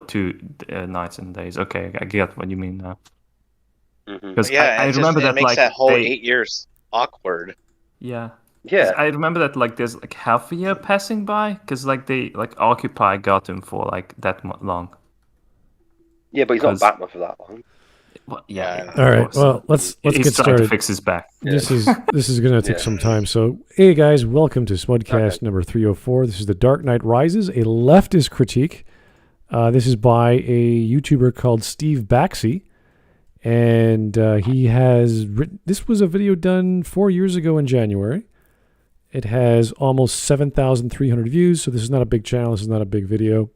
2 nights and days. Okay, I get what you mean now. Mm-hmm. Because Yeah, I and remember that it makes like that whole they 8 years awkward. yeah. Yeah. I remember that like there's like half a year passing by because like they like Occupy got him for like that long. Yeah, but he's not 'Cause- Batman for that long. Well, Yeah. of All right. course. Well, let's He's get trying to started. fix his back. This is going to take Yeah. some time. So, hey guys, welcome to Smudcast Okay. number 304. This is The Dark Knight Rises, a leftist critique. This is by a YouTuber called Steve Baxi, and he has written. This was a video done 4 years ago in January. It has almost 7,300 views, so this is not a big channel. This is not a big video,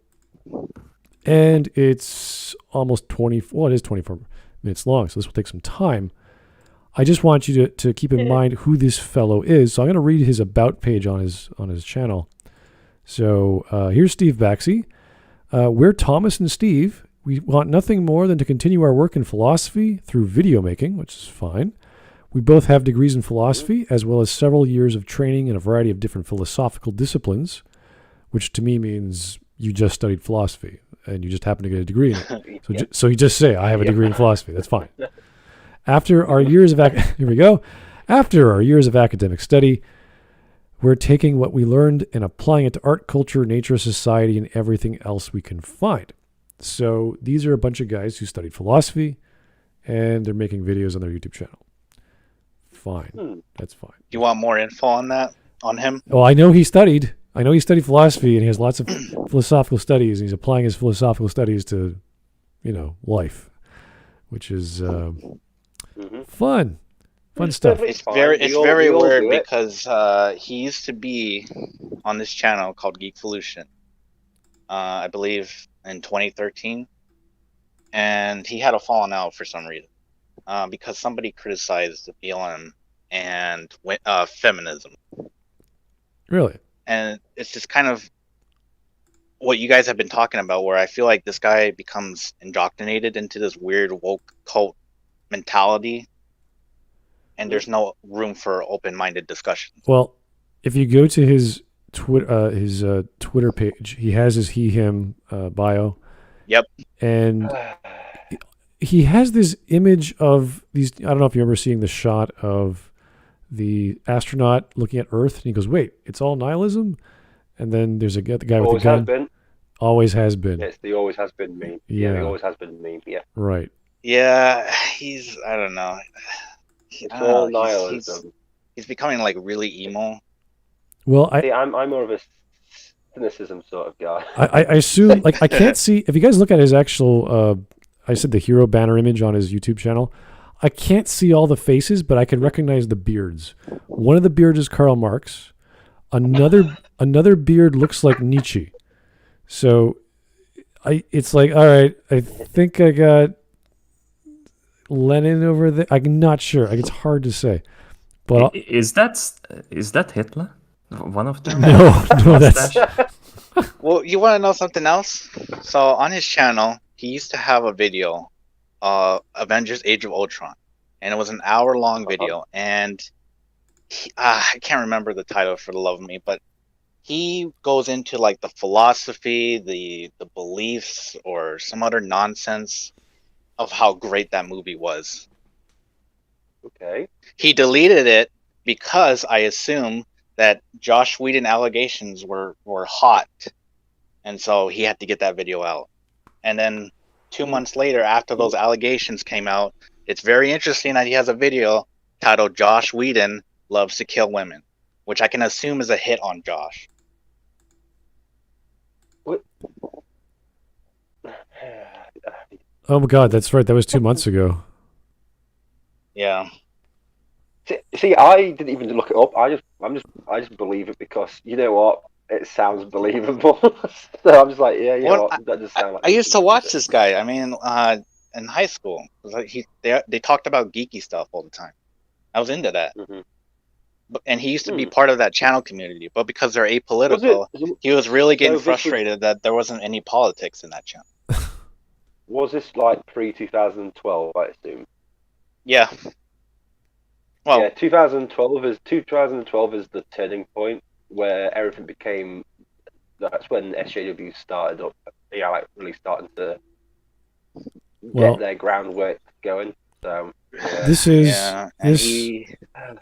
and it's almost 24. Well, it is 24 minutes long, so this will take some time. I just want you to keep in mind who this fellow is. So I'm going to read his about page on his channel. So here's Steve Baxi. We're Thomas and Steve. We want nothing more than to continue our work in philosophy through video making, which is fine. We both have degrees in philosophy, as well as several years of training in a variety of different philosophical disciplines, which to me means you just studied philosophy and you just happen to get a degree in it. So, so you just say, I have a degree in philosophy. That's fine. After our years of here we go. After our years of academic study, we're taking what we learned and applying it to art, culture, nature, society, and everything else we can find. So these are a bunch of guys who studied philosophy, and they're making videos on their YouTube channel. Fine. That's fine. You want more info on that? On him? Well, I know he studied philosophy, and he has lots of philosophical studies, and he's applying his philosophical studies to, life, which is fun stuff. It's very weird because he used to be on this channel called Geekvolution, I believe in 2013, and he had a falling out for some reason because somebody criticized the BLM and feminism. Really? And it's just kind of what you guys have been talking about, where I feel like this guy becomes indoctrinated into this weird woke cult mentality, and there's no room for open-minded discussion. Well, if you go to his Twitter page, he has his he/him bio. Yep. And he has this image of these. I don't know if you remember seeing the shot of the astronaut looking at Earth, and he goes, "Wait, it's all nihilism." And then there's the guy with the gun. Has been. Always has been. Yes, the always has been meme. Yeah, the always has been meme. Yeah. Right. Yeah, I don't know. It's all nihilism. He's becoming like really emo. Well, I'm more of a cynicism sort of guy. I assume, like, I can't see, if you guys look at his actual, I said the hero banner image on his YouTube channel, I can't see all the faces, but I can recognize the beards. One of the beards is Karl Marx. Another beard looks like Nietzsche. So it's like, all right, I think I got Lenin over there. I'm not sure. Like, it's hard to say. But is that Hitler? One of them? No, that's. Well, you want to know something else? So on his channel, he used to have a video, Avengers: Age of Ultron, and it was an hour-long video. And I can't remember the title for the love of me, but he goes into like the philosophy, the beliefs, or some other nonsense of how great that movie was. Okay. He deleted it because I assume that Josh Whedon allegations were hot, and so he had to get that video out. And then 2 months later, after those allegations came out, it's very interesting that he has a video titled "Josh Whedon Loves to Kill Women," which I can assume is a hit on Josh. What? Oh my God, that's right. That was 2 months ago. Yeah. See, I didn't even look it up. I just believe it because you know what? It sounds believable. So I'm just like, yeah, Well, what? That just sounds like. I used to watch this guy. I mean, in high school, they talked about geeky stuff all the time. I was into that. Mm-hmm. And he used to be part of that channel community, but because they're apolitical, he was really getting frustrated that there wasn't any politics in that channel. Was this like pre-2012, I assume? Yeah. Well, yeah, 2012 is the turning point where everything became. That's when SJW started up. like really starting to Well- get their groundwork going. So This is Yeah, and this.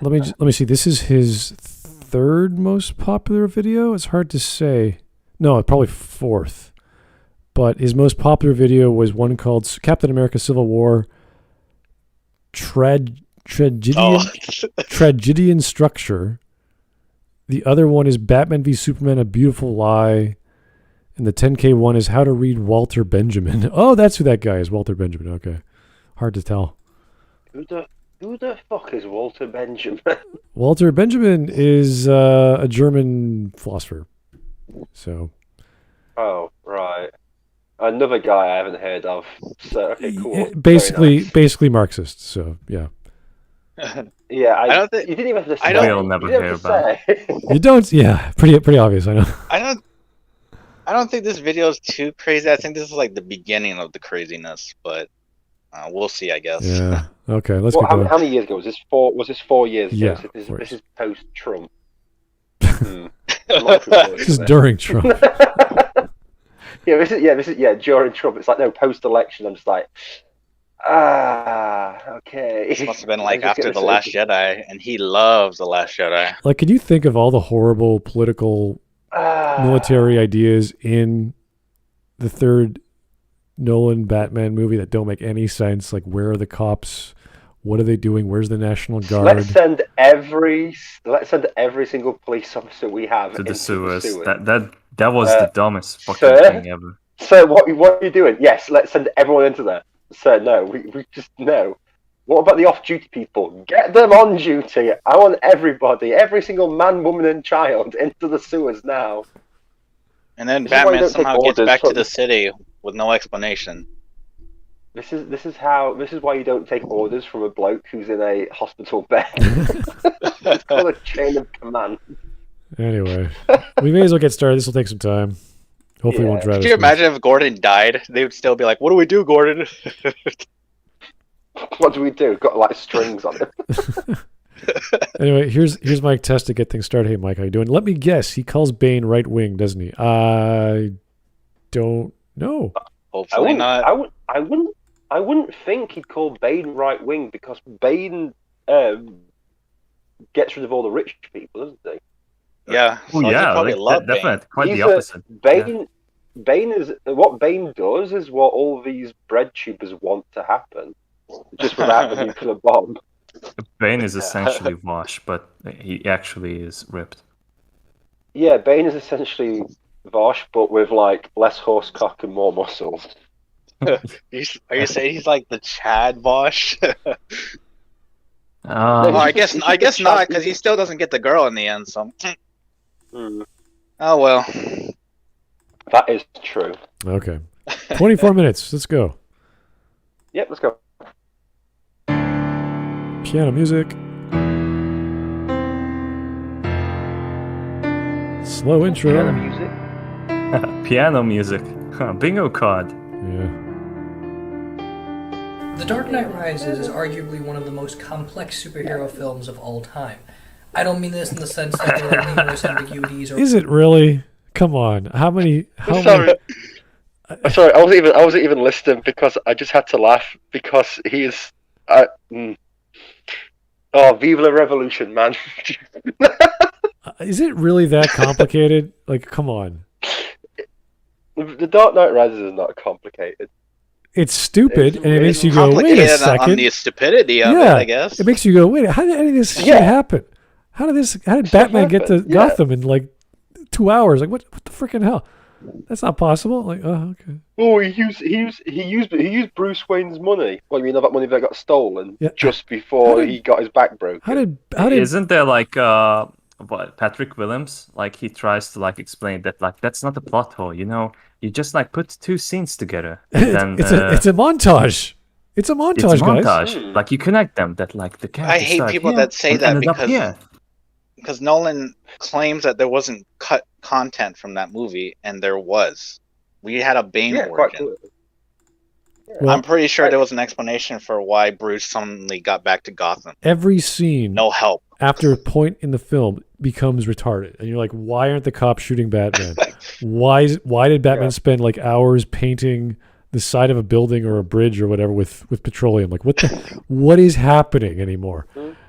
Let me see. This is his third most popular video. It's hard to say. No, probably fourth. But his most popular video was one called Captain America: Civil War. Tragedian Structure. The other one is Batman v Superman: A Beautiful Lie. And the 10K one is How to Read Walter Benjamin. Oh, that's who that guy is, Walter Benjamin. Okay. Hard to tell. who the fuck is Walter Benjamin? Walter Benjamin is a German philosopher. So, Oh, right. Another guy I haven't heard of. So okay, cool. Very basically Marxist. So, yeah. Yeah, I don't think- you didn't even have to I say. don't- We'll never you didn't hear have to about say. You don't. Yeah, pretty obvious. I know. I don't think this video is too crazy. I think this is like the beginning of the craziness, but we'll see, I guess. Yeah. Okay. Let's Well, get going. how many years ago was this? 4? Was this 4 years ago? Yeah, So 4 this years. is post Trump. This is during Trump. This is during Trump. It's like no post election. I'm just like, okay. This must have been like Let's just after get The this Last Jedi, and he loves The Last Jedi. Like, can you think of all the horrible political military ideas in the third Nolan Batman movie that don't make any sense? Like, where are the cops? What are they doing? Where's the National Guard? Let's send every single police officer we have To the into sewers. The sewers. That was the dumbest fucking sir? thing ever. So what are you doing? Yes, let's send everyone into there. So no, we just no. What about the off-duty people? Get them on duty. I want everybody, every single man, woman, and child into the sewers now. And then This is why you Batman don't take somehow gets orders back to from- the city with no explanation. This is why you don't take orders from a bloke who's in a hospital bed. It's called a chain of command. Anyway, we may as well get started. This will take some time. Hopefully, it won't Yeah. drive Could us you nuts. imagine if Gordon died? They would still be like, "What do we do, Gordon?" What do we do? Got like strings on it. Anyway, here's my test to get things started. Hey, Mike, how you doing? Let me guess. He calls Bane right wing, doesn't he? I don't know. Hopefully not. I wouldn't think he'd call Bane right wing because Bane gets rid of all the rich people, doesn't he? Yeah. Oh so he yeah, probably loved Bane. definitely quite He's the opposite. Bane is what Bane does is what all these bread tubers want to happen, just without the nuclear bomb. Bane is essentially Wash, but he actually is ripped. Yeah, Bane is essentially Vosh, but with like less horsecock and more muscles. Are you saying he's like the Chad Bosch? Oh, I guess not, because he still doesn't get the girl in the end. So, oh well. That is true. Okay, 24 minutes. Let's go. Yep, let's go. Piano music. Slow intro. Piano music. Piano music. Bingo card. Yeah. The Dark Knight Rises is arguably one of the most complex superhero films of all time. I don't mean this in the sense that there are numerous ambiguities or Is it really? Come on. How many? Sorry, I wasn't even listening because I just had to laugh because he is. Oh, vive la revolution, man! Is it really that complicated? Like, come on. The Dark Knight Rises is not complicated. It's stupid, and it It's makes you go, wait a Complicated on second. the stupidity of it, Yeah, I guess. it makes you go, wait, how did any of this shit Yeah. happen? How did Batman get to happened? Yeah. Gotham in like 2 hours? Like, what the freaking hell? That's not possible. Like, oh, okay. Oh, he used Bruce Wayne's money. What, you mean that money that got stolen Yeah. just before How did- he got his back broken? How did Isn't there like what Patrick Willems, like he tries to like explain that like that's not a plot hole, you know? You just like put two scenes together. And then, it's a montage. It's a montage, it's a guys. montage. Like you connect them. That like the character. I hate people that say that because Nolan claims that there wasn't cut content from that movie, and there was. We had a Bane Yeah, quite origin. cool. Well, I'm pretty sure there was an explanation for why Bruce suddenly got back to Gotham. every scene, No help. after a point in the film, becomes retarded, and you're like, why aren't the cops shooting Batman? Why did Batman spend like hours painting the side of a building or a bridge or whatever with petroleum? Like, what is happening anymore?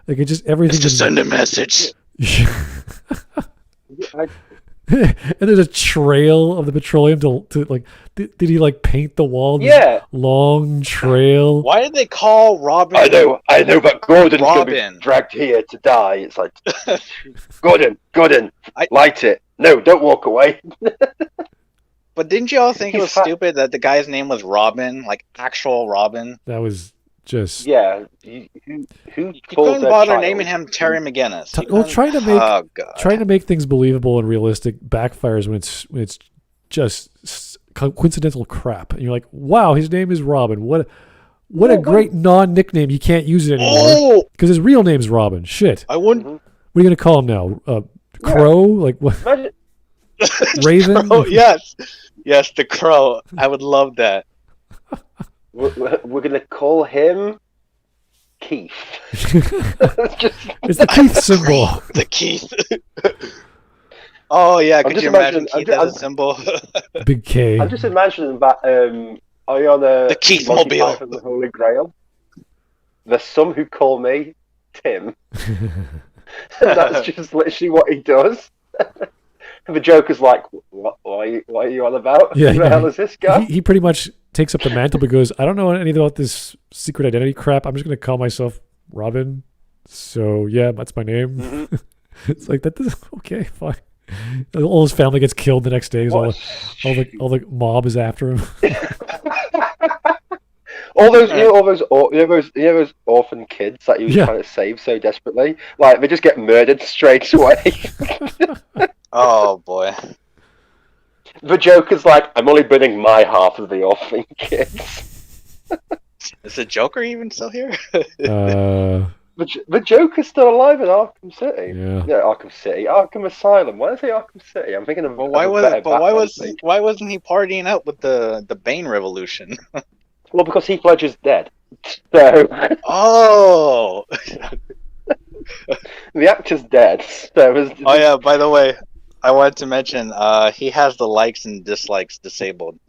Like, it just everything. It's to send a message. And there's a trail of the petroleum to like. Did he like paint the wall? Yeah. Long trail. Why did they call Robin? I know, but Gordon's going to Robin. be dragged here to die. It's like, Gordon, I- light it. No, don't walk away. But didn't you all think it was He's fa- stupid that the guy's name was Robin, like actual Robin? That was just. Yeah. Who You calls couldn't their body child? naming him Terry McGinnis. You Well, couldn't- trying to make Oh god. trying to make things believable and realistic backfires when it's just coincidental crap, and you're like, wow, his name is Robin. What a great non-nickname. You can't use it anymore Oh, because his real name's Robin. Shit. I wouldn't. What are you gonna call him now? Crow? Like what? Imagine, Raven? Oh yes, yes, the Crow. I would love that. we're going to call him Keith. Just, It's the Keith symbol. The Keith. Oh yeah, could just you imagine imagining- Keith I'm as a symbol? Big K. I'm just imagining that. Are you on The Keith Monty Mobile. Python and the Holy Grail? There's some who call me Tim. That's just literally what he does. And the Joker's like, what are you on about? Yeah, Who the hell is this guy? He pretty much takes up the mantle but goes, I don't know anything about this secret identity crap. I'm just gonna call myself Robin. So yeah, that's my name. Mhm. It's like that. Okay, fine. All his family gets killed the next day. 'Cause all the mob is after him. all those orphan kids that he was trying to save so desperately, like they just get murdered straight away. Oh boy. The Joker's like, I'm only burning my half of the orphan kids. Is the Joker even still here? The Joker's still alive in Arkham City. Yeah. No, Arkham City, Arkham Asylum. Why is it Arkham City? I'm thinking of. But why wasn't he partying out with the Bane Revolution? Well, because Heath Ledger's dead. So Oh. the actor's dead. So Oh yeah. By the way, I wanted to mention he has the likes and dislikes disabled.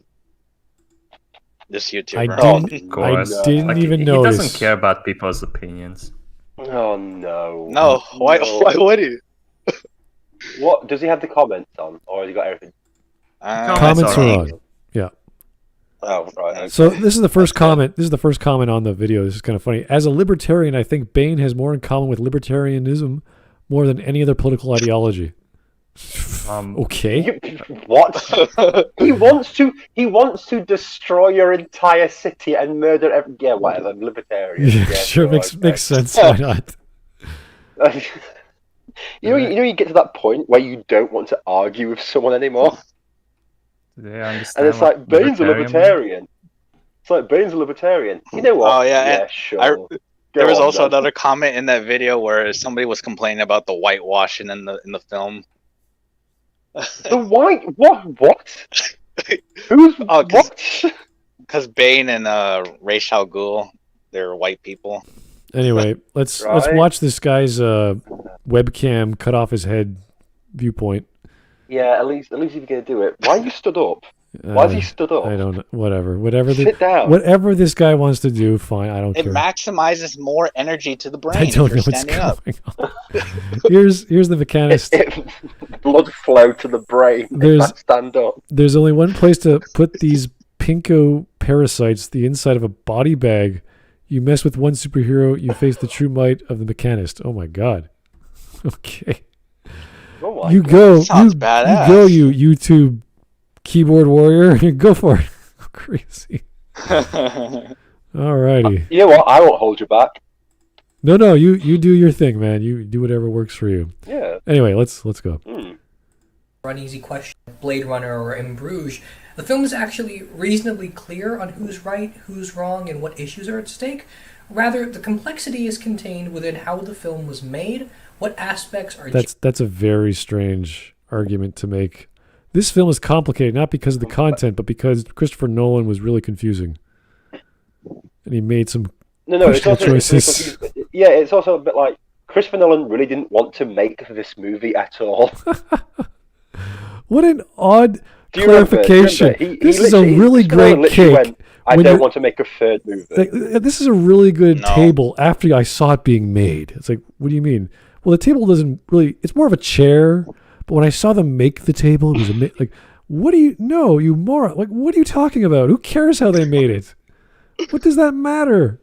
This YouTuber. course. didn't Like, even he notice. doesn't care about people's opinions. Oh no. No. Why? No. Why would he? What does he have the comments on, or has he got everything? Comments are on. Yeah. Oh, right. So this is the first comment. This is the first comment on the video. This is kind of funny. As a libertarian, I think Bane has more in common with libertarianism more than any other political ideology. Okay. What? He wants to destroy your entire city and murder every. Yeah, whatever. Libertarian. Yeah, Yeah, sure, okay. makes sense. Why not? You get to that point where you don't want to argue with someone anymore, Do they understand? and it's like Bane's a libertarian. It's like Bane's a libertarian. You know what? Oh, yeah, Yeah, sure. There was Go on, also then. another comment in that video where somebody was complaining about the whitewashing in the film. The white what? Who's Oh, 'cause- what? Because Bane and Ra's al Ghul, they're white people. Anyway, let's Right. watch this guy's webcam cut off his head viewpoint. Yeah, at least if you're gonna do it, why you stood up? Why has he stood up? I don't know. Whatever. Sit down. Whatever this guy wants to do, fine. I don't It care. maximizes more energy to the brain. I don't know if you're what's standing up. going on. Here's the mechanist. Blood flow to the brain. There's- If I stand up. There's only one place to put these pinko parasites, the inside of a body bag. You mess with one superhero, you face the true might of the mechanist. Oh my god. Okay. Oh my You God. go. Sounds You badass. go, you YouTube keyboard warrior. Go for it. Crazy. Alrighty. You know what? I won't hold you back. No, you do your thing, man. You do whatever works for you. Yeah. Anyway, let's go. Uneasy question, Blade Runner or In Bruges, the film is actually reasonably clear on who's right, who's wrong, and what issues are at stake. Rather, the complexity is contained within how the film was made, what aspects are... That's a very strange argument to make. This film is complicated not because of the content, but because Christopher Nolan was really confusing, and he made some No, it's questionable also choices. yeah, it's also a bit like Christopher Nolan really didn't want to make this movie at all. What an odd Do you remember? clarification. He This is a literally- really Christopher Nolan great literally cake. went, I when don't you're- want to make a third movie. Like, this is a really good No. table after I saw it being made. It's like, what do you mean? Well, the table doesn't really, it's more of a chair. But when I saw them make the table, it was like, what do you, no, you moron. Like, what are you talking about? Who cares how they made it? What does that matter?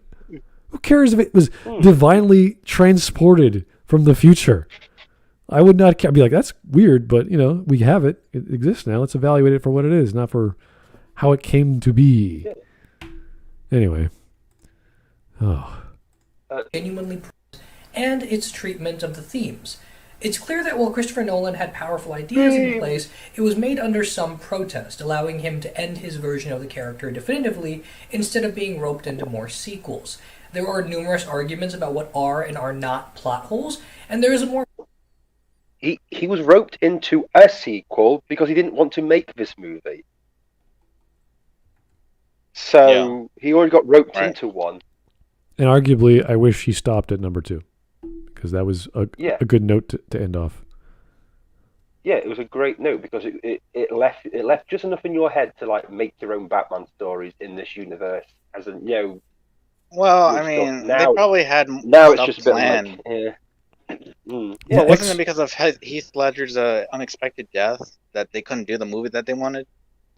Who cares if it was divinely transported from the future? I would not care. I'd be like, that's weird, but, we have it. It exists now. Let's evaluate it for what it is, not for how it came to be. Anyway. Oh. Genuinely present, and its treatment of the themes. It's clear that while Christopher Nolan had powerful ideas in place, it was made under some protest, allowing him to end his version of the character definitively instead of being roped into more sequels. There are numerous arguments about what are and are not plot holes, and there is a more... He was roped into a sequel because he didn't want to make this movie. So he already got roped into one. And arguably, I wish he stopped at number 2. Because that was a good note to end off. Yeah, it was a great note because it left just enough in your head to like make your own Batman stories in this universe. As a Well, I Good mean, stuff. they Now- probably had now it's stuff just a bit planned. like yeah. Well, Yeah, wasn't it because of Heath Ledger's unexpected death that they couldn't do the movie that they wanted?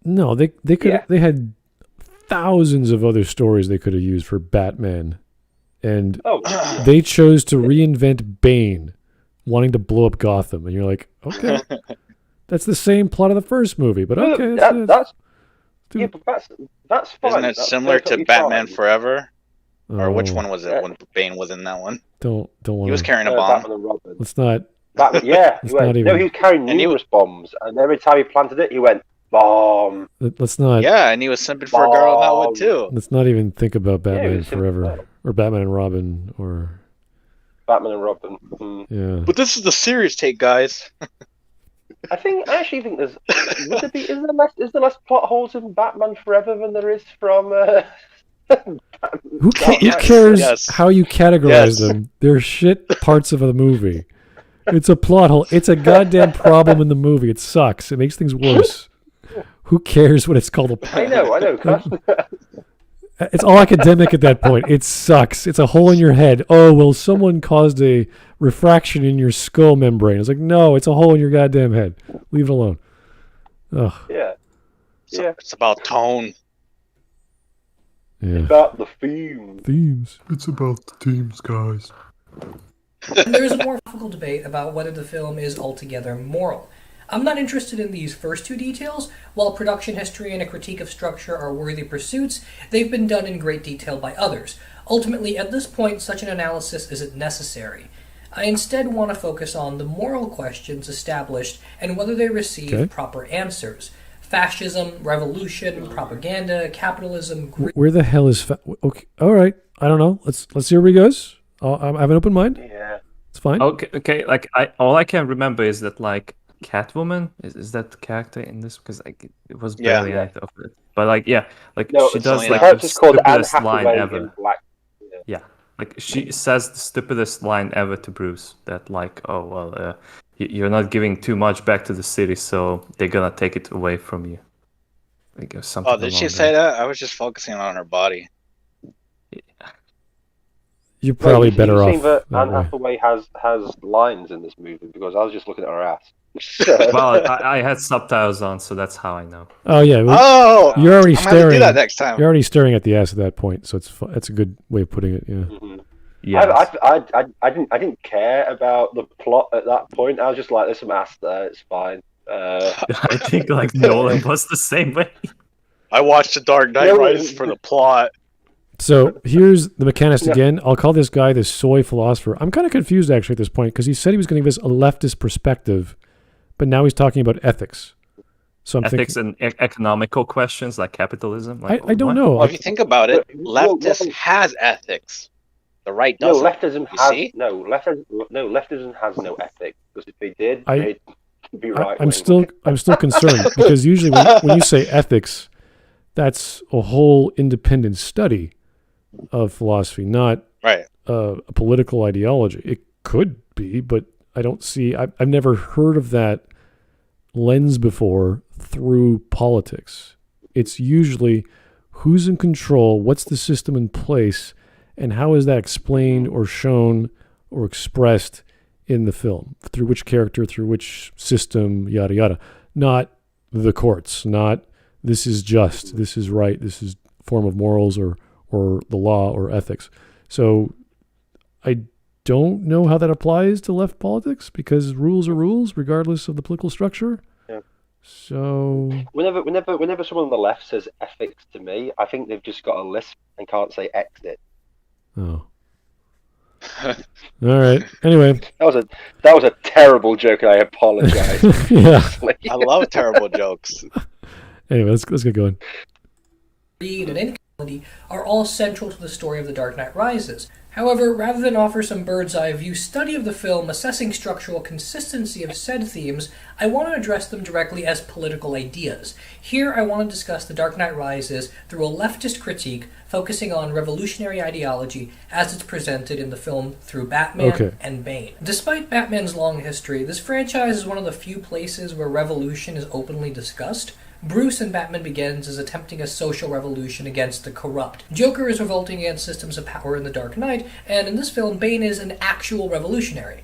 No, they could Yeah. they had thousands of other stories they could have used for Batman. And they chose to reinvent Bane, wanting to blow up Gotham. And you're like, okay, that's the same plot of the first movie, but okay. But that's fine. Isn't it That's similar to perfectly Batman fine. Forever? Or which Oh, one was it when Bane was in that one? Don't want He was to. carrying a Batman bomb. and Robin. Let's not. Batman, yeah, It's he went, not no, even- he was carrying And he numerous bombs, and every time he planted it, he went bomb. Let's not. Yeah, and he was simping for a girl in that one too. Let's not even think about Yeah, Batman it was Forever simple. or Batman and Robin or Batman and Robin. yeah. But this is the serious take, guys. I actually think there's is there less plot holes in Batman Forever than there is from Who Yes, cares yes. how you categorize Yes. them? They're shit parts of the movie. It's a plot hole. It's a goddamn problem in the movie. It sucks. It makes things worse. Who cares what it's called? I know. It's all academic at that point. It sucks. It's a hole in your head. Oh, well, someone caused a refraction in your skull membrane. It's like, no, it's a hole in your goddamn head. Leave it alone. Ugh. Yeah. So it's about tone. Yeah. About the theme. Themes. It's about the themes, guys. And there is a more philosophical debate about whether the film is altogether moral. I'm not interested in these first two details. While production history and a critique of structure are worthy pursuits, they've been done in great detail by others. Ultimately, at this point, such an analysis isn't necessary. I instead want to focus on the moral questions established and whether they receive proper answers. Fascism, revolution, propaganda, capitalism... Where the hell is... okay. All right. I don't know. Let's see where he goes. I have an open mind. Yeah. It's fine. Okay. Like all I can remember is that like Catwoman is that the character in this because like it was barely anything of it. But like No, she it's does only like that. the It's called Anne stupidest line Hathaway in ever. Black. Yeah, like she says the stupidest line ever to Bruce. That like, oh well, you're not giving too much back to the city, so they're gonna take it away from you. Like something. Oh, did she say that? I was just focusing on her body. You're probably better You've off. seen that that Anne way. Hathaway has lines in this movie because I was just looking at her ass. Well, I had subtitles on, so that's how I know. Oh yeah. Well, Oh, you're already I'm gonna have to staring. do that next time. You're already staring at the ass at that point, so that's a good way of putting it. Yeah. Yeah. I didn't care about the plot at that point. I was just like, there's some ass there. It's fine. I think like Nolan was the same way. I watched The Dark Knight No, Rises for the plot. So here's the mechanist again. I'll call this guy the soy philosopher. I'm kind of confused actually at this point because he said he was going to give us a leftist perspective, but now he's talking about ethics. So I'm Ethics thinking, and economical questions like capitalism. Like, I don't what? know. Well, if you think about it, Well, leftist has ethics. The right No, doesn't. leftism You has see? leftism has no ethics because if they did, I- they'd be right. I'm still concerned because usually when you say ethics, that's a whole independent study of philosophy, not Right. a political ideology. could be, but I don't see. I've never heard of that lens before through politics. It's usually who's in control, what's the system in place, and how is that explained or shown or expressed in the film, through which character, through which system, yada yada. Not the courts, not this is just, this is right, this is form of morals or the law or ethics. So I don't know how that applies to left politics, because rules are rules regardless of the political structure. Yeah. So whenever someone on the left says ethics to me, I think they've just got a lisp and can't say exit. oh. All right. Anyway. That was a terrible joke, and I apologize. Yeah. I love terrible jokes. Anyway, let's get going. Greed and inequality are all central to the story of The Dark Knight Rises. However, rather than offer some bird's-eye view study of the film assessing structural consistency of said themes, I want to address them directly as political ideas. Here I want to discuss The Dark Knight Rises through a leftist critique focusing on revolutionary ideology as it's presented in the film through Batman and Bane. Despite Batman's long history, this franchise is one of the few places where revolution is openly discussed. Bruce in Batman Begins is attempting a social revolution against the corrupt. Joker is revolting against systems of power in The Dark Knight, and in this film, Bane is an actual revolutionary.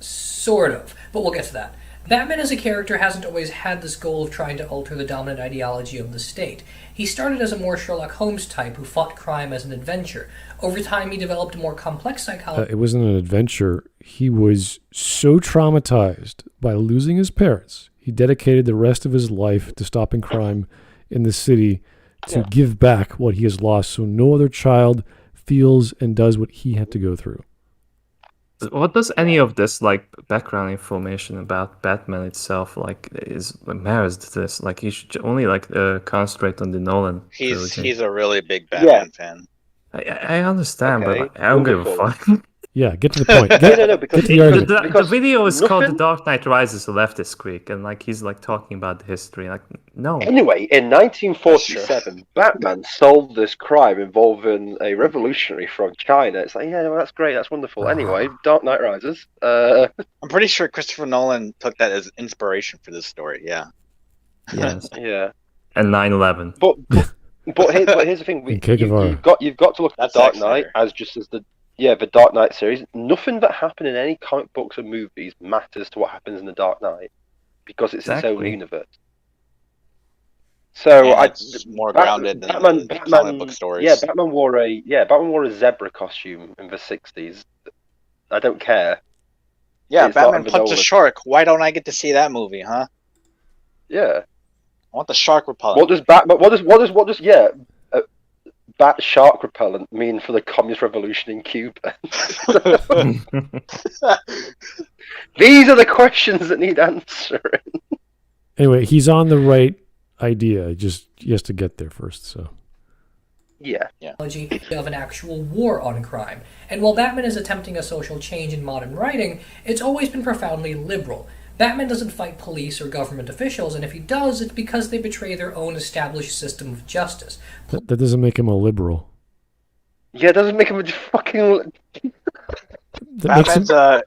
Sort of, but we'll get to that. Batman as a character hasn't always had this goal of trying to alter the dominant ideology of the state. He started as a more Sherlock Holmes type who fought crime as an adventure. Over time, he developed a more complex psychology. It wasn't an adventure. He was so traumatized by losing his parents. He dedicated the rest of his life to stopping crime in the city to give back what he has lost, so no other child feels and does what he had to go through. What does any of this background information about Batman itself is merits to this? You should only concentrate on the Nolan trilogy. He's a really big Batman fan. I understand, but I don't give a fuck. Yeah, get to the point. Because the video is called The Dark Knight Rises, a leftist creek, and he's talking about the history. No. Anyway, in 1947, Batman solved this crime involving a revolutionary from China. It's that's great, that's wonderful. Anyway, Dark Knight Rises. I'm pretty sure Christopher Nolan took that as inspiration for this story. Yeah. Yes. Yeah. And 9/11. But here's the thing: you've got to look at That's the Dark Knight as just as the Dark Knight series. Nothing that happened in any comic books or movies matters to what happens in the Dark Knight because it's its own universe. So it's more grounded than comic book stories. Yeah, Batman wore a zebra costume in the 60s. I don't care. Yeah, It's Batman not punched a shark. Why don't I get to see that movie, huh? Yeah. I want the shark repellent. What does bat shark repellent mean for the communist revolution in Cuba? These are the questions that need answering. Anyway, he's on the right idea. Just he has to get there first. So. Yeah. Of an actual war on crime. And while Batman is attempting a social change in modern writing, it's always been profoundly liberal. Batman doesn't fight police or government officials, and if he does, it's because they betray their own established system of justice. That doesn't make him a liberal. Yeah, it doesn't make him a fucking... Batman's a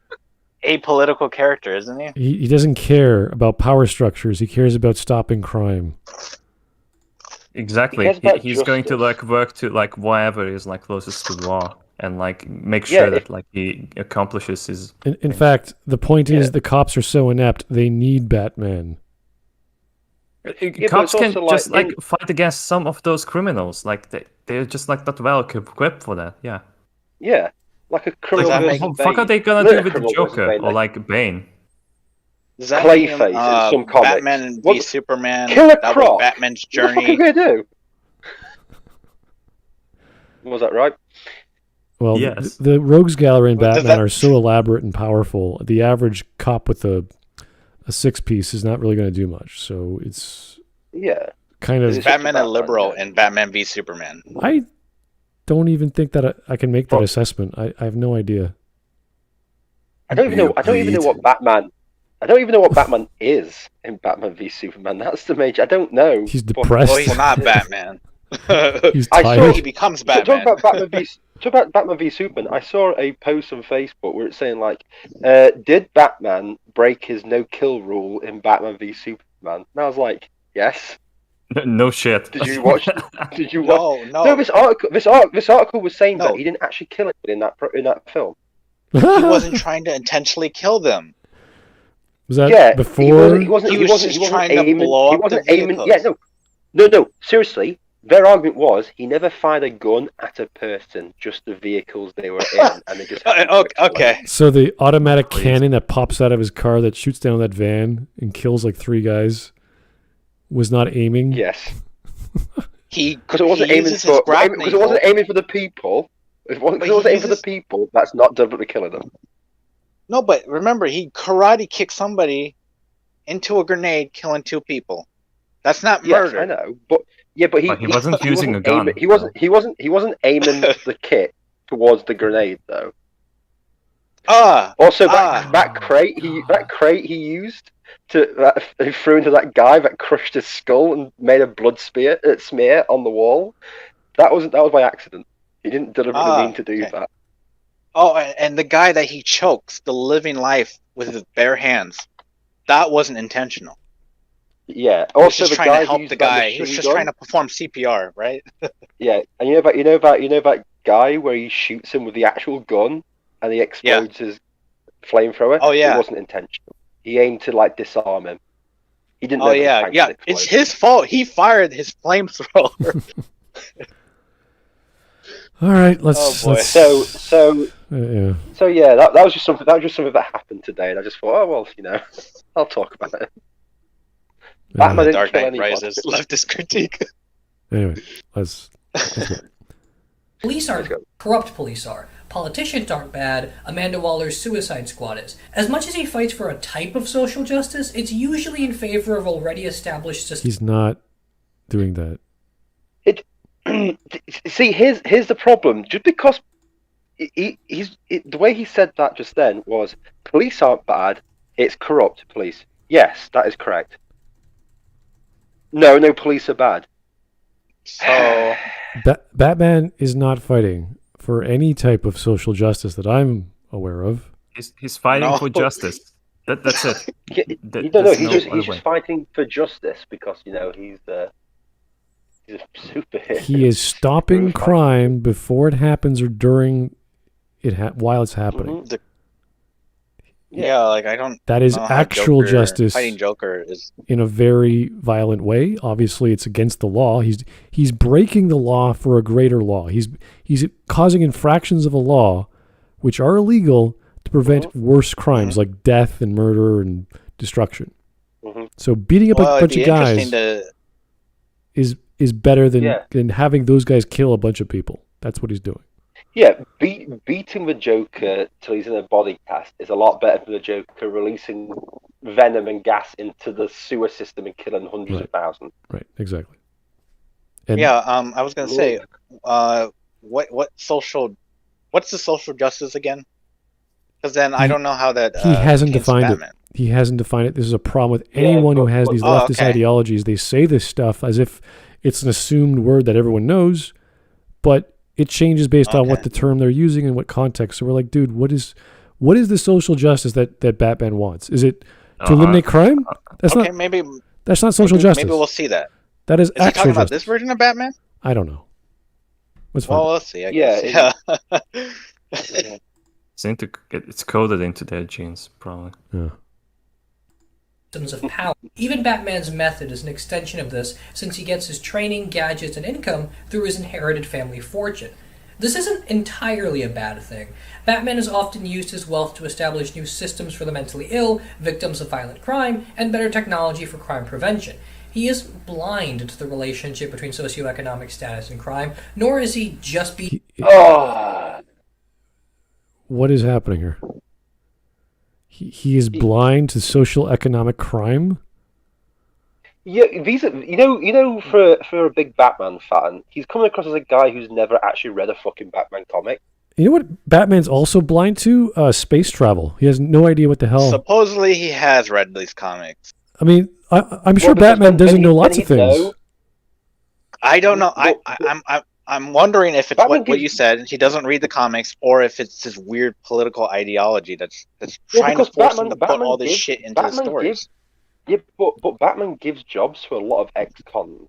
apolitical character, isn't he? He doesn't care about power structures. He cares about stopping crime. Exactly. He's going to work to whatever is closest to law. And make sure that he accomplishes his. In fact, the point is the cops are so inept they need Batman. Cops can just fight against some of those criminals. They're just not well equipped for that. Yeah. Yeah, like a criminal. What the fuck are they gonna do with the Joker or Bane? Does that Clayface in some comics. Batman v Superman. Killer that Croc. was Batman's journey. What the fuck are you gonna do? Was that right? Well, yes. the rogues gallery in Batman are so elaborate and powerful. The average cop with a six-piece is not really going to do much. So it's kind of... Is Batman a liberal in Batman v Superman? I don't even think that I can make that assessment. I have no idea. I don't even know what Batman... I don't even know what Batman is in Batman v Superman. That's the major... I don't know. He's depressed. Well, he's not Batman. He's tired. He becomes Batman. Talk about Batman v... talk about Batman v Superman. I saw a post on Facebook where it's saying like, did Batman break his no-kill rule in Batman v Superman? And I was like, yes. No shit. Did you watch? Did you watch? No, this article was saying that he didn't actually kill anyone in that film. He wasn't trying to intentionally kill them. Was that before? He was trying to blow up the vehicles. Yeah, no. Seriously, their argument was he never fired a gun at a person, just the vehicles they were in, and they just. Okay. So the automatic cannon that pops out of his car that shoots down that van and kills like 3 guys was not aiming. Yes. Because it wasn't aiming for the people. If it wasn't aiming for the people, that's not deliberately killing them. No, but remember, he karate kicked somebody into a grenade, killing 2 people. That's not murder. Yes, I know, but he wasn't using a gun. He wasn't aiming the kit towards the grenade though. Also, that crate he used he threw into that guy that crushed his skull and made a blood smear on the wall. That was by accident. He didn't deliberately mean to do that. Oh, and the guy that he chokes the living life with his bare hands, that wasn't intentional. Yeah. Also, he was just trying to help the guy. He was just trying to perform CPR, right? Yeah, and you know that guy where he shoots him with the actual gun and he explodes his flamethrower. Oh yeah. It wasn't intentional. He aimed to disarm him. He didn't. It's his fault. He fired his flamethrower. All right, let's. So that was just something. That was just something that happened today, and I just thought, oh well, I'll talk about it. Batman didn't Dark kill Knight anyone. Rises, leftist critique. Anyway, let's go. Police are corrupt. Police are. Politicians aren't bad. Amanda Waller's Suicide Squad is. As much as he fights for a type of social justice, it's usually in favor of already established systems. He's not doing that. See, here's the problem. Just because the way he said that just then was, police aren't bad. It's corrupt police. Yes, that is correct. No, police are bad. So Batman is not fighting for any type of social justice that I'm aware of. He's fighting for justice. That's it. He's just fighting for justice because he's a superhero. He is stopping crime before it happens or during it while it's happening. I don't. That is actual justice. Fighting Joker is in a very violent way. Obviously, it's against the law. He's breaking the law for a greater law. He's causing infractions of a law, which are illegal, to prevent worse crimes like death and murder and destruction. So beating up a bunch of guys is better than having those guys kill a bunch of people. That's what he's doing. Yeah, beating the Joker till he's in a body cast is a lot better than the Joker releasing venom and gas into the sewer system and killing hundreds of thousands. Right, exactly. I was gonna say, what's the social justice again? Because then I don't know how that he hasn't defined Batman. it. He hasn't defined it. This is a problem with anyone who has these leftist ideologies. They say this stuff as if it's an assumed word that everyone knows, but it changes based on what the term they're using and what context. So we're like, dude, what is the social justice that Batman wants? Is it to eliminate crime? That's not social justice. Maybe we'll see that. That is actual he talking about justice. this version of Batman? I don't know. Let's see. I guess. It's coded into their genes, probably. Yeah. Systems of power. Even Batman's method is an extension of this, since he gets his training, gadgets, and income through his inherited family fortune. This isn't entirely a bad thing. Batman has often used his wealth to establish new systems for the mentally ill, victims of violent crime, and better technology for crime prevention. He isn't blind to the relationship between socioeconomic status and crime, nor is he just What is happening here? He is blind to social economic crime? Yeah, these are for a big Batman fan, he's coming across as a guy who's never actually read a fucking Batman comic. You know what Batman's also blind to? Space travel. He has no idea what the hell. Supposedly he has read these comics. I mean, I'm sure Batman doesn't know lots of things. I don't know. I'm wondering if it's Batman what you gives- said. He doesn't read the comics, or if it's this weird political ideology that's Well, trying to because force him to put Batman all this gives- shit into the Batman stories. gives- Yeah, but Batman gives jobs to a lot of ex-cons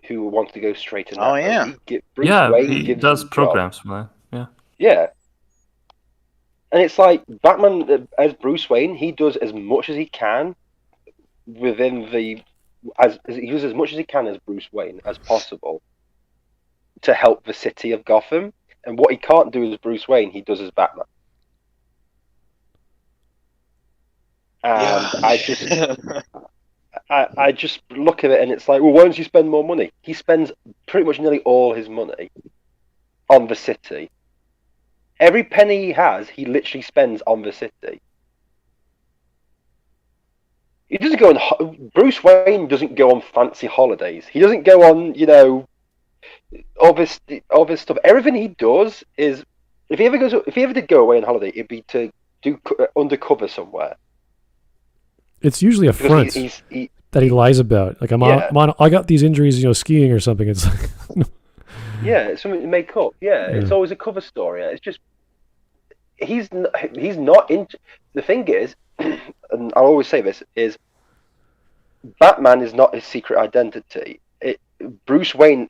who want to go straight in that Oh, road. yeah. Bruce yeah, Wayne he gives does them jobs. programs, man. Yeah. Yeah. And it's like Batman as Bruce Wayne, he does as much as he can within the as he does as much as he can as Bruce Wayne as possible to help the city of Gotham. And what he can't do as Bruce Wayne, he does as Batman. And I just look at it and it's like, well, why don't you spend more money? He spends pretty much nearly all his money on the city. Every penny he has, he literally spends on the city. He doesn't go on. Bruce Wayne doesn't go on fancy holidays. He doesn't go on, all this stuff. Everything he does is, if he ever did go away on holiday, it'd be to do undercover somewhere. It's usually a front that he lies about. Like I got these injuries, skiing or something. It's like, yeah, it's something to make up. Yeah, it's always a cover story. It's just he's not into. The thing is, and I'll always say this is, Batman is not his secret identity. Bruce Wayne,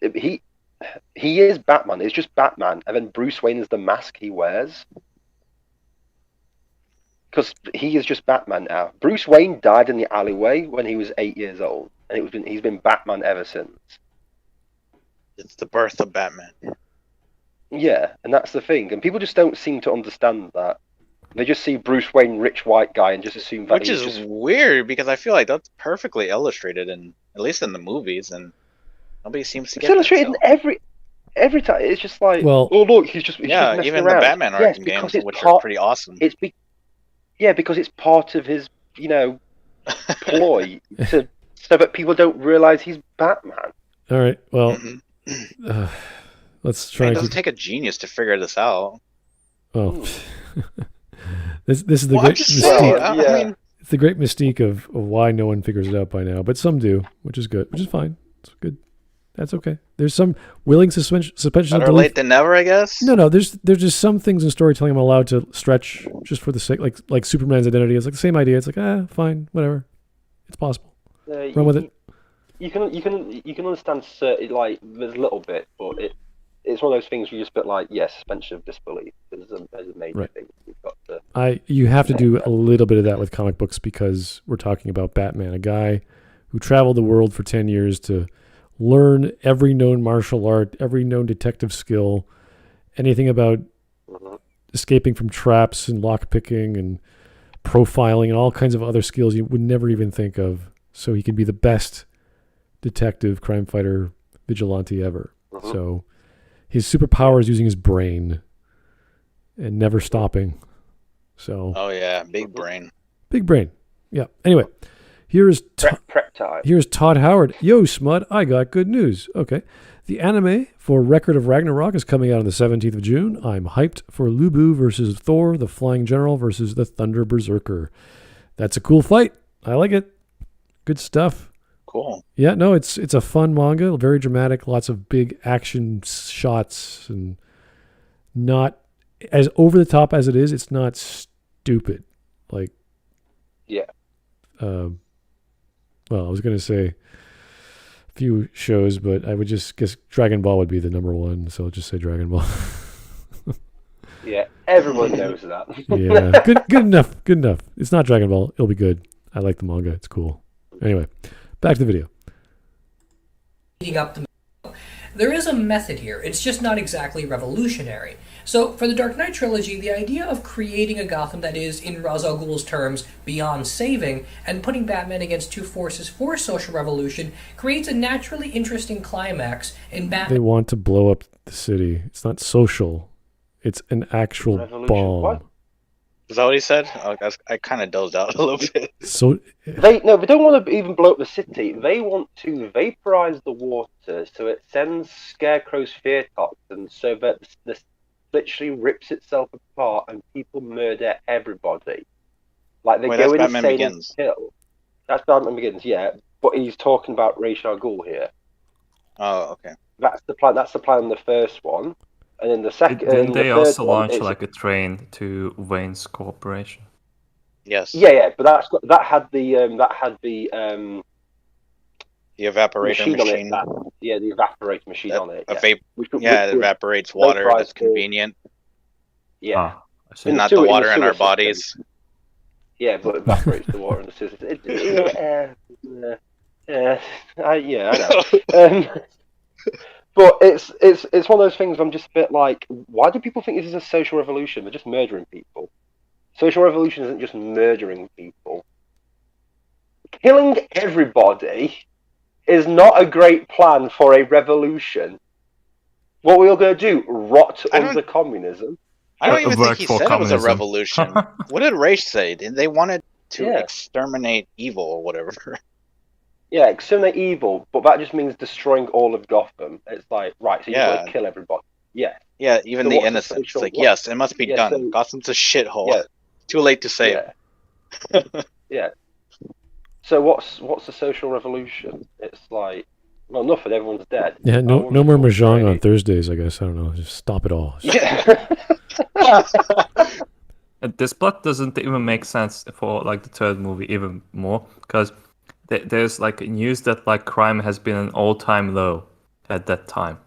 he is Batman. It's just Batman, and then Bruce Wayne is the mask he wears. Because he is just Batman now. Bruce Wayne died in the alleyway when he was 8 years old, and he's been Batman ever since. It's the birth of Batman. Yeah, and that's the thing. And people just don't seem to understand that. They just see Bruce Wayne, rich white guy, and just assume that Which is weird, because I feel like that's perfectly illustrated, at least in the movies, and nobody seems to get it. It's illustrated in every time. It's just like, well, oh look, he's just messing even around. the Batman Arkham games, which are pretty awesome. Because it's part of his, ploy so that people don't realize he's Batman. All right, well, let's try. It doesn't take a genius to figure this out. Oh, this is the great mystique. I mean, it's the great mystique of why no one figures it out by now, but some do, which is good, which is fine. It's good. That's okay. There's some willing suspension better of belief. late than never, I guess. No. There's just some things in storytelling I'm allowed to stretch just for the sake, like Superman's identity. It's like the same idea. It's like fine, whatever. It's possible. Run with it. You can understand certain, like, there's a little bit, but it's one of those things where you just put like, suspension of disbelief is a major thing. You've got to. You have to do a little bit of that with comic books because we're talking about Batman, a guy who traveled the world for 10 years to learn every known martial art, every known detective skill, anything about escaping from traps and lockpicking and profiling and all kinds of other skills you would never even think of. So he can be the best detective, crime fighter, vigilante ever. So his superpower is using his brain and never stopping. So. Oh yeah, big brain. Big brain. Yeah. Anyway. Here's prep time. Here's Todd Howard. Yo, Smud, I got good news. Okay. The anime for Record of Ragnarok is coming out on the 17th of June. I'm hyped for Lubu versus Thor, the Flying General versus the Thunder Berserker. That's a cool fight. I like it. Good stuff. Cool. Yeah, no, it's a fun manga, very dramatic, lots of big action shots, and not as over the top as it is, it's not stupid. Like, yeah. Well, I was going to say a few shows, but I would just guess Dragon Ball would be the number one, so I'll just say Dragon Ball. Yeah, everyone knows that. Yeah, good enough. Good enough. It's not Dragon Ball. It'll be good. I like the manga. It's cool. Anyway, back to the video. Heating up the. There is a method here. It's just not exactly revolutionary. So, for the Dark Knight trilogy, the idea of creating a Gotham that is, in Ra's al Ghul's terms, beyond saving, and putting Batman against two forces for social revolution creates a naturally interesting climax in Batman. They want to blow up the city. It's not social. It's an actual bomb. What? Is that what he said? I kind of dozed out a little bit. So they don't want to even blow up the city. They want to vaporize the water so it sends Scarecrow's fear toxins so that this literally rips itself apart and people murder everybody. Like they go insane and kill. That's Batman Begins, yeah. But he's talking about Ra's al Ghul here. Oh, okay. That's the plan. That's the plan in the first one, and then the second. Didn't they the also third one launch is- like a train to Wayne's corporation? Yes. Yeah, but that had the The evaporator machine machine. on it. The evaporator machine on it. It Which evaporates water. That's vaporized the- convenient. Yeah, Ah, I see. And not sewer- the in the water in sewer our system. bodies. yeah, but it evaporates the water in the system. I know. But it's one of those things. I'm just a bit like, why do people think this is a social revolution? They're just murdering people. Social revolution isn't just murdering people. Killing everybody is not a great plan for a revolution. What we're going to do? Rot under communism? I don't even think Work he for said it was a communism. revolution. What did Raish say? They wanted to Yeah. exterminate evil or whatever. Yeah, exterminate evil, but that just means destroying all of Gotham. It's like, right, so you've got Yeah. to kill everybody. Yeah, Yeah, even So the what's the innocents. social- Like, what- yes, it must be Yeah, done. so- Gotham's a shithole. Yeah. Too late to save. yeah. Yeah. So what's the social revolution? It's like, well, nothing. Everyone's dead. Yeah, no Everyone's more full mahjong on training. Thursdays, I guess. I don't know. Just stop it all. Yeah. This plot doesn't even make sense for like the third movie even more, because there's like news that like crime has been an all-time low at that time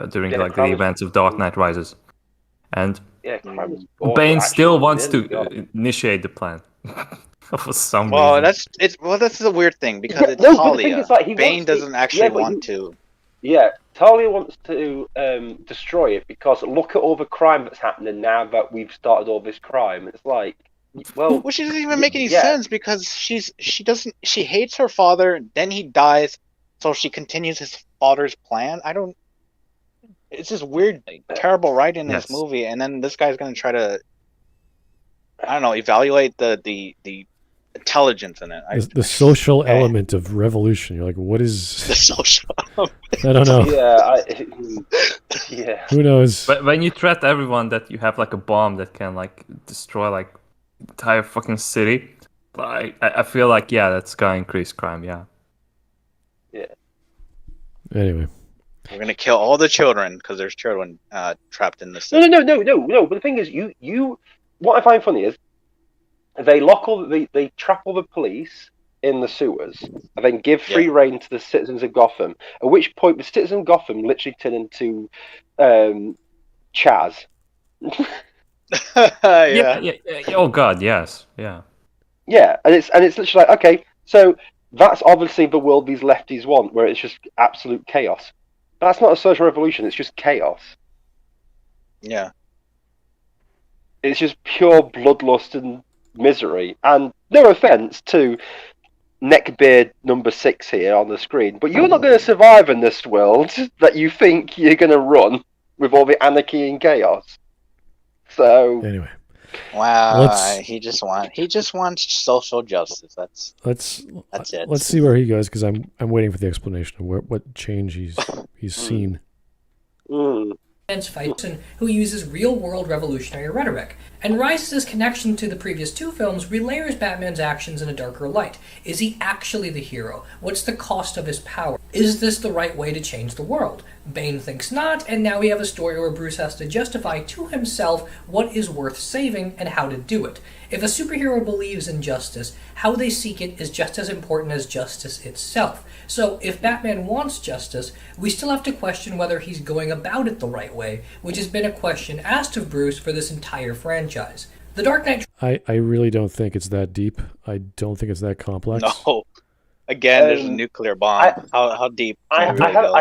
during Yeah, like the crime is- events of Dark Knight Rises, and Yeah, crime is awful, Bane actually. still wants Yeah, to initiate the plan for some Well, reason. that's a weird thing because Yeah, it's no, but the thing Talia. is, like, he Bane wants to- doesn't actually yeah, but want to. Yeah, Talia wants to destroy it because look at all the crime that's happening now that we've started all this crime. It's like, well, Which doesn't even make any yeah. sense because she hates her father, then he dies, so she continues his father's plan. It's just weird, terrible writing in Yes. this movie, and then this guy's gonna try to, I don't know, evaluate the intelligence in it. The social element of revolution. You're like, what the is? social. I don't know. yeah. Who knows? But when you threat everyone that you have like a bomb that can like destroy like entire fucking city, like I feel like that's gonna increase crime. Yeah. Anyway, We're gonna kill all the children because there's children trapped in the No, city. no. But the thing is, you. What I find funny is they they trap all the police in the sewers and then give free reign to the citizens of Gotham. At which point, the citizens of Gotham literally turn into Chaz. Yeah. Oh God, yes. Yeah. Yeah, and it's literally like, okay, so that's obviously the world these lefties want, where it's just absolute chaos. That's not a social revolution; it's just chaos. Yeah. It's just pure bloodlust and misery. And no offense to neckbeard number 6 here on the screen, but you're not going to survive in this world that you think you're going to run with all the anarchy and chaos. So anyway, Wow. Let's- He just wants social justice. That's it. let's see where he goes because I'm waiting for the explanation of what change he's seen. Fights who uses real-world revolutionary rhetoric, and Rice's connection to the previous two films relayers Batman's actions in a darker light. Is he actually the hero? What's the cost of his power? Is this the right way to change the world? Bane thinks not, and now we have a story where Bruce has to justify to himself what is worth saving and how to do it. If a superhero believes in justice, how they seek it is just as important as justice itself. So, if Batman wants justice, we still have to question whether he's going about it the right way, which has been a question asked of Bruce for this entire franchise. The Dark Knight I really don't think it's that deep. I don't think it's that complex. No. Again, there's a nuclear bomb. How deep? I can it really go?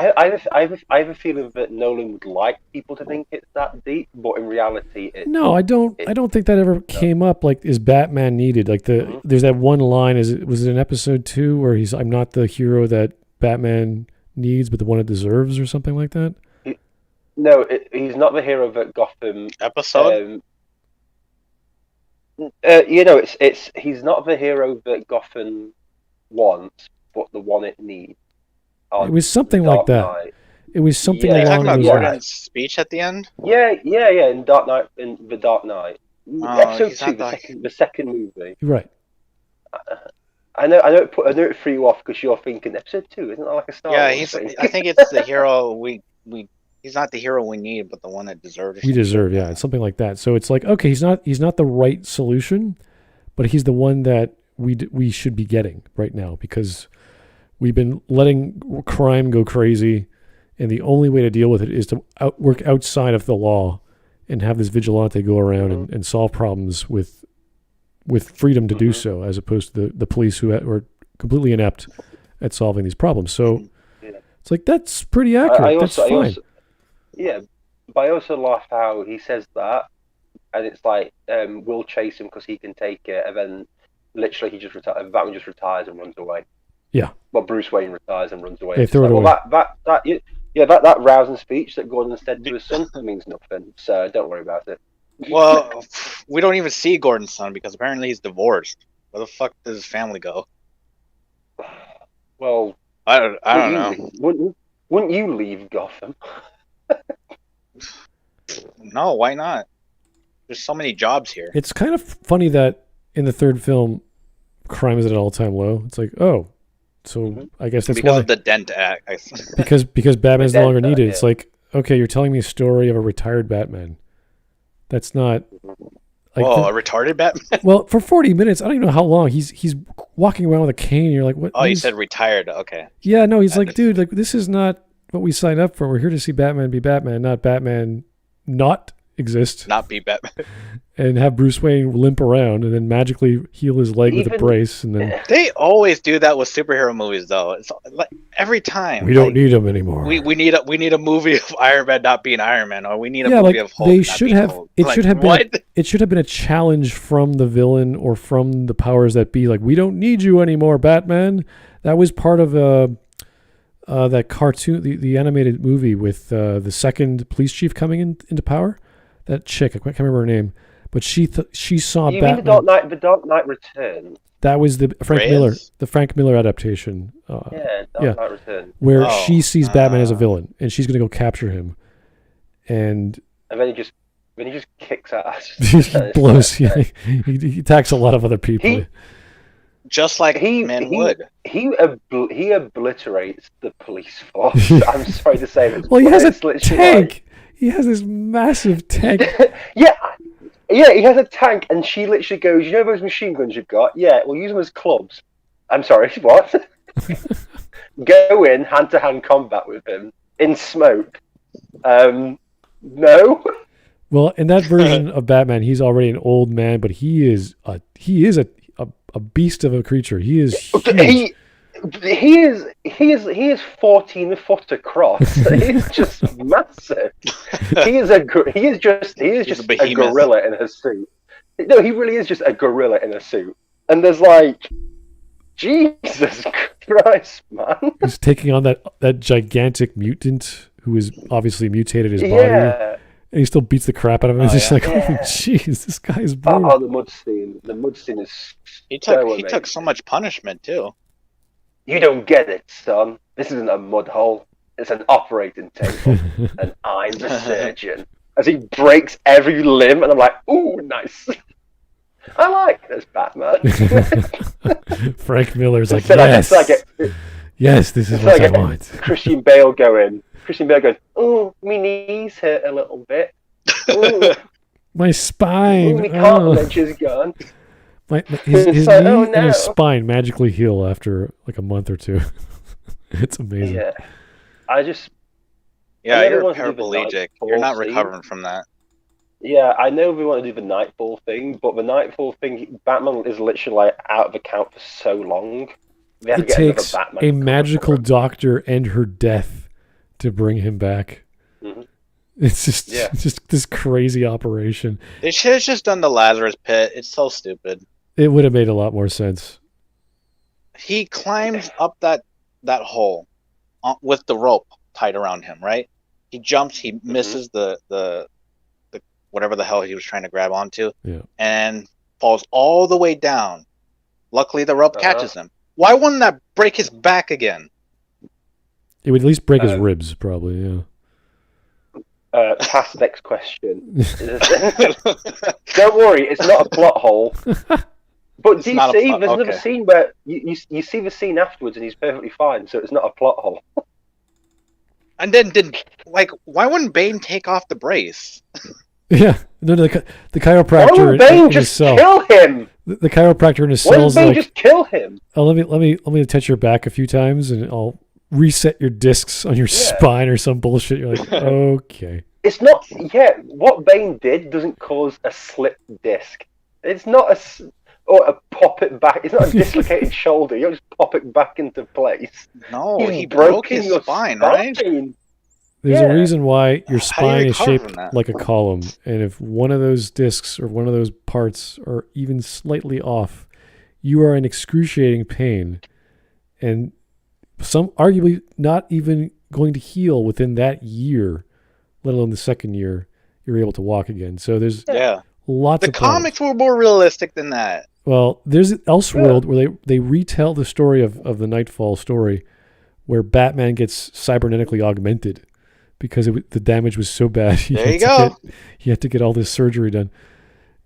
have a feeling that Nolan would like people to think it's that deep, but in reality, it's No, I don't think that ever came up. Like, is Batman needed? Like there's that one line. Was it in episode 2 where I'm not the hero that Batman needs, but the one it deserves, or something like that? No, he's not the hero that Gotham Episode? it's he's not the hero that Gotham wants, but the one it needs. It was something like that. Knight. It was something Are you talking along about those Gordon? lines. Gordon's speech at the end? Yeah, in Dark Knight, in the Dark Knight, Oh, episode he's 2, not the second movie. Right. I know it threw you off because you're thinking episode 2, isn't that like a Star Wars thing? I think it's the hero we he's not the hero we need, but the one that deserves. We deserve, yeah, it's something like that. So it's like, okay, he's not the right solution, but he's the one that we should be getting right now because we've been letting crime go crazy, and the only way to deal with it is to work outside of the law and have this vigilante go around and solve problems with freedom to do so, as opposed to the police who are completely inept at solving these problems. So it's like, that's pretty accurate. That's fine. But I also laughed how he says that, and it's like, we'll chase him because he can take it, and then literally Batman just retires and runs away. Yeah. Well, Bruce Wayne retires and runs away. They throw it away. Well, that rousing speech that Gordon said to his son means nothing, so don't worry about it. Well, we don't even see Gordon's son because apparently he's divorced. Where the fuck does his family go? Well, I don't know. Wouldn't you leave Gotham? No, why not? There's so many jobs here. It's kind of funny that in the third film, crime is at an all-time low. It's like, oh, so I guess that's because of the Dent Act. because Batman's no longer needed. Yeah. It's like, okay, you're telling me a story of a retired Batman. That's not. Like, a retarded Batman. Well, for 40 minutes, I don't even know how long he's walking around with a cane. And you're like, what? Oh, you said retired. Okay. Yeah, no, he's like, dude, like this is not what we signed up for. We're here to see Batman be Batman, not Batman not exist. Not be Batman. And have Bruce Wayne limp around and then magically heal his leg with a brace, and then they always do that with superhero movies, though. It's like every time we don't need him anymore. We need a movie of Iron Man not being Iron Man, or we need a movie of Hulk. They not should being have. Hulk. It like, should have been. what? It should have been a challenge from the villain or from the powers that be. Like, we don't need you anymore, Batman. That was part of that cartoon, the animated movie with the second police chief coming into power. That chick, I can't remember her name. But she saw you Batman. Mean the Dark Knight Returns? That was the Frank Miller adaptation. Dark Knight Returns. Where she sees Batman as a villain, and she's going to go capture him, and then he just kicks ass. he blows. He attacks a lot of other people. Just like men would. He obliterates the police force. I'm sorry to say this. Well, he has a tank. He has this massive tank. Yeah, he has a tank, and she literally goes, you know those machine guns you've got? Yeah, we'll use them as clubs. I'm sorry, what? Go in hand-to-hand combat with him in smoke. No. Well, in that version of Batman, he's already an old man, but he is a beast of a creature. He is huge. He is 14 foot across. He's just massive. He is just a gorilla in a suit. No, he really is just a gorilla in a suit. And there's like, Jesus Christ, man. He's taking on that gigantic mutant who is obviously mutated his body. And he still beats the crap out of him. It's just like, oh, jeez, this guy is brutal. Oh, the mud scene. The mud scene is He took so much punishment, too. You don't get it, son. This isn't a mud hole. It's an operating table. And I'm the surgeon. As he breaks every limb, and I'm like, ooh, nice. I like this Batman. Frank Miller's like, yes. Yes, this is what I want. Christian Bale goes, oh, my knees hurt a little bit. Ooh. My spine. Ooh, my cartilage is gone. His knee and his spine magically heal after like a month or two. It's amazing. Yeah, you're paraplegic. You're not recovering from that. Yeah, I know we want to do the Nightfall thing, but the Nightfall thing, Batman is literally like out of the count for so long. It takes a magical doctor and her death to bring him back. Mm-hmm. It's just this crazy operation. They should have just done the Lazarus Pit. It's so stupid. It would have made a lot more sense. He climbs up that hole with the rope tied around him, right? He jumps, he misses the whatever the hell he was trying to grab onto, and falls all the way down. Luckily, the rope catches him. Why wouldn't that break his back again? It would at least break his ribs, probably, Past next question. Don't worry, it's not a plot hole. But It's do you not a see? plot- There's another okay. scene where you see the scene afterwards, and he's perfectly fine. So it's not a plot hole. And then why wouldn't Bane take off the brace? Yeah, no, the Why chiropractor would Bane in his just cell. kill him? The chiropractor in his Why cell does is Bane like, just kill him? oh, let me touch your back a few times, and I'll reset your discs on your spine or some bullshit. You're like, okay. It's not. Yeah, what Bane did doesn't cause a slipped disc. It's not or a pop it back. It's not a dislocated shoulder. You don't just pop it back into place. No, He's he broke his your spine, right? There's a reason why your How do you spine is recover shaped from that? like a column, and if one of those discs or one of those parts are even slightly off, you are in excruciating pain, and some arguably not even going to heal within that year, let alone the second year you're able to walk again. So there's Yeah. lots The of problems. comics were more realistic than that. Well, there's Elseworld where they retell the story of the Nightfall story, where Batman gets cybernetically augmented because the damage was so bad. He had to get all this surgery done,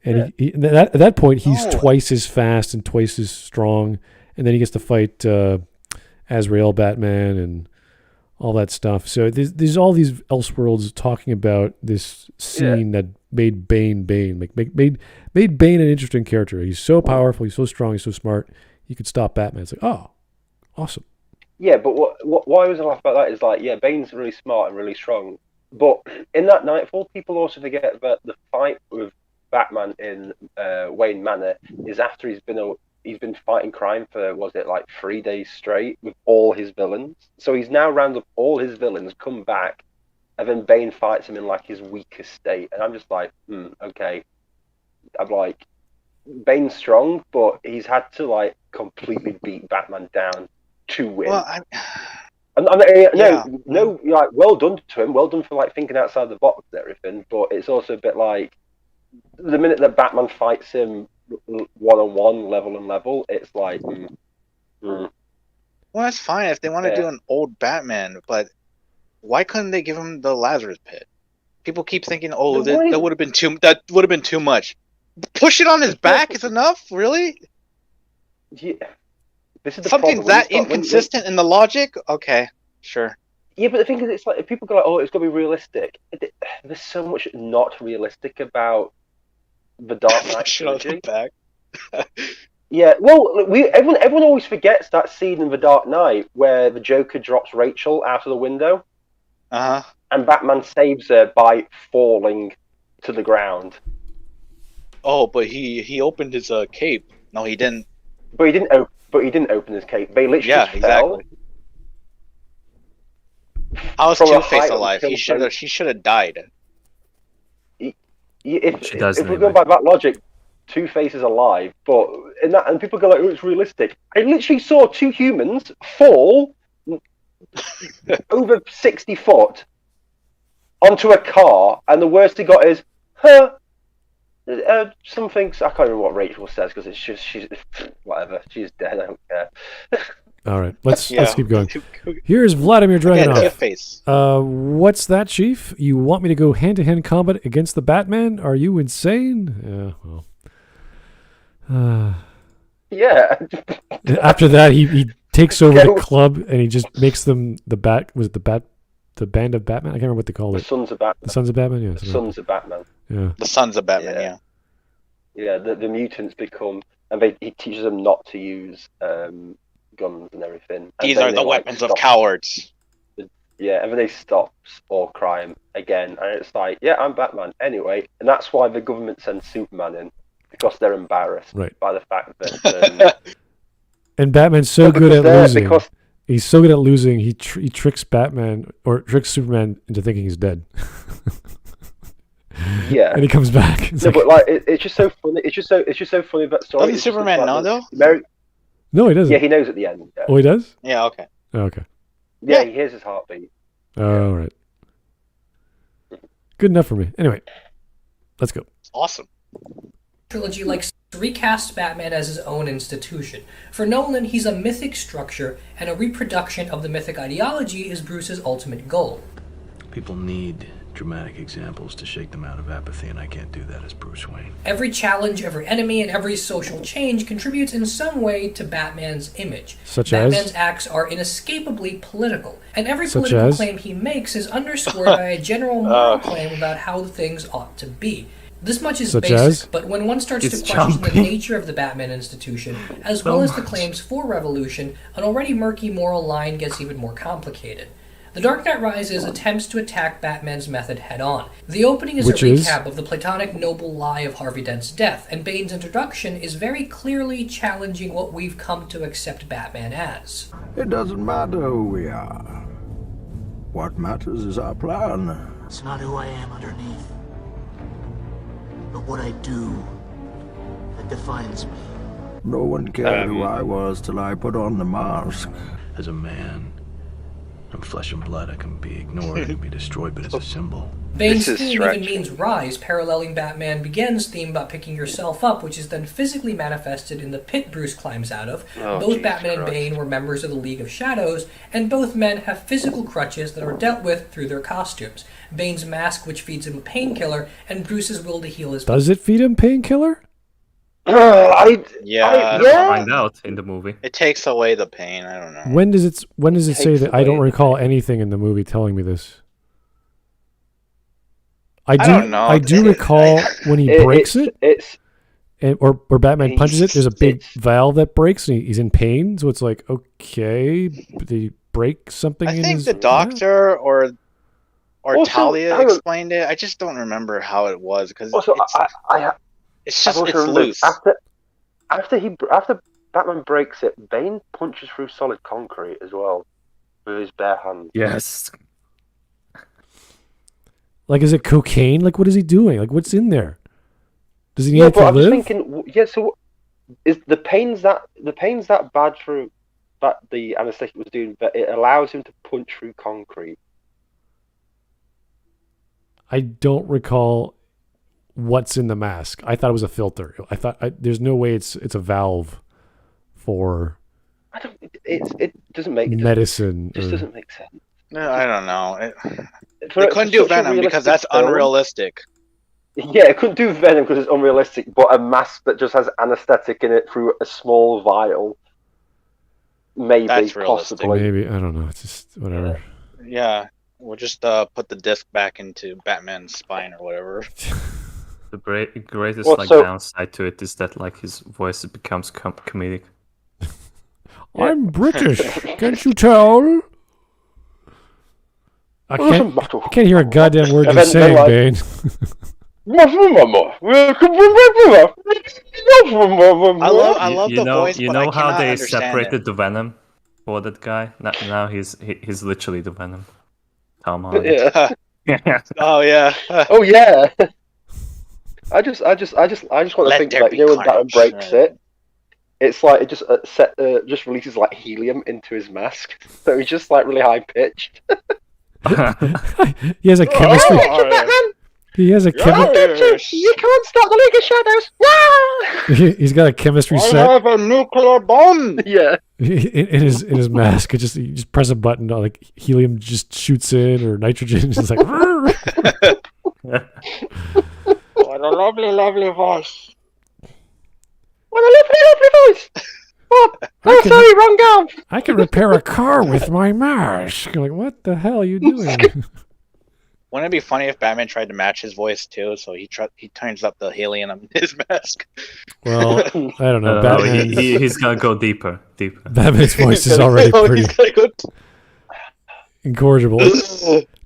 and at that point he's twice as fast and twice as strong, and then he gets to fight Azrael Batman and all that stuff. So there's all these Elseworlds talking about this scene that made Bane, like made Bane an interesting character. He's so powerful, he's so strong, he's so smart. He could stop Batman. It's like, oh, awesome. Yeah, but why I was laugh about that is like, yeah, Bane's really smart and really strong. But in that Nightfall, people also forget that the fight with Batman in Wayne Manor is after he's been fighting crime for, was it like 3 days straight with all his villains. So he's now rounded up all his villains, come back, and then Bane fights him in like his weakest state. And I'm just like, okay. I'm like, Bane's strong, but he's had to like completely beat Batman down to win. Well, like, well done to him. Well done for like thinking outside the box and everything. But it's also a bit like the minute that Batman fights him one-on-one, level and level, it's like, well, that's fine if they want to do an old Batman, but why couldn't they give him the Lazarus Pit? People keep thinking, that would have been too much. Push it on his back is enough, really? Yeah. This is the something problem. that inconsistent in the logic. Okay, sure. Yeah, but the thing is, it's like if people go like, "Oh, it's got to be realistic." There's so much not realistic about the Dark Knight trilogy. Yeah, well, everyone always forgets that scene in the Dark Knight where the Joker drops Rachel out of the window, and Batman saves her by falling to the ground. Oh, but he opened his cape. No, he didn't. But he didn't open his cape. They literally just fell. How was Two-Face alive? She should have died. If we go by that logic, Two-Face is alive, but and people go like, "Oh, it's realistic." I literally saw two humans fall over 60 foot onto a car, and the worst he got is, something. I can't remember what Rachel says because it's just she's whatever. She's dead. I don't care. All right, let's keep going. Here's Vladimir Dragunov. What's that, Chief? You want me to go hand-to-hand combat against the Batman? Are you insane? Yeah. After that, he takes over the club and he just makes them the Band of Batman? I can't remember what they call it. The Sons of Batman. The Sons of Batman, yeah. The Sons of Batman. Yeah. The Sons of Batman, Yeah, the mutants become, and he teaches them not to use guns and everything. These are the weapons of cowards. Yeah, and then they stop all crime again, and it's like, yeah, I'm Batman anyway, and that's why the government sends Superman in, because they're embarrassed by the fact that. And Batman's so good at losing. He's so good at losing. He tricks Batman or tricks Superman into thinking he's dead. Yeah, and he comes back. But like it's just so funny. It's just so funny that story. Doesn't Superman know though? No, he doesn't. Yeah, he knows at the end. Yeah. Oh, he does? Yeah. Okay. Oh, okay. Yeah, he hears his heartbeat. All right. Good enough for me. Anyway, let's go. Awesome. Trilogy likes to recast Batman as his own institution. For Nolan, he's a mythic structure, and a reproduction of the mythic ideology is Bruce's ultimate goal. People need dramatic examples to shake them out of apathy, and I can't do that as Bruce Wayne. Every challenge, every enemy, and every social change contributes in some way to Batman's image. Such Batman's as? acts are inescapably political, and every Such political as? claim he makes is underscored by a general moral claim about how things ought to be. This much is Such basic, as? but when one starts It's to question jumping. the nature of the Batman institution, as well as the claims for revolution, an already murky moral line gets even more complicated. The Dark Knight Rises attempts to attack Batman's method head-on. The opening is Which a is? recap of the platonic noble lie of Harvey Dent's death, and Bane's introduction is very clearly challenging what we've come to accept Batman as. It doesn't matter who we are. What matters is our plan. It's not who I am underneath, but what I do that defines me. No one cared who I was till I put on the mask. As a man, I'm flesh and blood. I can be ignored, I can be destroyed, but as a symbol. Bane's This is theme even stretching. means rise, paralleling Batman Begins' theme about picking yourself up, which is then physically manifested in the pit Bruce climbs out of. Oh, Both Jesus Batman and Christ. Bane were members of the League of Shadows, and both men have physical crutches that are dealt with through their costumes. Bane's mask, which feeds him a painkiller, and Bruce's will to heal his... Does it feed him painkiller? Yeah. Find out in the movie. It takes away the pain. I don't know. When does it say Takes that? I don't away recall anything in the movie telling me this. I don't know. I do recall when he breaks it, It's or Batman punches it. There's a big It's- valve that breaks, and he's in pain. So it's like, okay, did he break something? I in think his, the doctor or Also, Talia hang on. explained it. I just don't remember how it was because also it's I've just also it's remembered, loose. after Batman breaks it, Bane punches through solid concrete as well with his bare hands. Yes. like, is it cocaine? Like, what is he doing? Like, what's in there? Does he need Yeah, it but to I'm just live? thinking, so is the pain's that bad through that the anesthetic was doing, but it allows him to punch through concrete. I don't recall what's in the mask. I thought it was a filter. I thought there's no way it's a valve for It doesn't make medicine. It just or- doesn't make sense. No, I don't know. For They couldn't for do such a Venom because realistic that's film- unrealistic. Yeah, it couldn't do Venom because it's unrealistic, but a mask that just has anesthetic in it through a small vial, maybe, That's realistic. possibly. Maybe, I don't know. It's just whatever. Yeah, we'll just put the disc back into Batman's spine or whatever. The greatest Well, like so- downside to it is that like his voice becomes comedic. I'm British. Can't you tell? I can't hear a goddamn word And you're then, saying, like- Bane. I love you the know, voice, you but know I how cannot they understand separated it. the Venom for that guy? Now he's literally the Venom. Tom Hardy. Yeah. Oh yeah. Oh yeah. I just want to Let think there that be when Batman carnage. breaks it, it's like it just just releases like helium into his mask, so he's just like really high pitched. He has a chemistry. Oh, yeah. He has a Yes. You can't stop the League of Shadows. He's got a chemistry I set have a nuclear bomb. Yeah. in his mask. You just press a button, like helium just shoots in, or nitrogen. It's like. What a lovely, lovely voice. What a lovely voice. Oh, I can- sorry, wrong gum. I can repair a car with my mask. You're like, what the hell are you doing? Wouldn't it be funny if Batman tried to match his voice too? So he turns up the helium in his mask. Well, I don't know. No, Batman. he's gonna go deeper. Batman's voice is already Oh, pretty he's gonna go incorrigible.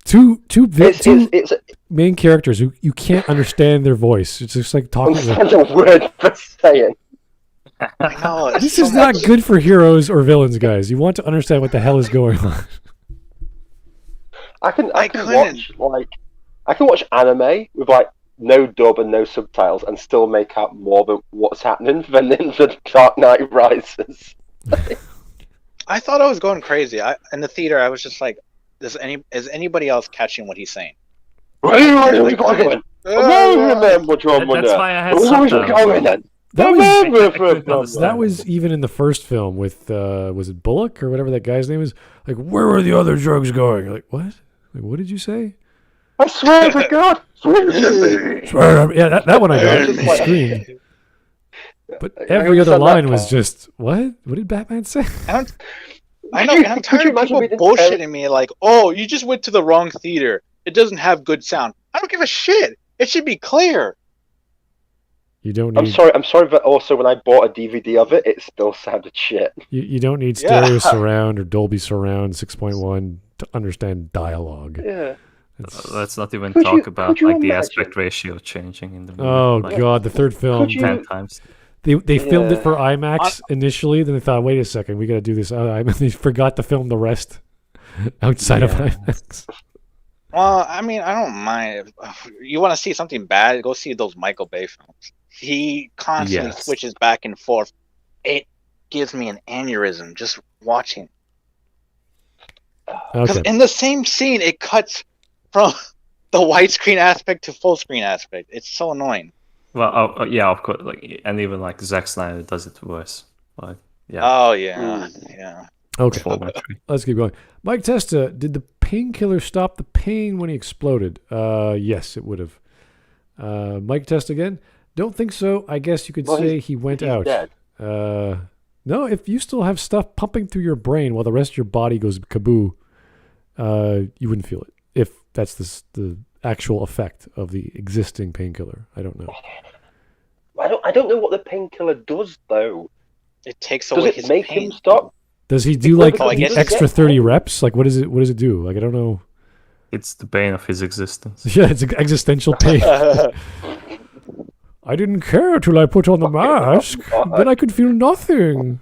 Two It's main characters who you can't understand their voice. It's just like talking. such a word for saying. I know, it's This so is not much- good for heroes or villains, guys. You want to understand what the hell is going on. I can couldn't. watch anime with like no dub and no subtitles and still make out more than what's happening than in the Dark Knight Rises. I thought I was going crazy. In the theater, I was just like, is anybody else catching what he's saying? Where are we going? That's why I had subtitles. That was even in the first film with was it Bullock or whatever that guy's name is? Like, where were the other drugs going? Like, what? Like, what did you say? I swear to God! Swear to me! Yeah, that one I got. Just The like- screen. But I every other understand that line was part. just, what? What did Batman say? I know, and I'm Could tired you of imagine people being bullshitting me like, oh, you just went to the wrong theater. It doesn't have good sound. I don't give a shit. It should be clear. You don't I'm need sorry, but also when I bought a DVD of it, it still sounded shit. you don't need Yeah. stereo surround or Dolby surround 6.1 to understand dialogue. Yeah. It's- Let's not even Could talk you- about could you like the imagine? aspect ratio changing in the movie. oh like, god, the third film. Could you- 10 times. They filmed it for Yeah. IMAX initially, then they thought, wait a second, we got to do this. They forgot to film the rest outside of Yeah. IMAX. Well, I mean, I don't mind. If you want to see something bad, go see those Michael Bay films. He constantly Yes. switches back and forth. It gives me an aneurysm just watching. Because Okay. in the same scene, it cuts from the widescreen aspect to full screen aspect. It's so annoying. Well, yeah, of course. Like, and even like Zack Snyder does it worse. Like, yeah, Oh yeah, yeah. Okay. formatry. Let's keep going. Mike Testa, did the painkiller stop the pain when he exploded? Yes, it would have. Mike Testa again. Don't think so. I guess you could Well, say he went he's out. dead. No, if you still have stuff pumping through your brain while the rest of your body goes kaboo, you wouldn't feel it. If that's the actual effect of the existing painkiller, I don't know. I don't know what the painkiller does though. It takes Does away it his make pain. him stop? Does he do Well, like because I the guess- extra 30 reps? Like what does it? What does it do? Like I don't know. It's the bane of his existence. Yeah, it's existential pain. I didn't care till I put on the mask. Then I could feel nothing.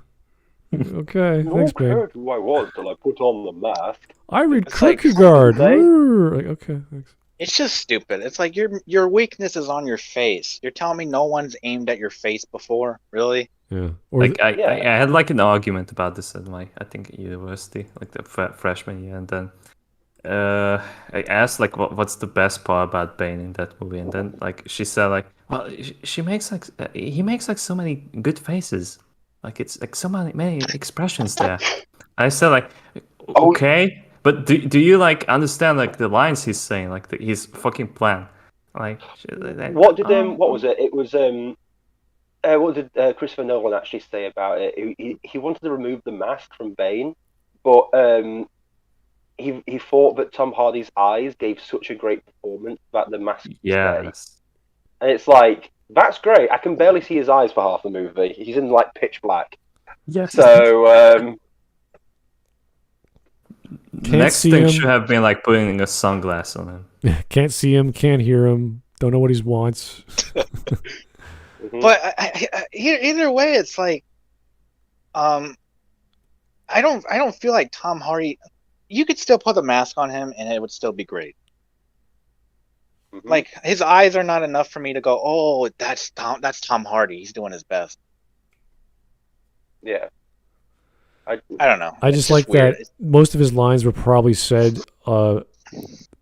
Okay, No thanks, Bane. cared who I was till I put on the mask. I read It's like- Kierkegaard. Hey. Like, okay, thanks. It's just stupid. It's like your weakness is on your face. You're telling me no one's aimed at your face before, really? Yeah. Or Like I Yeah. had like an argument about this at my I think university, like the freshman year, and then I asked like what's the best part about Bane in that movie, and then like she said like well she makes like he makes like so many good faces, like it's like so many expressions there. I said like okay, but do you like understand like the lines he's saying, like his fucking plan, like What did what was it? It was what did Christopher Nolan actually say about it? He wanted to remove the mask from Bane, but he thought that Tom Hardy's eyes gave such a great performance that the mask would stay. yes. And it's like that's great. I can barely see his eyes for half the movie. He's in like pitch black. Yes. So Next see thing him. should have been like putting a sunglass on him. Can't see him, can't hear him, don't know what he wants. But either way, it's like, I don't feel like Tom Hardy. You could still put the mask on him, and it would still be great. Like his eyes are not enough for me to go, oh, that's Tom Hardy. He's doing his best. yeah. I don't know. I It's just like weird. that most of his lines were probably said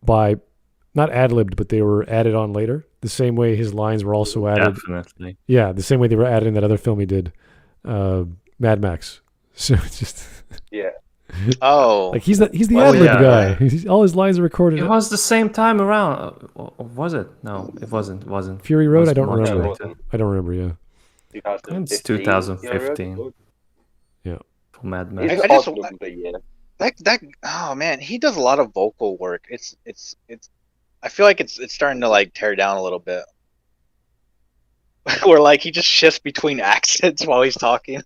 by, not ad-libbed, but they were added on later. The same way his lines were also added. Definitely. Yeah, the same way they were added in that other film he did, Mad Max. So it's just Yeah. Oh, like he's the Well, ad-lib yeah. guy. All his lines are recorded. It was the same time around. Or was it? No, it wasn't. It wasn't. Fury Road. was I don't much remember. later. I don't remember. Yeah. 2015. It's 2015. For Mad Max. It's I a just- odd number, yeah. that oh man, he does a lot of vocal work. It's I feel like it's starting to like tear down a little bit. Where like he just shifts between accents while he's talking.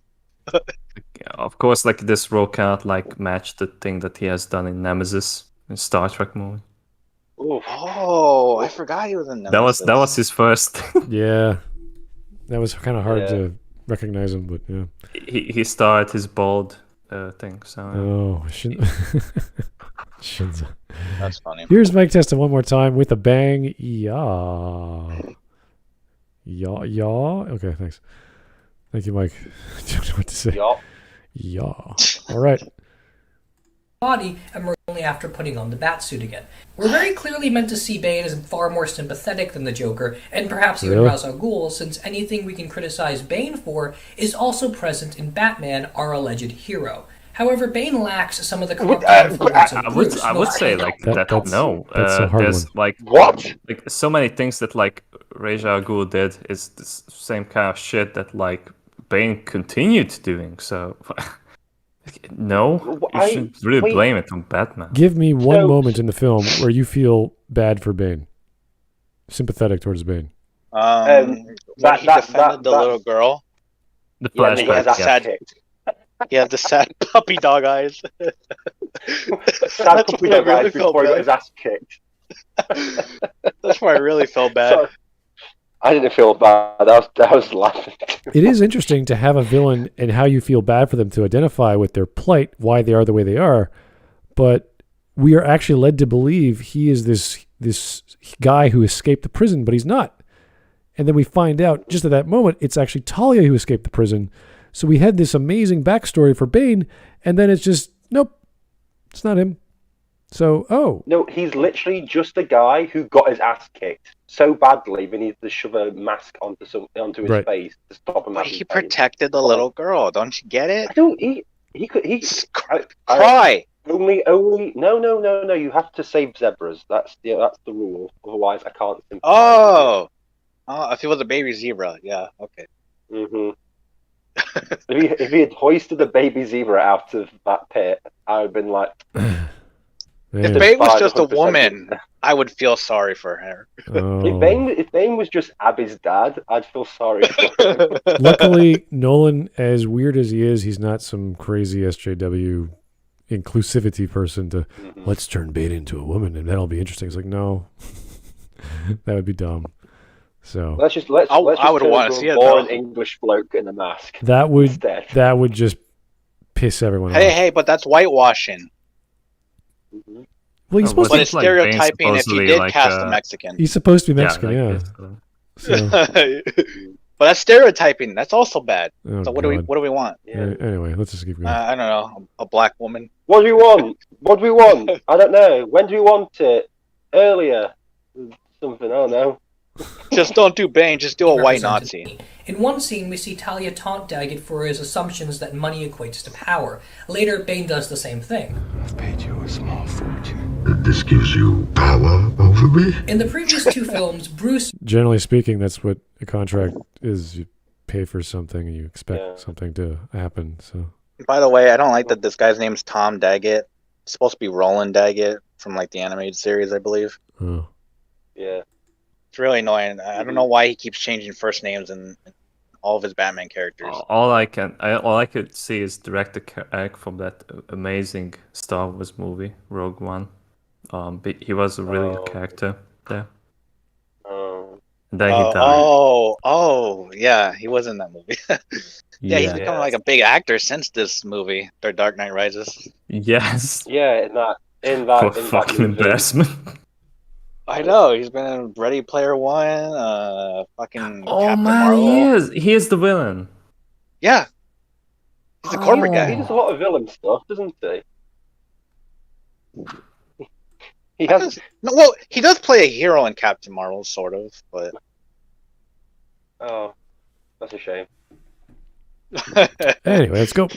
Yeah, of course, like this role cannot like match the thing that he has done in Nemesis, in Star Trek movie. Oof. Oh, I forgot he was in That was his first. Yeah. That was kind of hard Yeah. to recognize him, but yeah. he started his bald thing. So Oh, Shinza. That's funny. Here's Mike Testa one more time with a bang. Yeah. Yeah. Okay, thanks. Thank you, Mike. I don't know what to say. Yup. Yeah. All right. Body emerged only after putting on the Batsuit again. We're very clearly meant to see Bane as far more sympathetic than the Joker, and perhaps even Really? Ra's al Ghul, since anything we can criticize Bane for is also present in Batman, our alleged hero. However, Bane lacks some of the Would- corrupt influence of I Bruce. would say like that. That's No, a hard there's one. like What? so many things that like Ra's al Ghul did is the same kind of shit that like Bane continued doing. So no, you shouldn't really blame it on Batman. Give me one So- moment in the film where you feel bad for Bane, sympathetic towards Bane. When he defended the little girl, The Yeah, and he flashback. gets his Yeah. ass kicked. he had the sad puppy dog eyes. Sad puppy dog eyes before he got his ass kicked. That's where I really felt bad. So, I didn't feel bad. I was laughing. It is interesting to have a villain and how you feel bad for them to identify with their plight, why they are the way they are, but we are actually led to believe he is this guy who escaped the prison, but he's not. And then we find out just at that moment it's actually Talia who escaped the prison. So we had this amazing backstory for Bane, and then it's just nope, it's not him. So No, he's literally just a guy who got his ass kicked so badly they needed to shove a mask onto his Right. face to stop him. But having he pain. protected the little girl. Don't you get it? I don't. He could. Cry. Only. No. You have to save zebras. That's the rule. Otherwise, I can't. Oh, if he was a baby zebra, yeah, okay. Mm-hmm. if he had hoisted a baby zebra out of that pit, I would have been like, If man, Bane was just a 100%. woman, I would feel sorry for her. oh. if Bane was just Abby's dad, I'd feel sorry for him. Luckily, Nolan, as weird as he is, he's not some crazy SJW inclusivity person to let's turn Bane into a woman and that'll be interesting. It's like, no, that would be dumb. So Let's just I would turn wanna to a see it, boring though. English bloke in a mask that would instead. just piss everyone off. Hey, but that's whitewashing. Mhm. Well, he's Oh, supposed But to, it's like Bane stereotyping if you supposedly did like, cast a Mexican. he's supposed to be Mexican, yeah. like this, So, But that's stereotyping. That's also bad. oh, So what God. do we want? Yeah. Anyway, let's just keep going. I don't know. A black woman. What do we want? What do we want? I don't know. When do we want it? Earlier. Something. I don't know. Just don't do Bane. Just do a white represented. Nazi. In one scene, we see Talia taunt Daggett for his assumptions that money equates to power. Later, Bane does the same thing. I've paid you a small fortune. This gives you power over me? In the previous two films, Bruce Generally speaking, that's what a contract is. You pay for something and you expect Yeah. something to happen. So By the way, I don't like that this guy's name's Tom Daggett. It's supposed to be Roland Daggett from like the animated series, I believe. oh. Yeah. It's really annoying. I don't know why he keeps changing first names in all of his Batman characters. all I could see is Director Eric from that amazing Star Wars movie, Rogue One. But he was a really good character there. And then he died. Yeah, he was in that movie. Yeah, he's become like a big actor since this movie, The Dark Knight Rises. Yes. Yeah. In that. What fucking movie. embarrassment. I know, he's been in Ready Player One, fucking Oh Captain man, Marvel. he is the villain. Yeah. He's a corporate He guy. does a lot of villain stuff, doesn't he? He has. No, well, he does play a hero in Captain Marvel, sort of, but Oh, that's a shame. Anyway, let's go.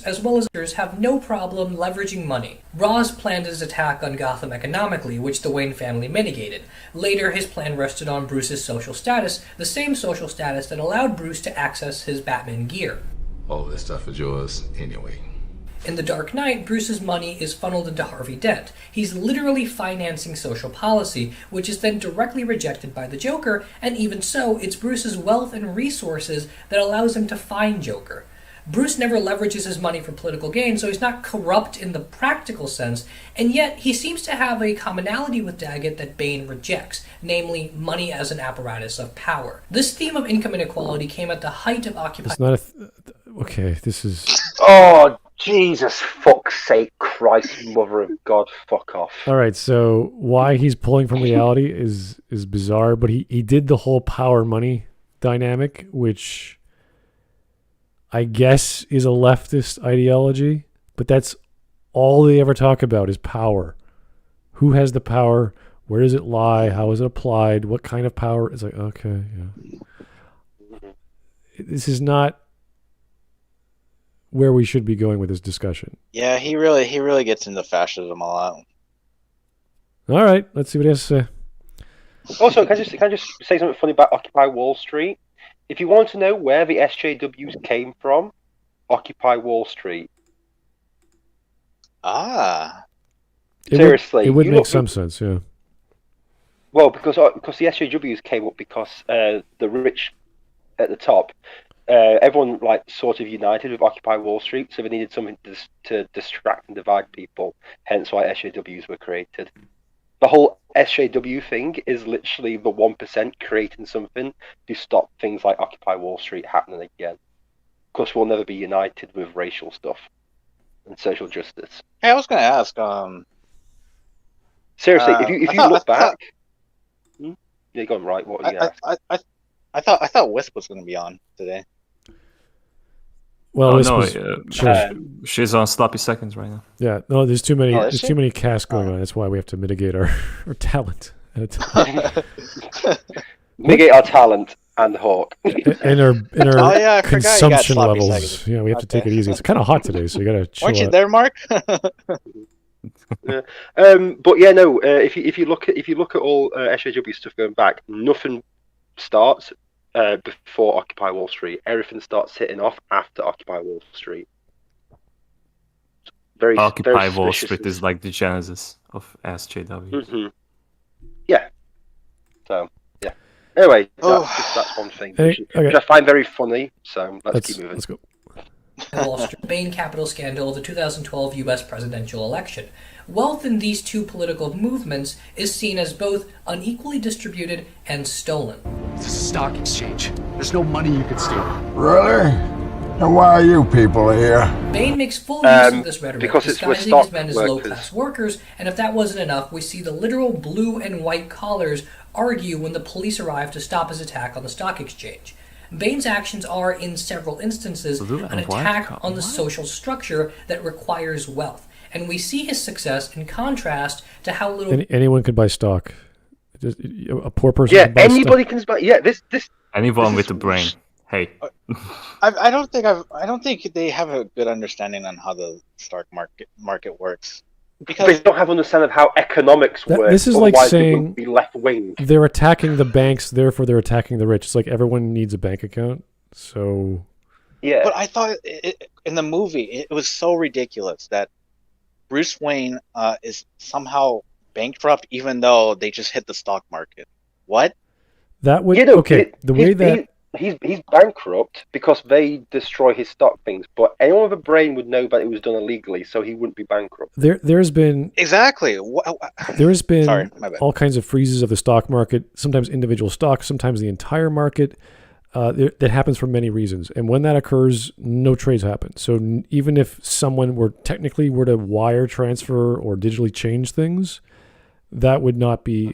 as well as others have no problem leveraging money. Roz planned his attack on Gotham economically, which the Wayne family mitigated. Later, his plan rested on Bruce's social status, the same social status that allowed Bruce to access his Batman gear. All this stuff is yours anyway. In The Dark Knight, Bruce's money is funneled into Harvey Dent. He's literally financing social policy, which is then directly rejected by the Joker, and even so, it's Bruce's wealth and resources that allows him to find Joker. Bruce never leverages his money for political gain, so he's not corrupt in the practical sense, and yet he seems to have a commonality with Daggett that Bane rejects, namely money as an apparatus of power. This theme of income inequality came at the height of Occupy. It's not a. Okay, this is. Oh, Jesus, fuck's sake, Christ, mother of God, fuck off. All right, so why he's pulling from reality is bizarre, but he did the whole power money dynamic, which I guess is a leftist ideology, but that's all they ever talk about is power. Who has the power? Where does it lie? How is it applied? What kind of power? It's like, okay, yeah. This is not where we should be going with this discussion. Yeah, he really gets into fascism a lot. All right, let's see what he has to say. Also, can I just say something funny about Occupy Wall Street? If you want to know where the SJWs came from, Occupy Wall Street. Ah. Seriously. It would make some sense, yeah. Well, because the SJWs came up because the rich at the top, everyone like sort of united with Occupy Wall Street, so they needed something to distract and divide people. Hence why SJWs were created. The whole SJW thing is literally the 1% creating something to stop things like Occupy Wall Street happening again. Because we'll never be united with racial stuff and social justice. Hey, I was going to ask. Seriously, if you look back, you're going right. What were you going to ask? I thought Wisp was going to be on today. Well, she's on sloppy seconds right now. Yeah, no, there's too many. Oh, There's too many casts going on. That's why we have to mitigate our talent at a time. Mitigate our talent and Hawk. and our Oh, yeah, I forgot you got consumption sloppy levels. seconds. Yeah, we have to take it easy. It's kind of hot today, so you got to chill Weren't you out. there, Mark? Yeah. But yeah, no. If you look at all SJW stuff going back, nothing starts before Occupy Wall Street. Everything starts hitting off after Occupy Wall Street. Occupy Wall Street is like the genesis of SJW. Mm-hmm. Yeah. So yeah. Anyway, that's one thing which I find very funny. So let's keep moving. Let's go. Bane capital scandal of the 2012 U.S. presidential election. Wealth in these two political movements is seen as both unequally distributed and stolen. It's a stock exchange. There's no money you can steal. Really? And why are you people here? Bane makes full use of this rhetoric, because it's disguising with his men as stock low-class workers, and if that wasn't enough, we see the literal blue and white collars argue when the police arrive to stop his attack on the stock exchange. Bane's actions are, in several instances, an attack on the social structure that requires wealth, and we see his success in contrast to how little... Anyone could buy stock. Just, a poor person can buy anybody stock. can buy... Yeah, this... Anyone with a brain. Hey. I don't think they have a good understanding on how the stock market works. Because they don't have an understanding of how economics work. This is like saying be left wing. They're attacking the banks, therefore they're attacking the rich. It's like everyone needs a bank account. So yeah, but I thought in the movie it was so ridiculous that Bruce Wayne is somehow bankrupt, even though they just hit the stock market. What? That would he's bankrupt because they destroy his stock things. But anyone with a brain would know that it was done illegally, so he wouldn't be bankrupt. There's been Sorry, my bad. All kinds of freezes of the stock market. Sometimes individual stocks, sometimes the entire market. That happens for many reasons, and when that occurs, no trades happen. So even if someone were to wire transfer or digitally change things, that would not be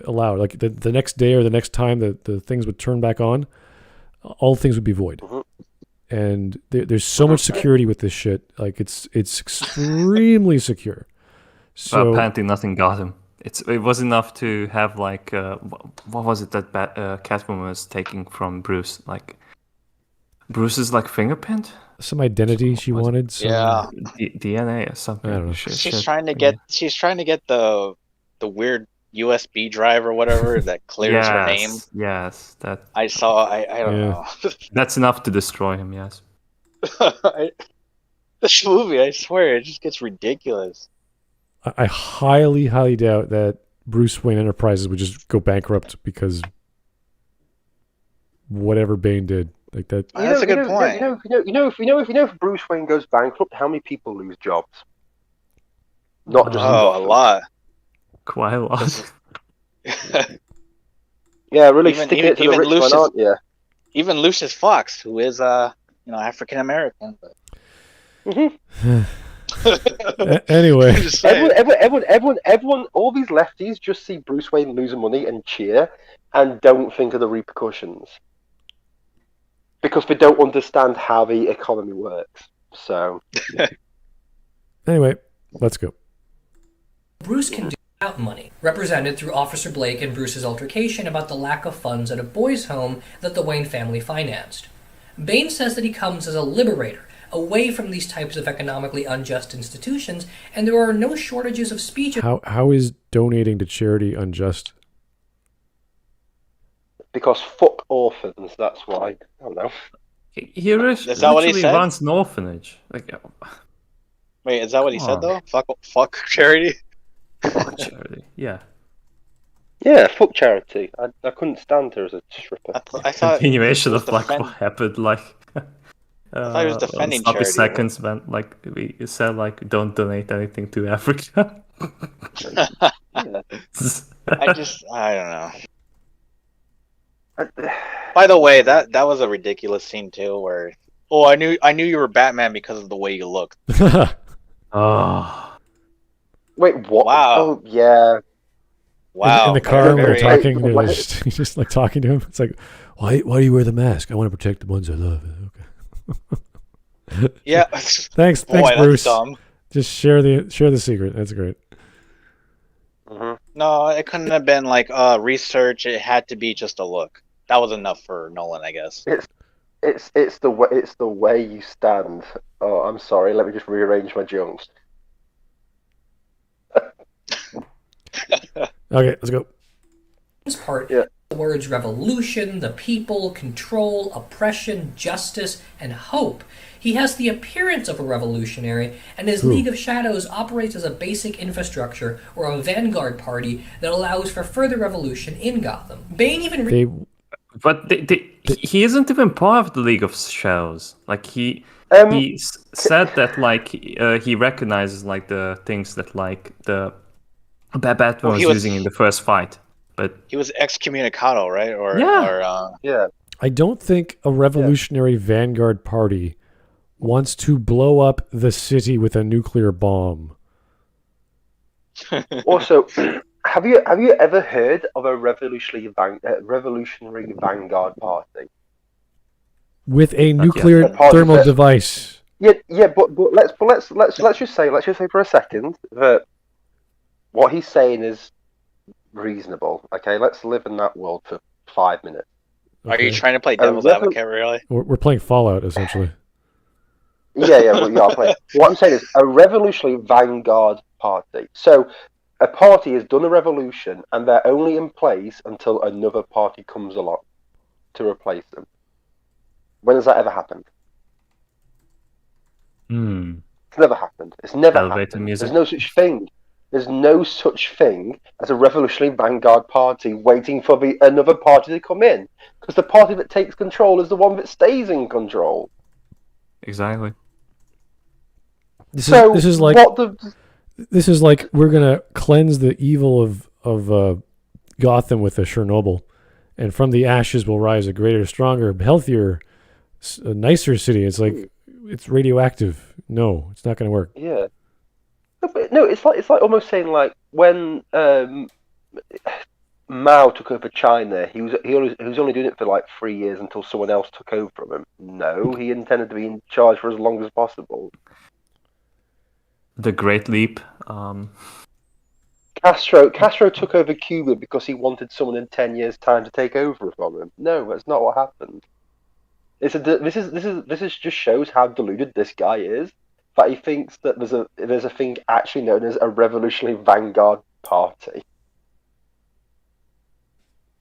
allowed. Like the next day or the next time the things would turn back on, all things would be void. And there's so much security with this shit. Like it's extremely secure. So apparently nothing got him. It was enough to have like what was it that Catwoman was taking from Bruce? Like Bruce's like fingerprint, some identity she wanted. DNA or something. I don't know. She's trying to get the weird USB drive or whatever that clears her name. Yes, that I saw. I don't know. That's enough to destroy him. Yes. This movie, I swear, it just gets ridiculous. I highly, highly doubt that Bruce Wayne Enterprises would just go bankrupt because whatever Bane did, like that. That's a good point. If Bruce Wayne goes bankrupt, how many people lose jobs? Not just a lot. Quite a lot. Yeah, really sticking it to the rich one, aren't you? Even Lucius Fox, who is African American. Anyway, everyone, all these lefties just see Bruce Wayne losing money and cheer, and don't think of the repercussions because they don't understand how the economy works. So, anyway, let's go. Bruce can do without money, represented through Officer Blake and Bruce's altercation about the lack of funds at a boys' home that the Wayne family financed. Bane says that he comes as a liberator, away from these types of economically unjust institutions, and there are no shortages of speech. How is donating to charity unjust? Because fuck orphans, that's why. I don't know. He Is that what he literally said? runs an orphanage. Like, Wait, is that what he Come said on. though? Fuck charity. fuck charity. Yeah. Yeah, fuck charity. I couldn't stand her as a stripper. I thought Continuation he was of like defend- what happened like thought he was defending sloppy charity. seconds when like we said like don't donate anything to Africa. Yeah. I don't know. By the way, that was a ridiculous scene too, where I knew you were Batman because of the way you looked. Oh, Wait, what? Wow. Oh, yeah. Wow. In the car when they're Very- talking, they're he's just like talking to him. It's like, why do you wear the mask? I want to protect the ones I love. Okay. Yeah. Thanks, Boy, that's Bruce. dumb. Just share the secret. That's great. Mhm. No, it couldn't have been like research. It had to be just a look. That was enough for Nolan, I guess. It's the way you stand. Oh, I'm sorry. Let me just rearrange my junks. Okay, let's go. This part, Yeah. the words revolution, the people, control, oppression, justice, and hope. He has the appearance of a revolutionary, and his League of Shadows operates as a basic infrastructure or a vanguard party that allows for further revolution in Gotham. Bane even but he isn't even part of the League of Shadows. Like he said that like he recognizes like the things that like the Batman was using in the first fight. But he was excommunicado, right? Or Yeah. I don't think a revolutionary vanguard party wants to blow up the city with a nuclear bomb. Also, have you ever heard of a revolutionary vanguard party? With a Not nuclear yet. thermal device. Yeah, but let's just say for a second that what he's saying is reasonable. Okay, let's live in that world for 5 minutes. Are you Okay. trying to play devil's advocate, really? We're playing Fallout, essentially. Yeah, well, yeah. What I'm saying is a revolutionary vanguard party. So a party has done a revolution, and they're only in place until another party comes along to replace them. When has that ever happened? It's never happened. It's never Elevator happened. music. There's no such thing. There's no such thing as a revolutionary vanguard party waiting for another party to come in. Because the party that takes control is the one that stays in control. exactly. This So is like what the this is like we're gonna cleanse the evil of Gotham with a Chernobyl, and from the ashes will rise a greater, stronger, healthier, a nicer city. It's like it's radioactive. No, it's not gonna work. Yeah. No, it's like almost saying like when Mao took over China, he was only doing it for like 3 years until someone else took over from him. No, he intended to be in charge for as long as possible. The Great Leap. Castro took over Cuba because he wanted someone in 10 years' time to take over from him. No, that's not what happened. This just shows how deluded this guy is. That he thinks that there's a thing actually known as a revolutionary vanguard party.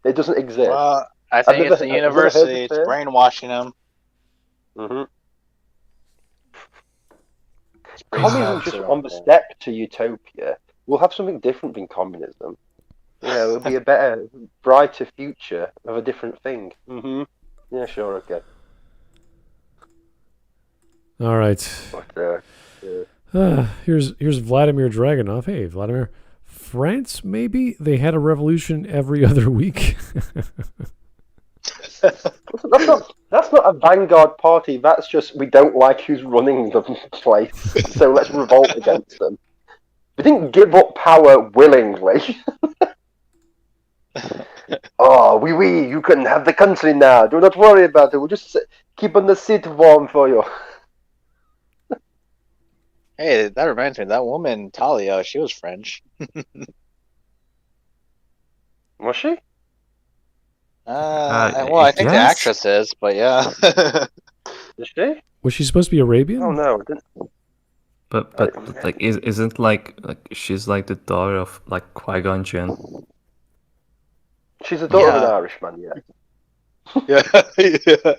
It doesn't exist. Well, I think it's the university. It's brainwashing him. Mm-hmm. Communism's just on the step to utopia. We'll have something different than communism. You know, it'll be a better, brighter future of a different thing. Mm-hmm. Yeah, sure, okay. All right. But, yeah. Here's Vladimir Dragunov. Hey, Vladimir. France, maybe? They had a revolution every other week. That's not a vanguard party. That's just we don't like who's running the place, so let's revolt against them. We didn't give up power willingly. Oh, oui, you can have the country now. Do not worry about it. We'll just keep on the seat warm for you. Hey, that reminds me. That woman, Talia, she was French. Was she? Well, I think the yes. actress is, but yeah. Is she? Was she supposed to be Arabian? Oh no, I didn't. But like, isn't like she's like the daughter of like Qui-Gon Jinn? She's the daughter of Yeah. an Irishman, yeah. Yeah. Yeah.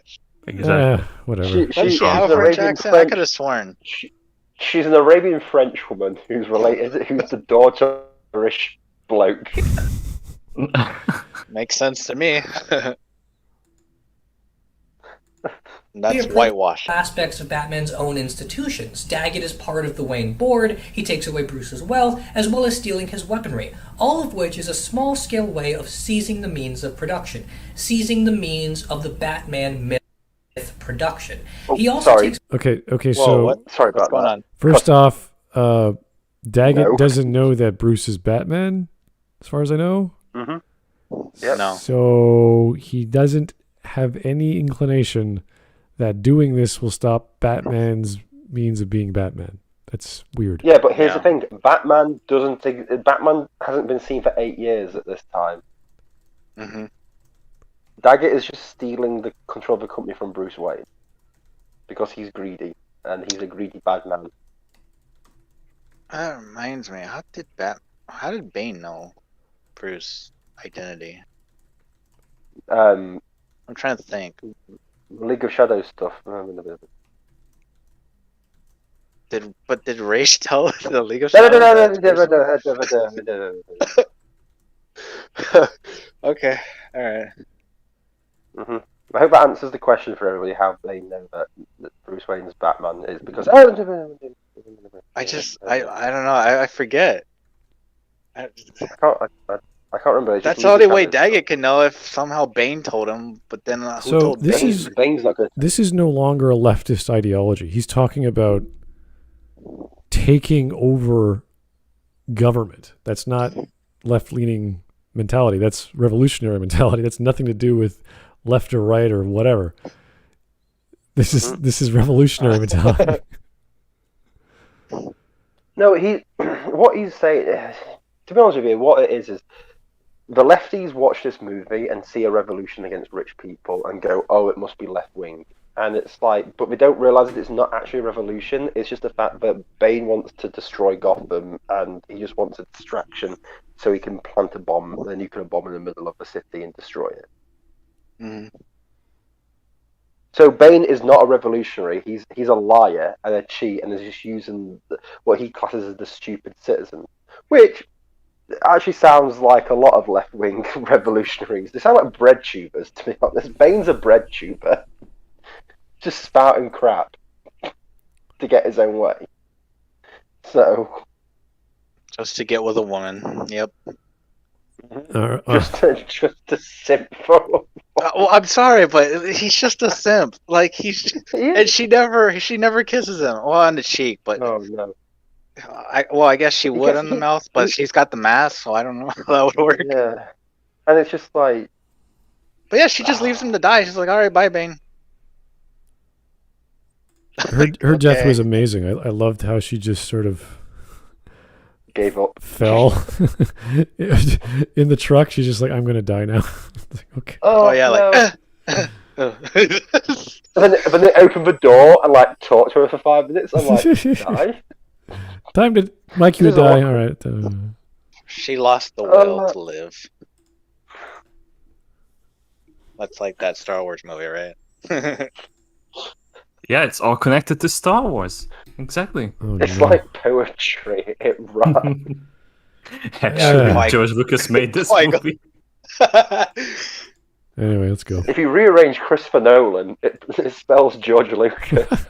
Exactly. Whatever. Does she have a an French Arabian accent? I could have sworn. She's an Arabian French woman who's the daughter of an Irish bloke. Makes sense to me. That's We approve whitewash. aspects of Batman's own institutions. Daggett is part of the Wayne board, he takes away Bruce's wealth, as well as stealing his weaponry, all of which is a small-scale way of seizing the means of production, seizing the means of the Batman myth production. He also sorry. takes... Okay, Whoa, so what? Sorry about What's going that. on? first off, Daggett No. doesn't know that Bruce is Batman, as far as I know. Mm-hmm. Yep. No. So he doesn't have any inclination that doing this will stop Batman's means of being Batman. That's weird. Yeah, but here's Yeah. the thing: Batman hasn't been seen for 8 years at this time. Mm-hmm. Daggett is just stealing the control of the company from Bruce Wayne because he's greedy and he's a greedy bad man. That reminds me. How did Bane know Bruce's identity? I'm trying to think. League of Shadows stuff. Did Raish tell the League of No. Shadows? Okay, all right. Mm-hmm. I hope that answers the question for everybody how they know that Bruce Wayne's Batman is because I don't know. I forget. I can't remember. It's That's just the only League of way Shadows Daggett can know if somehow Bane told him. But then who So told this Bane? is- Bane's not good. This is no longer a leftist ideology. He's talking about taking over government. That's not left-leaning mentality. That's revolutionary mentality. That's nothing to do with left or right or whatever. This is revolutionary mentality. No, what he's saying. To be honest with you, what it is the lefties watch this movie and see a revolution against rich people and go, "Oh, it must be left wing." And it's like, but they don't realize that it's not actually a revolution. It's just the fact that Bane wants to destroy Gotham, and he just wants a distraction so he can plant a nuclear bomb in the middle of the city and destroy it. Mhm. So Bane is not a revolutionary. He's a liar and a cheat, and is just using what he classes as the stupid citizen, which actually sounds like a lot of left-wing revolutionaries. They sound like bread tubers, to be honest. Bane's a bread tuber, just spouting crap to get his own way. So Just to get with a woman. Yep. just to simp for. Well, I'm sorry, but he's just a simp. Like and she never kisses him. Well, on the cheek, but Oh no. I guess she would on the mouth, but she's got the mask, so I don't know how that would work. Yeah, and it's just like. But yeah, she just leaves him to die. She's like, "All right, bye, Bane." Her death Okay. was amazing. I loved how she just sort of Gave up. fell in the truck. She's just like, I'm gonna die now. It's like, okay. Oh yeah, no. like. And then they open the door and like talk to her for 5 minutes. I'm like, die? Time to Mike, you This to is die. awkward. All right. She lost the will to live. That's like that Star Wars movie, right? Yeah, it's all connected to Star Wars. Exactly. Oh, It's no. like poetry. It rhymes. Actually, Mike. George Lucas made this Mike. movie. Anyway, let's go. If you rearrange Christopher Nolan, it spells George Lucas.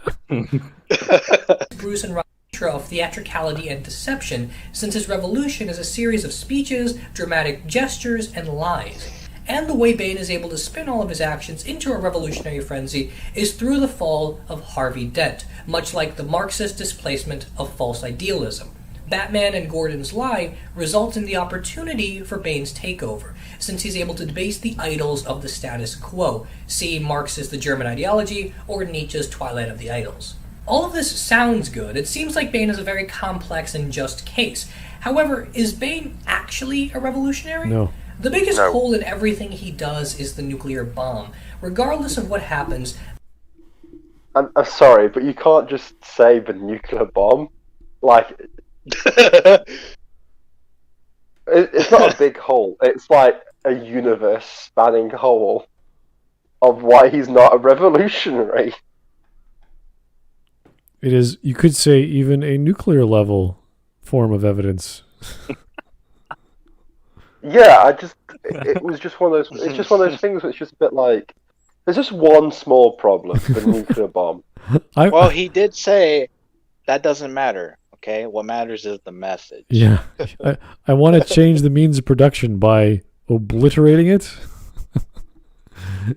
Bruce and Roger of theatricality and deception, since his revolution is a series of speeches, dramatic gestures, and lies. And the way Bane is able to spin all of his actions into a revolutionary frenzy is through the fall of Harvey Dent, much like the Marxist displacement of false idealism. Batman and Gordon's lie results in the opportunity for Bane's takeover, since he's able to debase the idols of the status quo, see Marx's The German Ideology or Nietzsche's Twilight of the Idols. All of this sounds good. It seems like Bane is a very complex and just case. However, is Bane actually a revolutionary? No. The biggest No. hole in everything he does is the nuclear bomb. Regardless of what happens, I'm sorry, but you can't just say the nuclear bomb. Like, it's not a big hole. It's like a universe-spanning hole of why he's not a revolutionary. It is, you could say, even a nuclear level form of evidence. Yeah, it was just one of those. It's just one of those things. It's just a bit like there's just one small problem: the nuclear bomb. Well, he did say that doesn't matter. Okay, what matters is the message. Yeah, I want to change the means of production by obliterating it.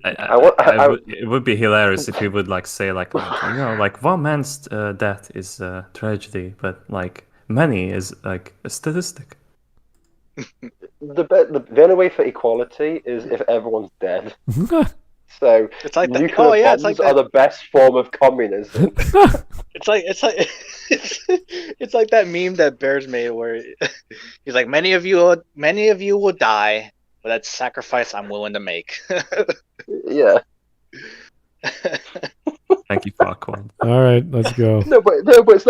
It would be hilarious if he would like say like one man's death is a tragedy, but like many is like a statistic. The only way for equality is if everyone's dead. So it's like nuclear bombs are the best form of communism. It's like that meme that Bears made where he's like, many of you will die, but that's a sacrifice I'm willing to make. Yeah. Thank you, Farquaad. All right, let's go. But this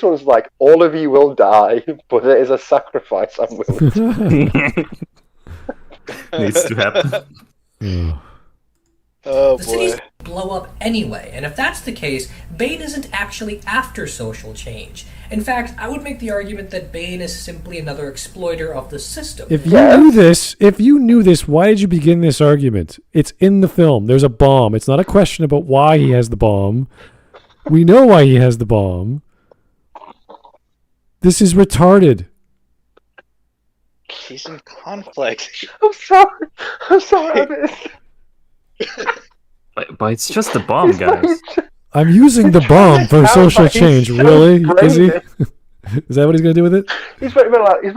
one's like, all of you will die, but it is a sacrifice I'm willing to make. Needs to happen. Oh The boy. cities blow up anyway, and if that's the case, Bane isn't actually after social change. In fact, I would make the argument that Bane is simply another exploiter of the system. If you knew this, why did you begin this argument? It's in the film. There's a bomb. It's not a question about why he has the bomb. We know why he has the bomb. This is retarded. He's in conflict. I'm sorry. But it's just a bomb, guys. I'm using the bomb for social change. Really? Is he? brainless. Is that what he's going to do with it? He's been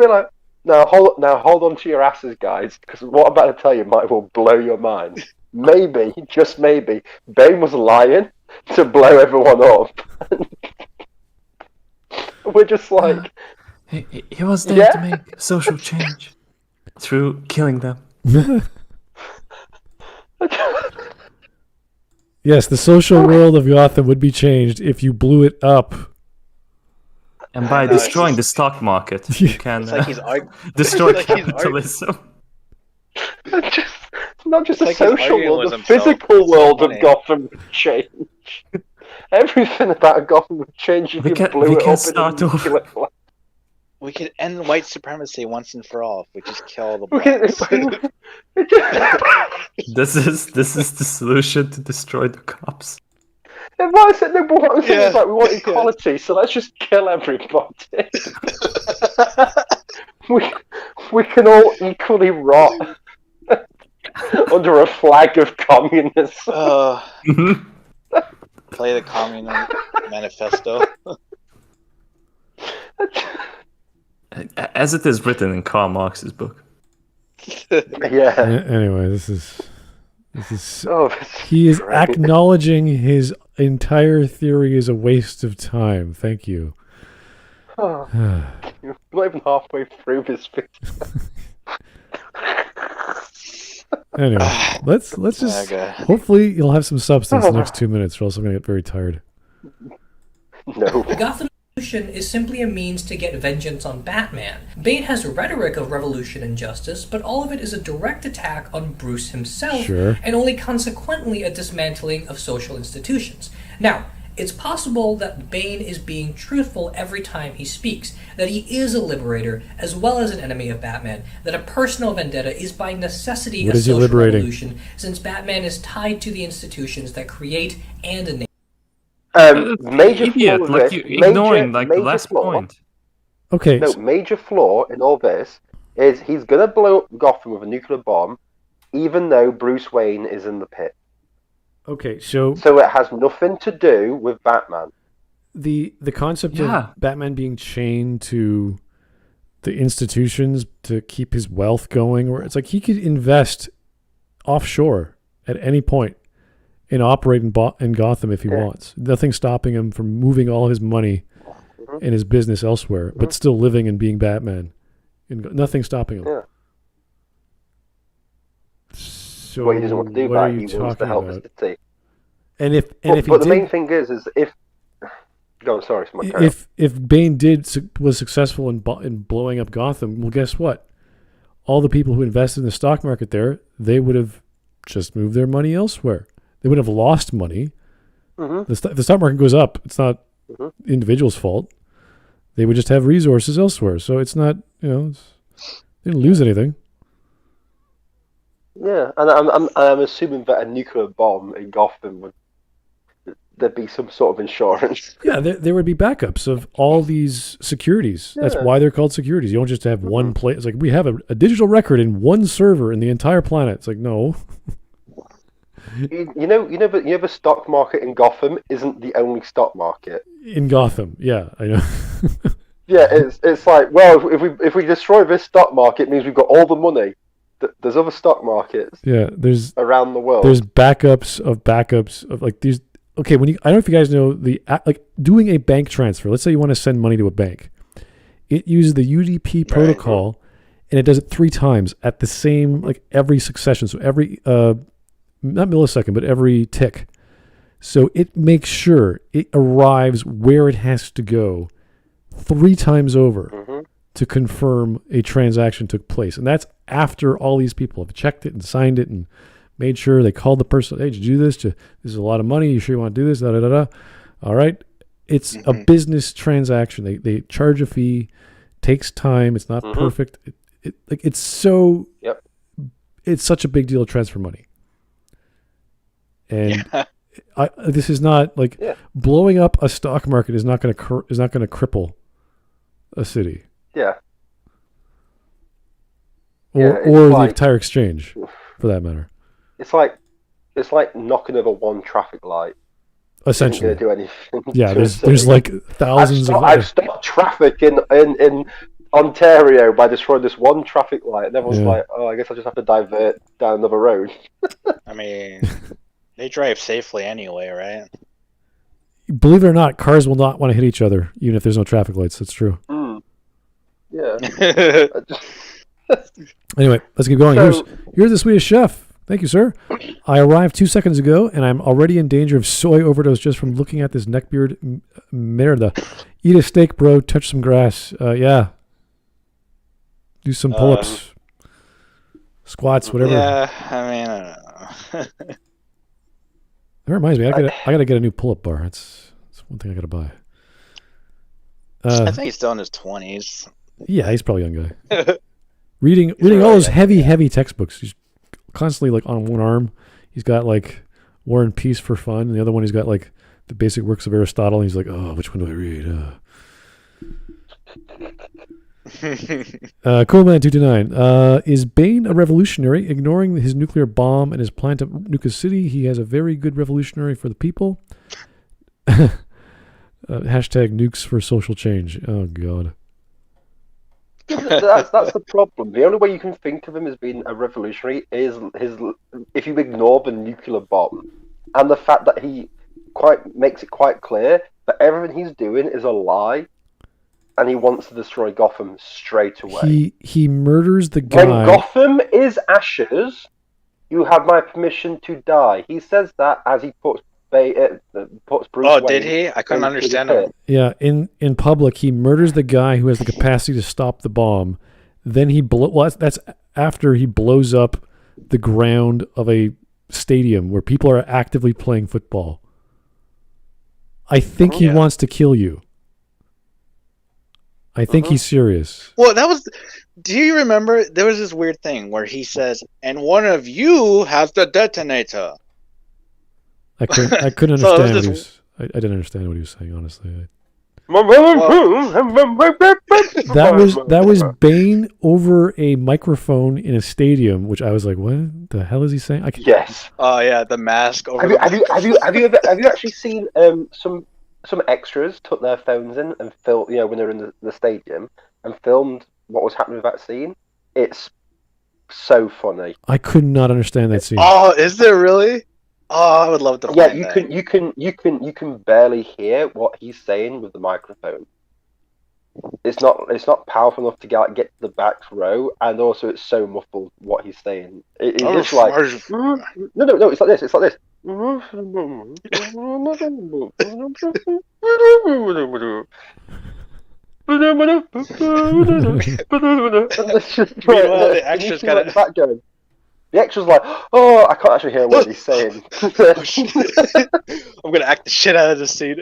like, now hold on to your asses, guys, because what I'm about to tell you might well blow your mind. Maybe, just maybe, Bane was lying to blow everyone up. We're just like, He was there to make social change through killing them. Yes, the social world of Gotham would be changed if you blew it up. And by destroying the stock market, you can It's like he's destroy it's like he's capitalism. not just the like he's social arguing world, with the himself. physical It's so world of funny. Gotham would change. Everything about Gotham would change if We you can- blew we it can up start in a over. nuclear blast. We could end white supremacy once and for all if we just kill all the We can- blacks. This is the solution to destroy the cops. And what I said, no, but what I'm saying Yeah. is like we want equality, so let's just kill everybody. we can all equally rot under a flag of communism. Play the Communist Manifesto. As it is written in Karl Marx's book. Yeah. Anyway, this is Oh, he is great. acknowledging his entire theory is a waste of time. Thank you. Oh, you're not even halfway through this video. Anyway, let's just Okay. hopefully you'll have some substance in the next 2 minutes, or else I'm gonna get very tired. No. The Gotham Revolution is simply a means to get vengeance on Batman. Bane has rhetoric of revolution and justice, but all of it is a direct attack on Bruce himself, Sure. and only consequently a dismantling of social institutions. Now, it's possible that Bane is being truthful every time he speaks, that he is a liberator as well as an enemy of Batman, that a personal vendetta is by necessity What a is he social liberating? revolution, since Batman is tied to the institutions that create and enable. Major Idiot, flaw of like this, you ignoring like the major last flaw- point. Okay, No, major flaw in all this is he's gonna blow up Gotham with a nuclear bomb, even though Bruce Wayne is in the pit. okay, so So it has nothing to do with Batman. the concept Yeah. of Batman being chained to the institutions to keep his wealth going, or it's like he could invest offshore at any point and operate in Gotham if he wants. Nothing stopping him from moving all his money and his business elsewhere, but still living and being Batman. Nothing stopping him. Yeah. So Well, he doesn't want to do what that. are He you wants to talking help about? the city. And if the main thing is if. Go on, sorry. If Bane was successful in blowing up Gotham, well, guess what? All the people who invested in the stock market there, they would have just moved their money elsewhere. They would have lost money. The stock market goes up. It's not the individual's fault. They would just have resources elsewhere. So it's not, they didn't lose anything. Yeah, and I'm assuming that a nuclear bomb in Gotham there'd be some sort of insurance. Yeah, there would be backups of all these securities. Yeah. That's why they're called securities. You don't just have one place. It's like we have a digital record in one server in the entire planet. It's like, no. You know, the stock market in Gotham isn't the only stock market. In Gotham, yeah, I know. Yeah, it's like, well, if we destroy this stock market, it means we've got all the money. There's other stock markets. Yeah, there's around the world. There's backups of like these. Okay, I don't know if you guys know like doing a bank transfer. Let's say you want to send money to a bank. It uses the UDP protocol, and it does it 3 times at the same, like every succession. So every not millisecond, but every tick. So it makes sure it arrives where it has to go 3 times over to confirm a transaction took place. And that's after all these people have checked it and signed it and made sure they called the person. Hey, did you do this? This is a lot of money. You sure you want to do this? Da, da, da, da. All right. It's a business transaction. They charge a fee. Takes time. It's not perfect. It's so. Yep. It's such a big deal to transfer money. And this is not like blowing up a stock market is not going to cripple a city. Yeah. Or the entire exchange, for that matter. It's like knocking over one traffic light. Essentially. Isn't going to do anything. Yeah, there's like thousands I've stopped traffic in Ontario by destroying this one traffic light, and everyone's like, "Oh, I guess I'll just have to divert down another road." I mean, they drive safely anyway, right? Believe it or not, cars will not want to hit each other, even if there's no traffic lights. That's true. Yeah. Anyway, let's keep going. Here's the Swedish chef. Thank you, sir. I arrived 2 seconds ago, and I'm already in danger of soy overdose just from looking at this neckbeard merda. Eat a steak, bro. Touch some grass. Yeah. Do some pull-ups. Squats, whatever. Yeah, I mean, I don't know. That reminds me, I gotta get a new pull-up bar. That's one thing I gotta buy. I think he's still in his 20s. Yeah, he's probably a young guy. reading all those heavy textbooks. He's constantly like on one arm. He's got like War and Peace for fun, and the other one he's got like the basic works of Aristotle. And he's like, oh, which one do I read? Coolman229. Is Bane a revolutionary? Ignoring his nuclear bomb and his plan to nuke a city, he has a very good revolutionary for the people. Hashtag nukes for social change. Oh, God. That's the problem. The only way you can think of him as being a revolutionary is if you ignore the nuclear bomb and the fact that he makes it quite clear that everything he's doing is a lie, and he wants to destroy Gotham straight away. He murders the guy. When Gotham is ashes, you have my permission to die. He says that as he puts Bruce Wayne. Did he? I couldn't understand him. Yeah, in public, he murders the guy who has the capacity to stop the bomb. Then that's after he blows up the ground of a stadium where people are actively playing football. I think he wants to kill you. I think he's serious. Well, do you remember? There was this weird thing where he says, and one of you has the detonator. I couldn't understand what he was. I didn't understand what he was saying, honestly. That was Bane over a microphone in a stadium, which I was like, what the hell is he saying? Yes. Oh yeah, the mask over. Have you actually seen some extras took their phones in and filmed, when they're in the stadium and filmed what was happening with that scene? It's so funny. I could not understand that scene. Oh, is there really? Oh, I would love to. Yeah, you can barely hear what he's saying with the microphone. It's not powerful enough to get to the back row, and also it's so muffled what he's saying. It's like no, it's like this. It's like this. Meanwhile, the extras got it. back going. The extra's like, oh, I can't actually hear what he's saying. Oh, shit. I'm gonna act the shit out of this scene.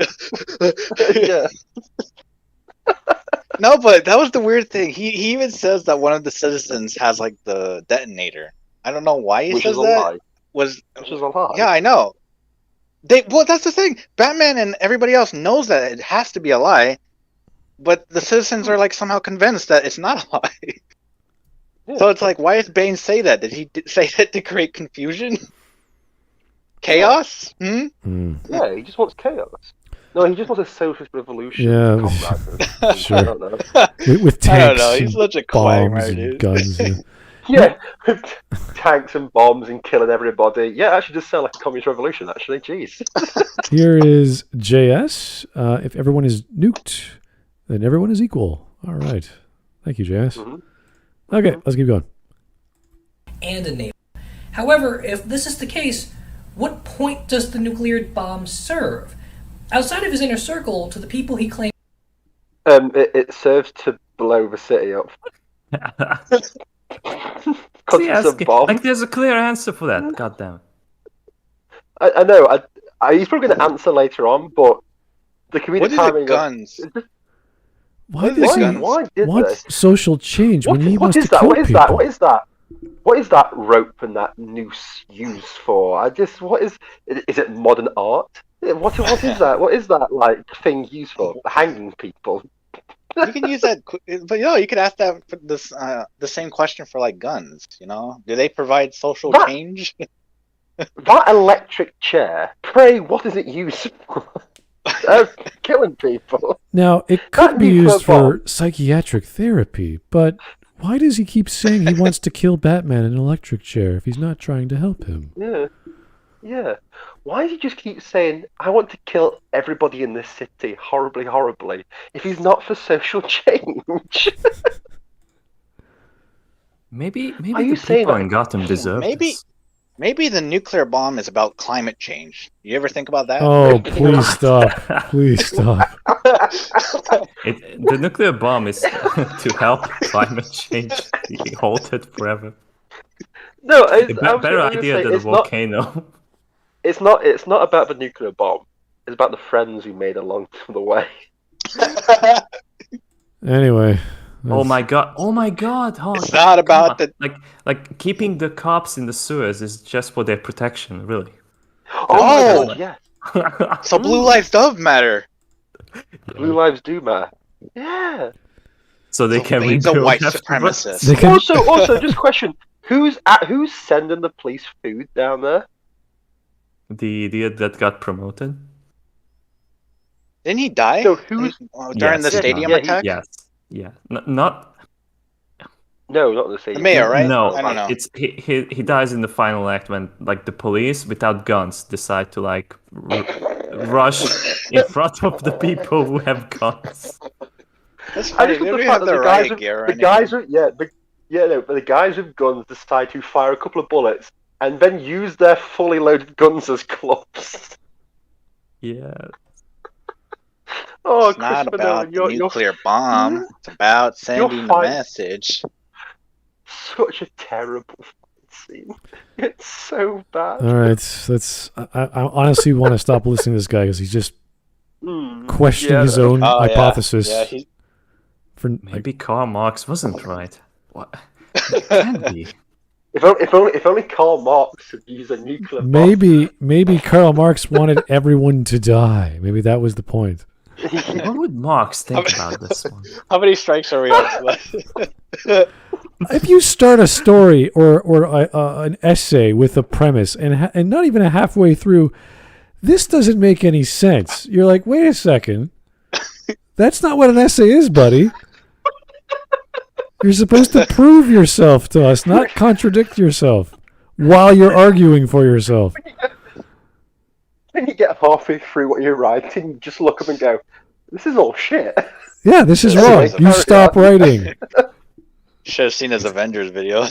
Yeah. No, but that was the weird thing. He even says that one of the citizens has like the detonator. I don't know why he Which says is a that. lie. Which is a lie. Yeah, I know. Well, that's the thing. Batman and everybody else knows that it has to be a lie, but the citizens are like somehow convinced that it's not a lie. Yeah. So it's like, why does Bane say that? Did he say that to create confusion? Chaos? Hmm? Yeah, he just wants chaos. No, he just wants a socialist revolution. Yeah, comrades. sure. I don't know. With tanks I don't know. He's and such a bombs quagmire, and dude. guns. Yeah. Yeah, with tanks and bombs and killing everybody. Yeah, it actually does sound like a communist revolution, actually. Jeez. Here is JS. If everyone is nuked, then everyone is equal. All right. Thank you, JS. Okay, let's keep going. And a name. However, if this is the case, what point does the nuclear bomb serve? Outside of his inner circle, to the people he claims... It serves to blow the city up. Because it's a bomb. Like, there's a clear answer for that. God damn it. I know. He's probably going to answer later on, but the comedic What is timing it, guns? Why does he Why did want this? social change when he wants to that? kill What is people? that? What is that? What is that rope and that noose used for? What is it modern art? What is that? What is that like thing used for? Hanging people. You can use that, but you could ask that for this the same question for like guns. Do they provide social change? That electric chair. Pray, what is it used for? Killing people. Now, it could be used for psychiatric therapy, but why does he keep saying he wants to kill Batman in an electric chair if he's not trying to help him? Yeah. Why does he just keep saying, I want to kill everybody in this city horribly, horribly, if he's not for social change? Maybe Are you the saying people that- in Gotham deserve Maybe this. maybe the nuclear bomb is about climate change. You ever think about that? Oh, please stop. Please stop. The nuclear bomb is to help climate change be halted forever. No, A better idea than a volcano. It's not about the nuclear bomb. It's about the friends we made along the way. Anyway. Oh my god! Oh, It's not about the like keeping the cops in the sewers is just for their protection, really. Oh, my God, yeah. So blue lives do matter. Blue lives do matter. Yeah. So they can Bane's a rebuild white afterwards. supremacist. They can- Also, just question: who's sending the police food down there? The idiot that got promoted. Didn't he die So who's during the Yes, stadium yeah, attack? Yes. Yeah. Not. no, not the same. The mayor, right? No, I don't know. It's he dies in the final act when like the police without guns decide to like rush in front of the people who have guns. That's I funny. just They love don't the fact have that the the guys riot with, gear or the anything. guys with but the guys with guns decide to fire a couple of bullets and then use their fully loaded guns as clubs. Yeah. Oh, It's not Christopher about Nolan, the nuclear bomb. It's about sending the fine. message. such a terrible scene. It's so bad. All right. I honestly want to stop listening to this guy because he's just questioning his own Oh, yeah. hypothesis. Yeah, he, for like, Maybe Karl Marx wasn't right. What? It can be. If only Karl Marx had used a nuclear bomb. maybe Karl Marx wanted everyone to die. Maybe that was the point. What would Marx think about this one? how many strikes are we on? If you start a story or an essay with a premise and not even halfway through, this doesn't make any sense. You're like, wait a second, that's not what an essay is, buddy. You're supposed to prove yourself to us, not contradict yourself while you're arguing for yourself. When you get halfway through what you're writing, you just look up and go, "This is all shit." Yeah, this is wrong. You stop writing. Should have seen his Avengers video.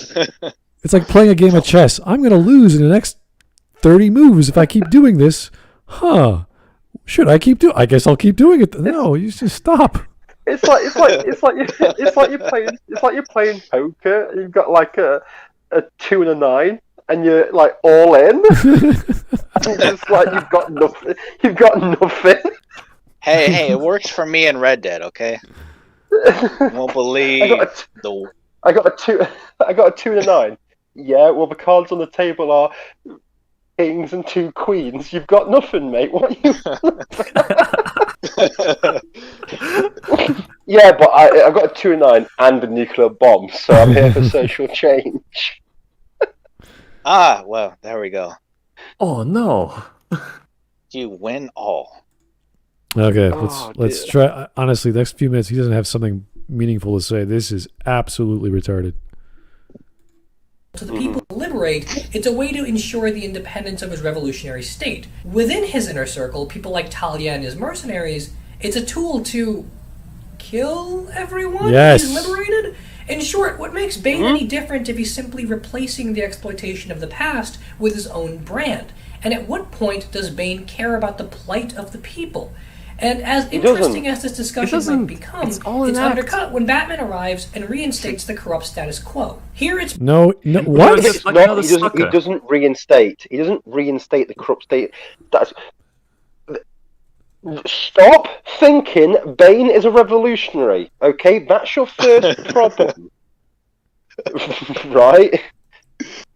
It's like playing a game of chess. I'm going to lose in the next 30 moves if I keep doing this. Huh. Should I keep doing? I guess I'll keep doing it. No, you just stop. It's like you're playing poker. You've got like a 2 and a 9, and you're like all in. It's like you've got nothing. You've got nothing. Hey, it works for me in Red Dead. Okay. You won't believe I got a 2 and a 9. Yeah, well the cards on the table are kings and 2 queens. You've got nothing, mate. What are you? Yeah, but I got a 2 and 9 and a nuclear bomb, so I'm here for social change. Well, there we go. Oh no! You win all. Okay, let's try. Honestly, the next few minutes, he doesn't have something meaningful to say. This is absolutely retarded. To the people to liberate, it's a way to ensure the independence of his revolutionary state. Within his inner circle, people like Talia and his mercenaries, it's a tool to kill everyone he's liberated. In short, what makes Bane any different if he's simply replacing the exploitation of the past with his own brand? And at what point does Bane care about the plight of the people? And as interesting as this discussion might become, it's undercut when Batman arrives and reinstates the corrupt status quo. Here it's no what? It's not, he doesn't reinstate. He doesn't reinstate the corrupt state. Stop thinking Bane is a revolutionary. Okay, that's your first problem. Right?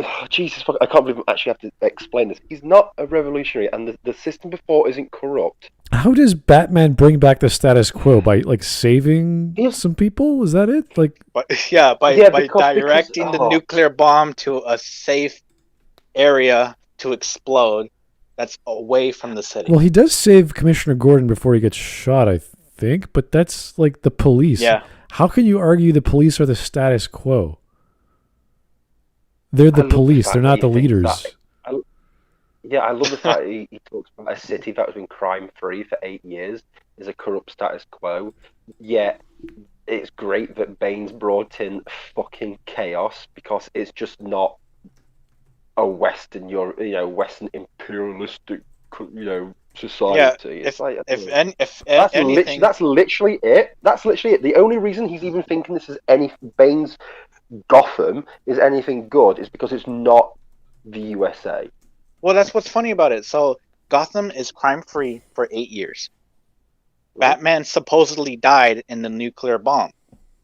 Oh, Jesus, I can't believe I actually have to explain this. He's not a revolutionary, and the system before isn't corrupt. How does Batman bring back the status quo? By like saving some people? Is that it? Like, by directing the nuclear bomb to a safe area to explode that's away from the city. Well, he does save Commissioner Gordon before he gets shot, I think, but that's like the police. Yeah. How can you argue the police are the status quo? They're the police. They're not the leaders. I love the fact he talks about a city that has been crime-free for 8 years is a corrupt status quo. Yet it's great that Bane's brought in fucking chaos because it's just not a Western imperialistic, society. Yeah, that's literally it. That's literally it. The only reason he's even thinking this is Bane's Gotham is anything good is because it's not the USA. Well, that's what's funny about it. So Gotham is crime-free for 8 years. Batman supposedly died in the nuclear bomb.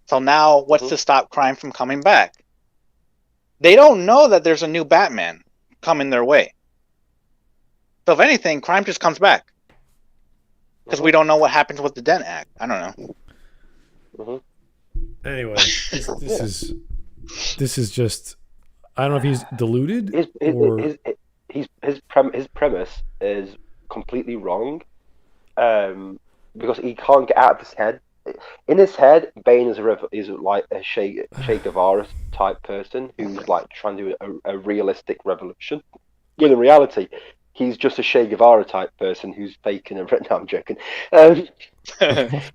So now what's to stop crime from coming back? They don't know that there's a new Batman coming their way. So if anything, crime just comes back. Because we don't know what happens with the Dent Act. I don't know. Anyway, this is just, I don't know if he's deluded his premise is completely wrong, because he can't get out of his head. In his head, Bane is like a Che Guevara type person who's like trying to do a realistic revolution. When in reality, he's just a Che Guevara type person who's faking a. No, I'm joking.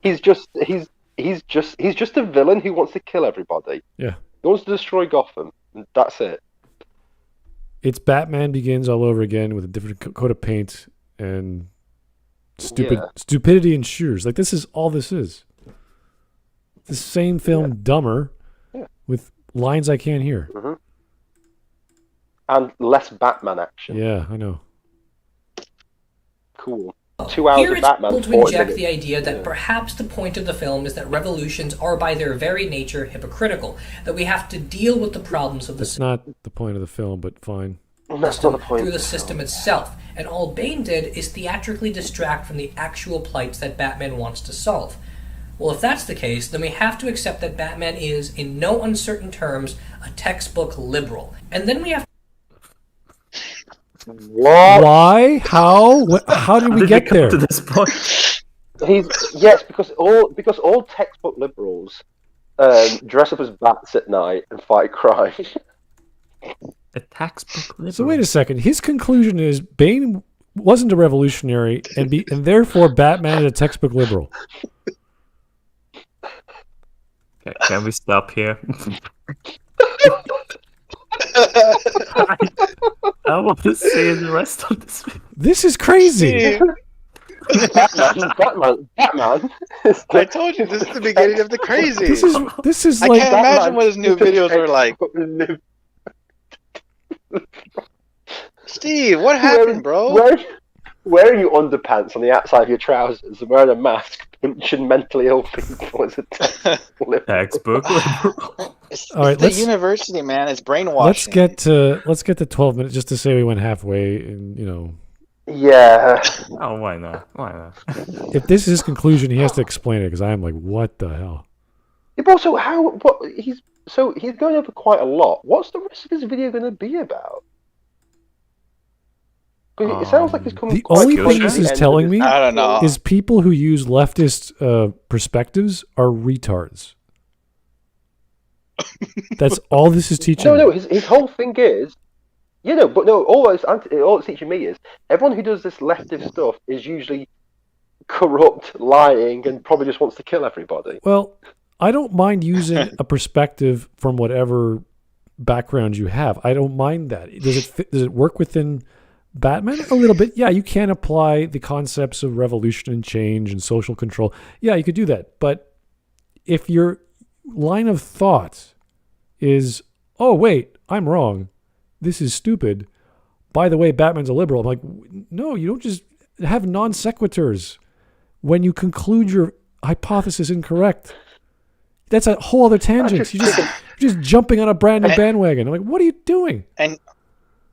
He's just a villain who wants to kill everybody. Yeah. He wants to destroy Gotham. That's it. It's Batman Begins all over again with a different coat of paint and stupidity ensures. Like, this is all this is. The same film, dumber, with lines I can't hear. And less Batman action. Yeah, I know. Cool. 2 hours Here of Batman. It's able to inject the idea that perhaps the point of the film is that revolutions are by their very nature hypocritical, that we have to deal with the problems of the system. That's not the point of the film, but fine. That's not the point. Through the system itself, and all Bane did is theatrically distract from the actual plights that Batman wants to solve. Well, if that's the case, then we have to accept that Batman is, in no uncertain terms, a textbook liberal. And then we have What? Why? How? How did we get there? To this point? Because all textbook liberals dress up as bats at night and fight crime. A textbook liberal. So wait a second. His conclusion is Bane wasn't a revolutionary, and therefore Batman is a textbook liberal. Okay, can we I want to see the rest of this video. This is crazy. Batman. I told you, this is the beginning of the crazy. This is I like can't imagine what his new videos are like. Steve, what happened, bro? Wearing your underpants on the outside of your trousers and wearing a mask, punching mentally ill people is a textbook. All right, the university, man. It's brainwashing. Let's get to 12 minutes just to say we went halfway, and you know. Yeah. Oh, why not? Why not? If this is his conclusion, he has to explain it because I'm like, what the hell? Yeah, but also, he's going over quite a lot. What's the rest of his video going to be about? It sounds like he's coming. The only thing this is telling me I don't know. is people who use leftist perspectives are retards. That's all this is teaching. No, his whole thing is, all it's teaching me is everyone who does this leftist stuff is usually corrupt, lying, and probably just wants to kill everybody. Well, I don't mind using a perspective from whatever background you have. I don't mind that. Does it work within Batman? A little bit. Yeah, you can apply the concepts of revolution and change and social control. Yeah, you could do that. But if your line of thought is, oh, wait, I'm wrong. This is stupid. By the way, Batman's a liberal. I'm like, no, you don't just have non sequiturs when you conclude your hypothesis incorrect. That's a whole other tangent. You're just jumping on a brand new bandwagon. I'm like, what are you doing? And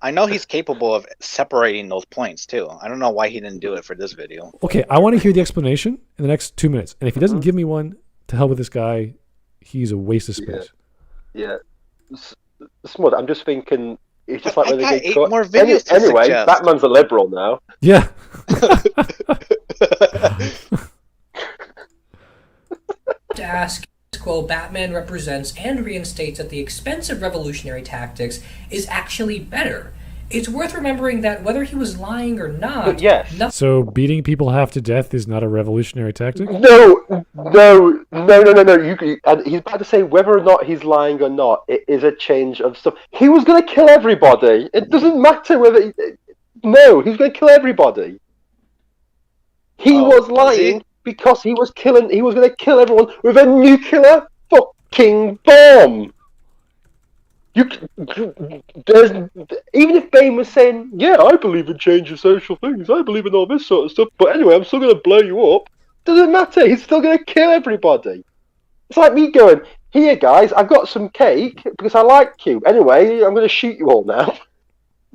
I know he's capable of separating those points too. I don't know why he didn't do it for this video. Okay, I want to hear the explanation in the next 2 minutes. And if he doesn't give me one, to hell with this guy. He's a waste of space. Yeah. Smud, I'm just thinking, it's just like when I they got 8 more videos to anyway, suggest. Batman's a liberal now. Yeah. To ask, quote, Batman represents and reinstates at the expense of revolutionary tactics is actually better. It's worth remembering that whether he was lying or not, yes. So beating people half to death is not a revolutionary tactic? No. He's about to say whether or not he's lying or not. It is a change of stuff. He was going to kill everybody. It doesn't matter whether. No, he's going to kill everybody. He was lying because he was killing. He was going to kill everyone with a nuclear fucking bomb. Even if Bane was saying, yeah, I believe in change of social things, I believe in all this sort of stuff, but anyway, I'm still going to blow you up, doesn't matter, he's still going to kill everybody. It's like me going, here guys, I've got some cake, because I like you, anyway, I'm going to shoot you all now.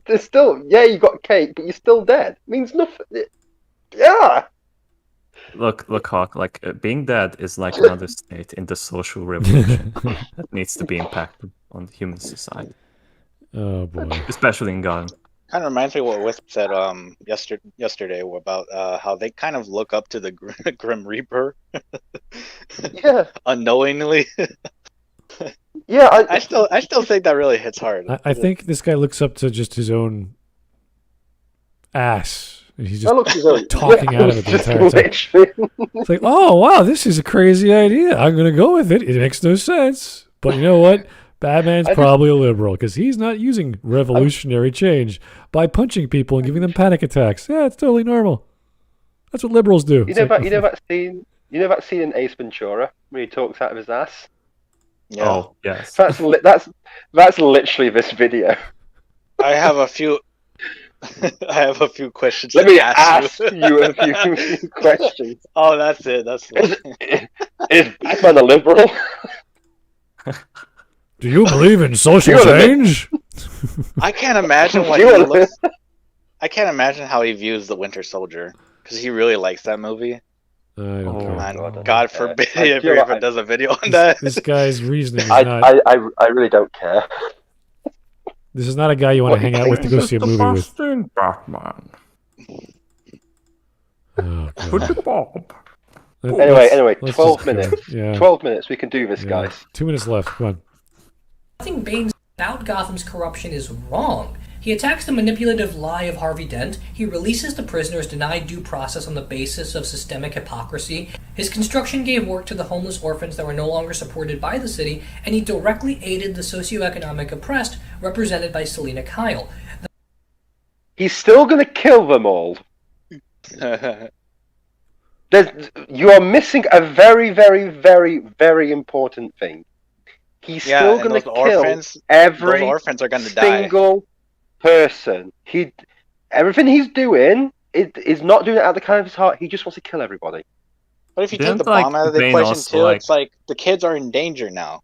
There's still, yeah, you got cake, but you're still dead. It means nothing. Yeah. Look, Hawk, like being dead is like another state in the social revolution that needs to be impacted on human society. Oh boy. Especially in Gotham. Kind of reminds me of what Wisp said yesterday about how they kind of look up to the Grim Reaper. Yeah. Unknowingly. Yeah, I still think that really hits hard. I think this guy looks up to just his own ass. He's just talking out of it the entire time. It's like, oh, wow, this is a crazy idea. I'm going to go with it. It makes no sense. But you know what? Batman's probably a liberal because he's not using revolutionary change by punching people and giving them panic attacks. Yeah, it's totally normal. That's what liberals do. You know that scene in Ace Ventura where he talks out of his ass? Yeah. Oh, yes. That's literally this video. I have a few questions. Let me ask you a few questions. Oh, that's it. Is Batman a liberal? Do you believe in social change? I can't imagine what he looks. I can't imagine how he views the Winter Soldier because he really likes that movie. I don't care. And God forbid if he ever does a video on that. This guy's reasoning is I really don't care. This is not a guy you want to hang out with to go see a movie with. Batman. Oh, Put the bomb. Anyway, 12 minutes. Yeah. 12 minutes. We can do this, guys. 2 minutes left. Come on. Nothing Bane about Gotham's corruption is wrong. He attacks the manipulative lie of Harvey Dent, he releases the prisoners denied due process on the basis of systemic hypocrisy, his construction gave work to the homeless orphans that were no longer supported by the city, and he directly aided the socioeconomic oppressed, represented by Selina Kyle. He's still going to kill them all. You are missing a very, very, very, very important thing. He's still going to kill every those orphans are gonna die. single person. Everything he's doing is not doing it out of the kind of his heart. He just wants to kill everybody. But if you take the bomb out of the equation too, it's like the kids are in danger now.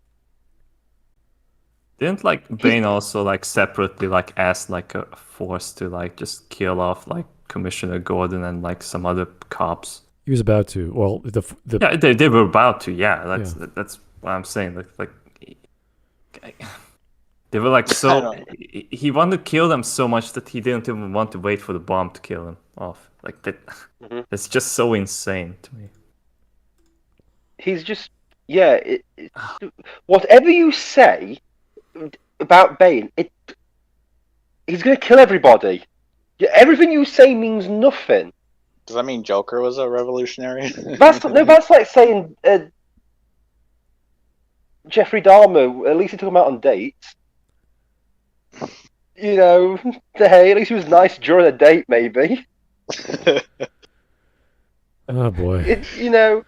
Didn't like Bane also like separately like ask like a force to like just kill off like Commissioner Gordon and like some other cops? He was about to. Well, yeah, they were about to. Yeah, that's what I'm saying. Like they were like so. He wanted to kill them so much that he didn't even want to wait for the bomb to kill them off. Like that. That's just so insane to me. He's just whatever you say about Bane, he's gonna kill everybody. Everything you say means nothing. Does that mean Joker was a revolutionary? That's like saying Jeffrey Dahmer. At least he took him out on dates. You know, hey, at least he was nice during a date, maybe. Oh boy. You know,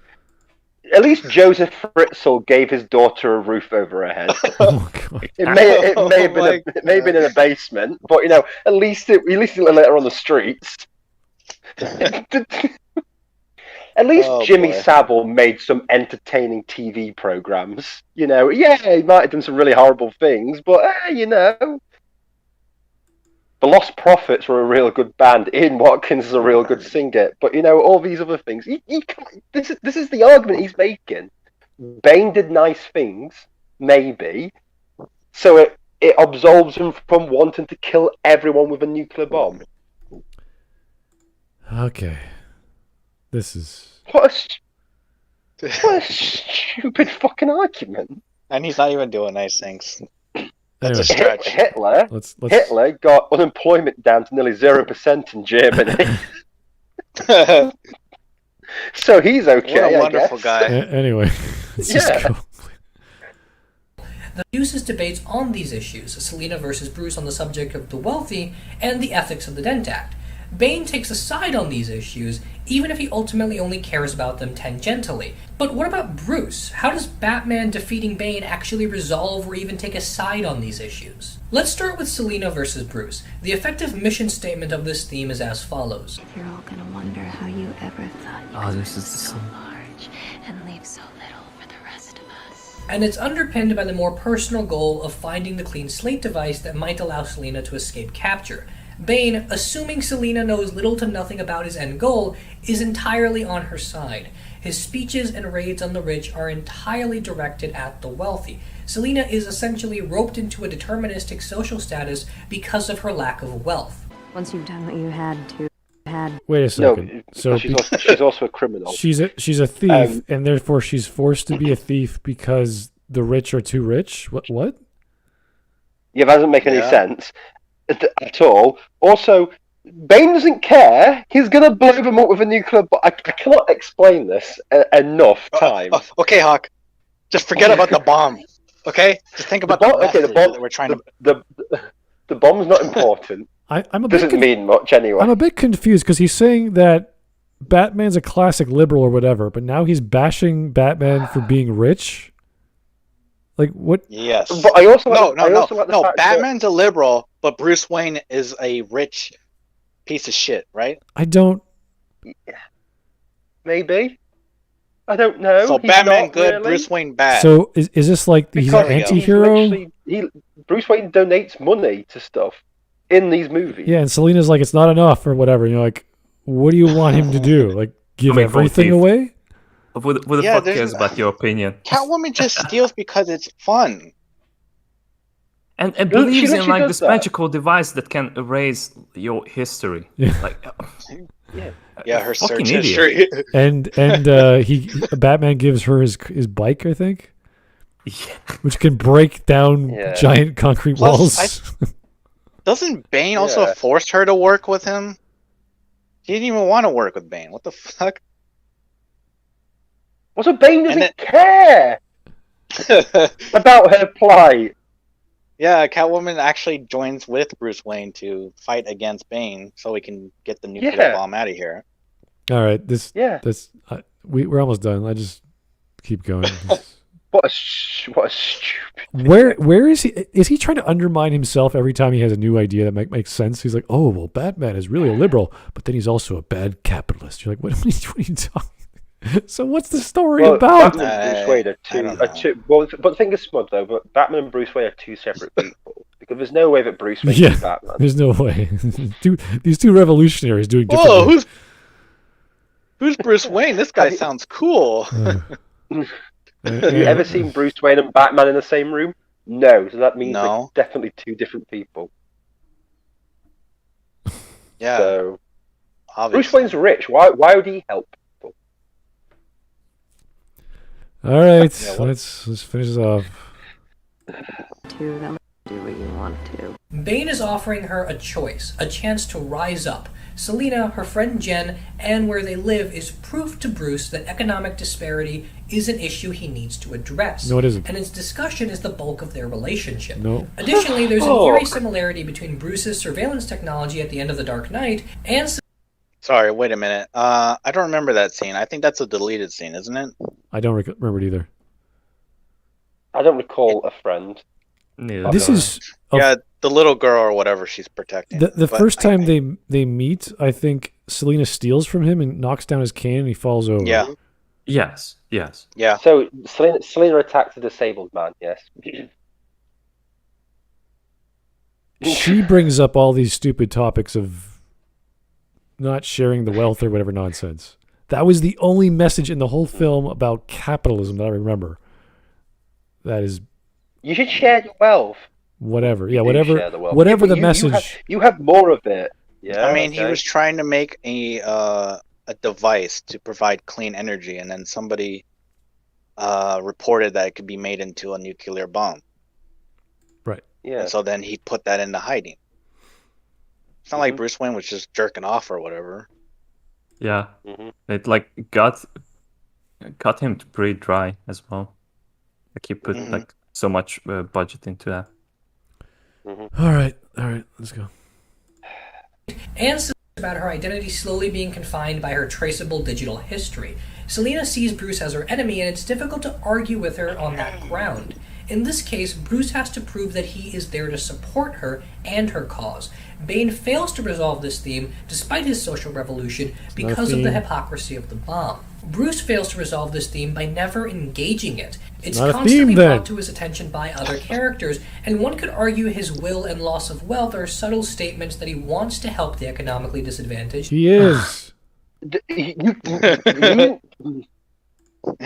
at least Joseph Fritzl gave his daughter a roof over her head. Oh god. It may have been in a basement, but you know, at least it didn't let her on the streets. At least Jimmy Savile made some entertaining TV programs. You know, yeah, he might have done some really horrible things, but you know, the Lost Prophets were a real good band. Ian Watkins is a real good singer. But you know, all these other things. This is the argument he's making. Bane did nice things, maybe, so it absolves him from wanting to kill everyone with a nuclear bomb. Okay. This is... What a stupid fucking argument. And he's not even doing nice things. That's a stretch. Hitler got unemployment down to nearly 0% in Germany. So he's okay. What a wonderful guy. Anyway, let's just go. The uses debates on these issues, Selina versus Bruce on the subject of the wealthy, and the ethics of the Dent Act. Bane takes a side on these issues, even if he ultimately only cares about them tangentially. But what about Bruce? How does Batman defeating Bane actually resolve or even take a side on these issues? Let's start with Selina versus Bruce. The effective mission statement of this theme is as follows. You're all gonna wonder how you ever thought you could be so large and leave so little for the rest of us. And it's underpinned by the more personal goal of finding the clean slate device that might allow Selina to escape capture. Bane, assuming Selina knows little to nothing about his end goal, is entirely on her side. His speeches and raids on the rich are entirely directed at the wealthy. Selina is essentially roped into a deterministic social status because of her lack of wealth. Once you've done what you had to, Wait a second. No, so she's also a criminal. She's a thief, and therefore she's forced to be a thief because the rich are too rich? What? Yeah, that doesn't make any sense at all. Also, Bane doesn't care. He's going to blow them up with a nuclear bomb. I cannot explain this enough times. Okay, Hawk. Just forget about the bomb. Okay? Just think about the bomb that we're trying to... The bomb's not important. I'm a doesn't mean much anyway. I'm a bit confused because he's saying that Batman's a classic liberal or whatever, but now he's bashing Batman for being rich? Like, what? Yes. But I also no. Batman's a liberal, but Bruce Wayne is a rich piece of shit, right? I don't... Maybe. I don't know. So he's Batman not good, really. Bruce Wayne bad. So is this like he's an anti-hero? Bruce Wayne donates money to stuff in these movies. Yeah, and Selina's like, it's not enough or whatever. And you're like, what do you want him to do? Like, give everything away? What the fuck cares about your opinion? Catwoman just steals because it's fun. And believes in like this magical device that can erase your history. Yeah. Like, her search idiot. history. and Batman gives her his bike, I think. Yeah. Which can break down giant concrete walls. Doesn't Bane also force her to work with him? He didn't even want to work with Bane. What the fuck? Also, Bane doesn't care about her plight. Yeah, Catwoman actually joins with Bruce Wayne to fight against Bane, so we can get the nuclear bomb out of here. All right, Yeah. We're almost done. I just keep going. What a stupid. Where is he? Is he trying to undermine himself every time he has a new idea that makes sense? He's like, oh well, Batman is really a liberal, but then he's also a bad capitalist. You're like, what are you talking? So what's the story about? Batman and Bruce Wayne are two. Well, but the thing is, Smud though, but Batman and Bruce Wayne are two separate people because there's no way that Bruce Wayne is Batman. There's no way. These two revolutionaries doing different. Whoa, who's Bruce Wayne? This guy sounds cool. Have you ever seen Bruce Wayne and Batman in the same room? No, so that means they're definitely two different people. Yeah. So, obviously. Bruce Wayne's rich. Why would he help people? All right, let's finish this off. To them, do what you want to. Bane is offering her a choice, a chance to rise up. Selina, her friend Jen, and where they live is proof to Bruce that economic disparity is an issue he needs to address. No, it isn't. And its discussion is the bulk of their relationship. No. Additionally, there's an eerie similarity between Bruce's surveillance technology at the end of The Dark Knight and... Sorry, wait a minute. I don't remember that scene. I think that's a deleted scene, isn't it? I don't remember it either. I don't recall a friend. Neither. This is... Yeah, the little girl or whatever she's protecting. The first time they meet, I think Selina steals from him and knocks down his can and he falls over. Yeah. Yes. Yeah. So Selina attacked a disabled man, yes. She brings up all these stupid topics of not sharing the wealth or whatever nonsense. That was the only message in the whole film about capitalism that I remember. That is... You should share your wealth. Whatever. Yeah, You whatever. share the wealth. Whatever the You message... You have more of it. Yeah. I mean, he was trying to make a device to provide clean energy, and then somebody reported that it could be made into a nuclear bomb. Right. Yeah. And so then he put that into hiding. It's not like Bruce Wayne was just jerking off or whatever. Yeah. It like cut him pretty dry as well. Like he put like so much budget into that. All right, let's go. And about her identity slowly being confined by her traceable digital history. Selina sees Bruce as her enemy, and it's difficult to argue with her on that ground. In this case, Bruce has to prove that he is there to support her and her cause. Bane fails to resolve this theme despite his social revolution because of the hypocrisy of the bomb. Bruce fails to resolve this theme by never engaging it. It's constantly brought to his attention by other characters, and one could argue his will and loss of wealth are subtle statements that he wants to help the economically disadvantaged. He is. And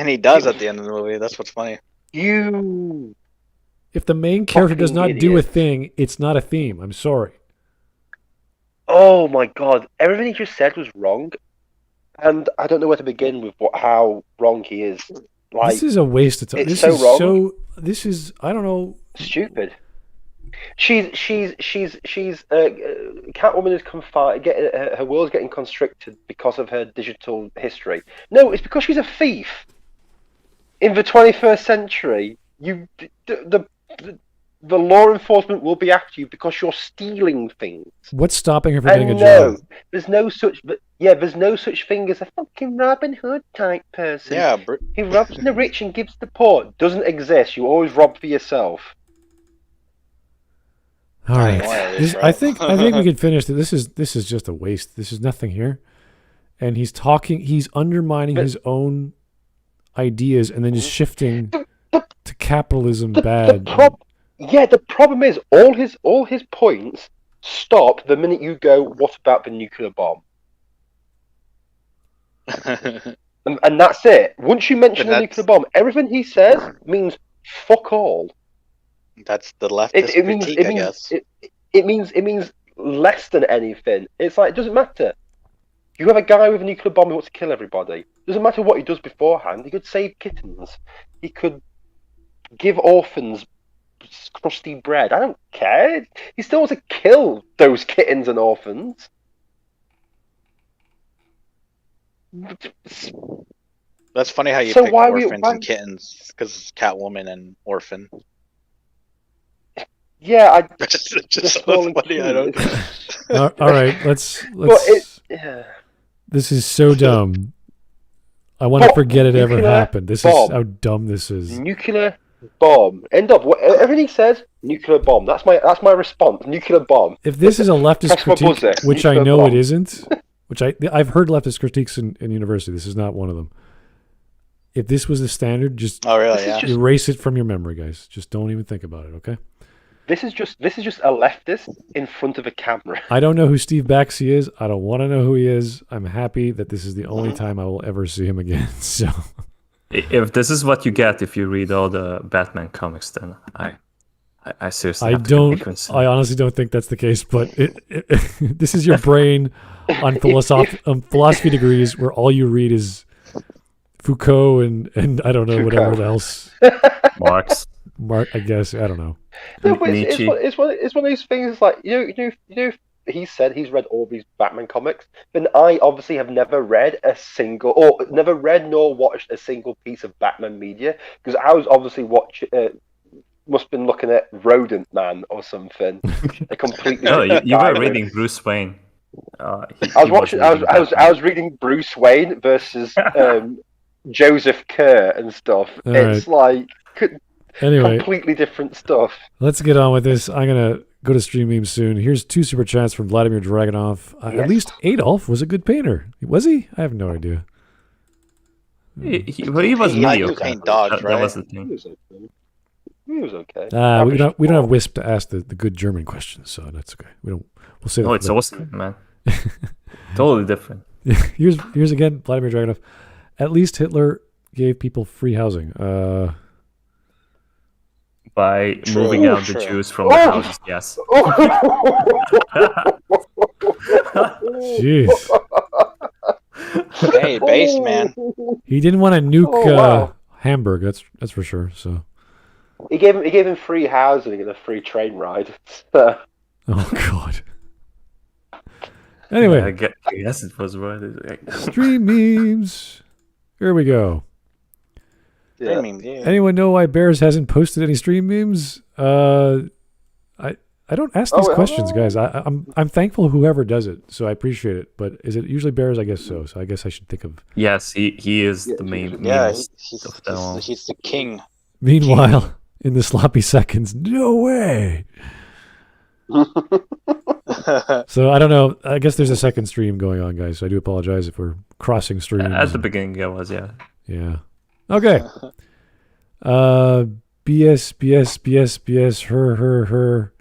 he does at the end of the movie. That's what's funny. If the main character does not do a thing, it's not a theme. I'm sorry. Oh my god, everything he just said was wrong, and I don't know where to begin with how wrong he is. Like, this is a waste of time. It's This so is wrong. so. This is, I don't know. Stupid. Catwoman is confined. Her world's getting constricted because of her digital history. No, it's because she's a thief. In the 21st century, the law enforcement will be after you because you're stealing things. What's stopping her from getting a job? There's no such thing as a fucking Robin Hood type person. Yeah, he robs the rich and gives the poor. Doesn't exist. You always rob for yourself. All right, I think we can finish. This is just a waste. This is nothing here, and he's undermining his own ideas and then just shifting to capitalism bad. The problem is all his points stop the minute you go, what about the nuclear bomb? and that's it. Once you mention the nuclear bomb, everything he says means fuck all. That's the leftist critique, I guess. It means less than anything. It's like, it doesn't matter. You have a guy with a nuclear bomb who wants to kill everybody. Doesn't matter what he does beforehand. He could save kittens. He could give orphans crusty bread. I don't care. He still wants to kill those kittens and orphans. That's funny how you pick orphans and kittens because it's Catwoman and orphan. Yeah, I Just just so funny. I don't. All right, let's. Well, yeah. This is so dumb. I want to forget it ever nuclear happened. This bomb. is how dumb this is. Nuclear bomb. End of everything says nuclear bomb. That's my response. Nuclear bomb. If this is a leftist Press my critique, buzzer. which I Nuclear know bomb. it isn't, which I've heard leftist critiques in university. This is not one of them. If this was the standard, just erase it from your memory, guys. Just don't even think about it, okay? This is just a leftist in front of a camera. I don't know who Steve Baxi is. I don't want to know who he is. I'm happy that this is the only time I will ever see him again. So, if this is what you get if you read all the Batman comics, then I seriously have to be concerned. I honestly don't think that's the case. But this is your brain on philosophy degrees where all you read is Foucault and I don't know whatever else. Mark, I guess. I don't know. No, but it's one of these things. Like you know, he said he's read all these Batman comics, and I obviously have never read nor watched a single piece of Batman media because I was obviously must have been looking at Rodent Man or something. A completely. No, you were reading Bruce Wayne. I was reading Bruce Wayne versus Joseph Kerr and stuff. All it's right. like. Anyway, completely different stuff. Let's get on with this. I'm going to go to Stream Memes soon. Here's 2 super chats from Vladimir Dragunov. Yes. At least Adolf was a good painter. Was he? I have no idea. He was mediocre. Dogs, right? That was the thing. He was okay. We don't have Wisp to ask the good German questions, so that's okay. We'll say that. No, it's awesome, man. Totally different. Here's again Vladimir Dragunov. At least Hitler gave people free housing. By moving out the Jews from the houses, yes. Jeez. Hey, base man. He didn't want to nuke Hamburg. That's for sure. So he gave him free housing and a free train ride. Oh God. Anyway, I guess it was right. Stream Memes. Here we go. Yeah. Anyone know why Bears hasn't posted any stream memes? I don't ask these questions, guys. I'm thankful whoever does it, so I appreciate it. But is it usually Bears? I guess so. So I guess I should think of. Yes, he is the main. Yeah, he's the king. Meanwhile, in the sloppy seconds, no way. So I don't know. I guess there's a second stream going on, guys. So I do apologize if we're crossing streams. At the beginning, it was Yeah. Okay. BS, her.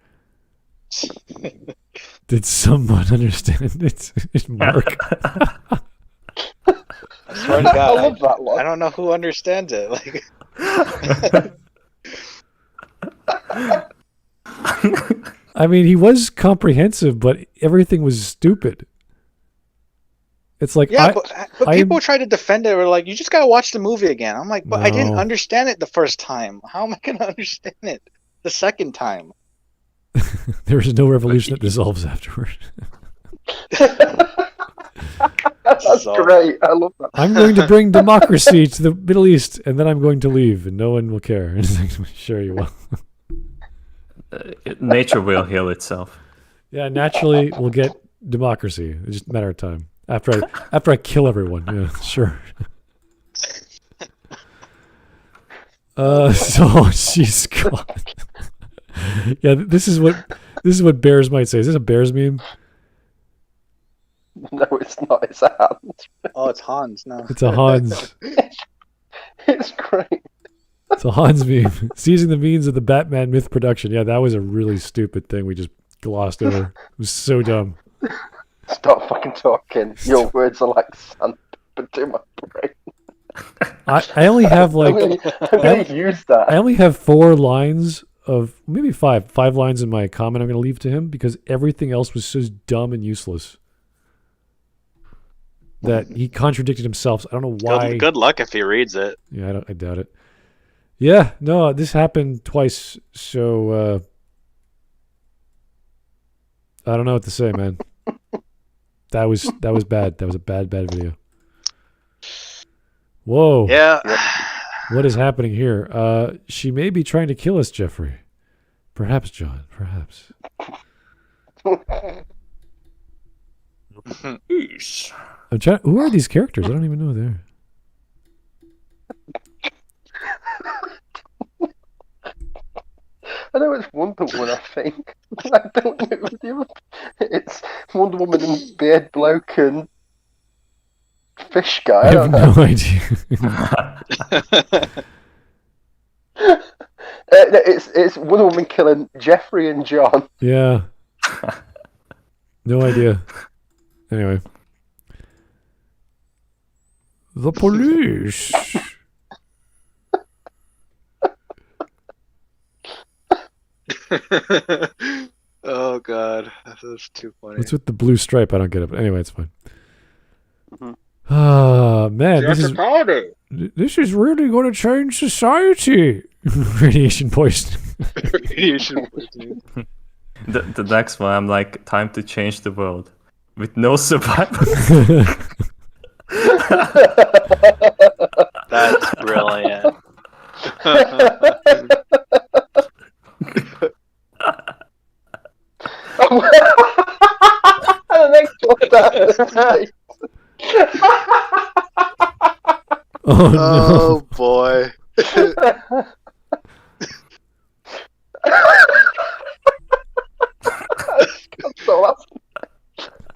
Did someone understand it? It's Mark. I swear to God, I love that one. I don't know who understands it. Like, I mean, he was comprehensive, but everything was stupid. It's like, but people try to defend it. Or like, you just gotta watch the movie again. I'm like, but I didn't understand it the first time. How am I gonna understand it the second time? There is no revolution that dissolves afterward. That's great. I love that. I'm going to bring democracy to the Middle East, and then I'm going to leave, and no one will care. Sure you will. Nature will heal itself. Yeah, naturally we'll get democracy. It's just a matter of time. After I kill everyone, yeah, sure. So she's gone. Yeah, this is what Bears might say. Is this a Bears meme? No, it's not. It's a Hans. Oh, it's Hans. No, it's a Hans. It's great. It's a Hans meme. Seizing the means of the Batman myth production. Yeah, that was a really stupid thing we just glossed over. It was so dumb. Stop fucking talking. Your words are like sandpaper to my brain. I only have like I'm gonna use that. I only have 4 lines of maybe 5 lines in my comment I'm going to leave to him because everything else was so dumb and useless that he contradicted himself. So I don't know why. Good luck if he reads it. Yeah, I doubt it. Yeah, no, this happened twice, so I don't know what to say, man. That was bad. That was a bad video. Whoa. Yeah. What is happening here? She may be trying to kill us, Jeffrey. Perhaps, John. Perhaps. I'm trying. Who are these characters? I don't even know who they are. I know it's Wonder Woman, I think. I don't know who the other... It's Wonder Woman and Beard Bloke and Fish Guy. I have no idea. It's Wonder Woman killing Jeffrey and John. Yeah. No idea. Anyway. The police. Oh god, that's too funny. What's with the blue stripe? I don't get it. But anyway, it's fine. Oh, man. This is really going to change society. Radiation poisoning. Radiation poisoning. The next one, I'm like, time to change the world with no survivors. That's brilliant. Oh, no. Oh boy.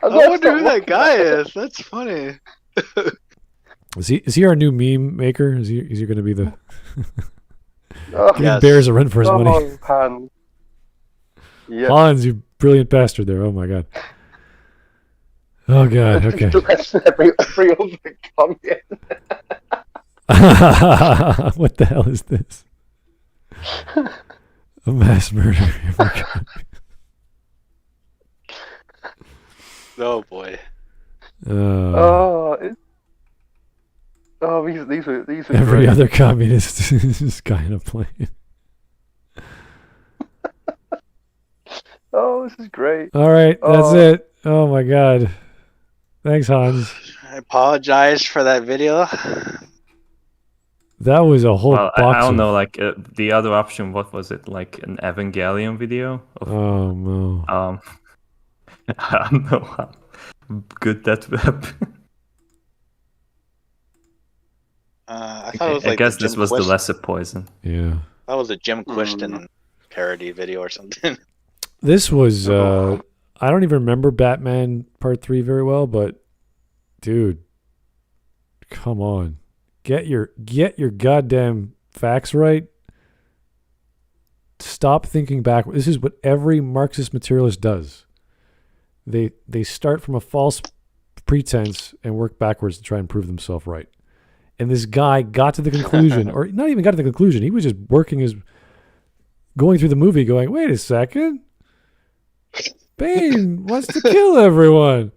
I wonder who that guy is. That's funny. Is he our new meme maker? Is he going to be the Oh, Give Bears a run for his money? Hans. Yes. Hans, you brilliant bastard there. Oh my god. Oh god, okay. every other comment. What the hell is this? A mass murder. Oh boy. Oh, these are every great. other communist is this guy in a plane. Oh, this is great. All right, that's it. Oh my god. Thanks, Hans. I apologize for that video. That was a whole Well, box. I don't of- know, like the other option. What was it? Like an Evangelion video? Oh no. I don't know how good that would have been. I thought it was I like guess the this Jim was the Quist- lesser poison. Yeah. That was a Jim Quiston parody video or something. This was I don't even remember Batman Part 3 very well, but dude, come on. Get your goddamn facts right. Stop thinking back. This is what every Marxist materialist does. They start from a false pretense and work backwards to try and prove themselves right. And this guy got to the conclusion, or not even got to the conclusion. He was just going through the movie going, wait a second. Bane wants to kill everyone.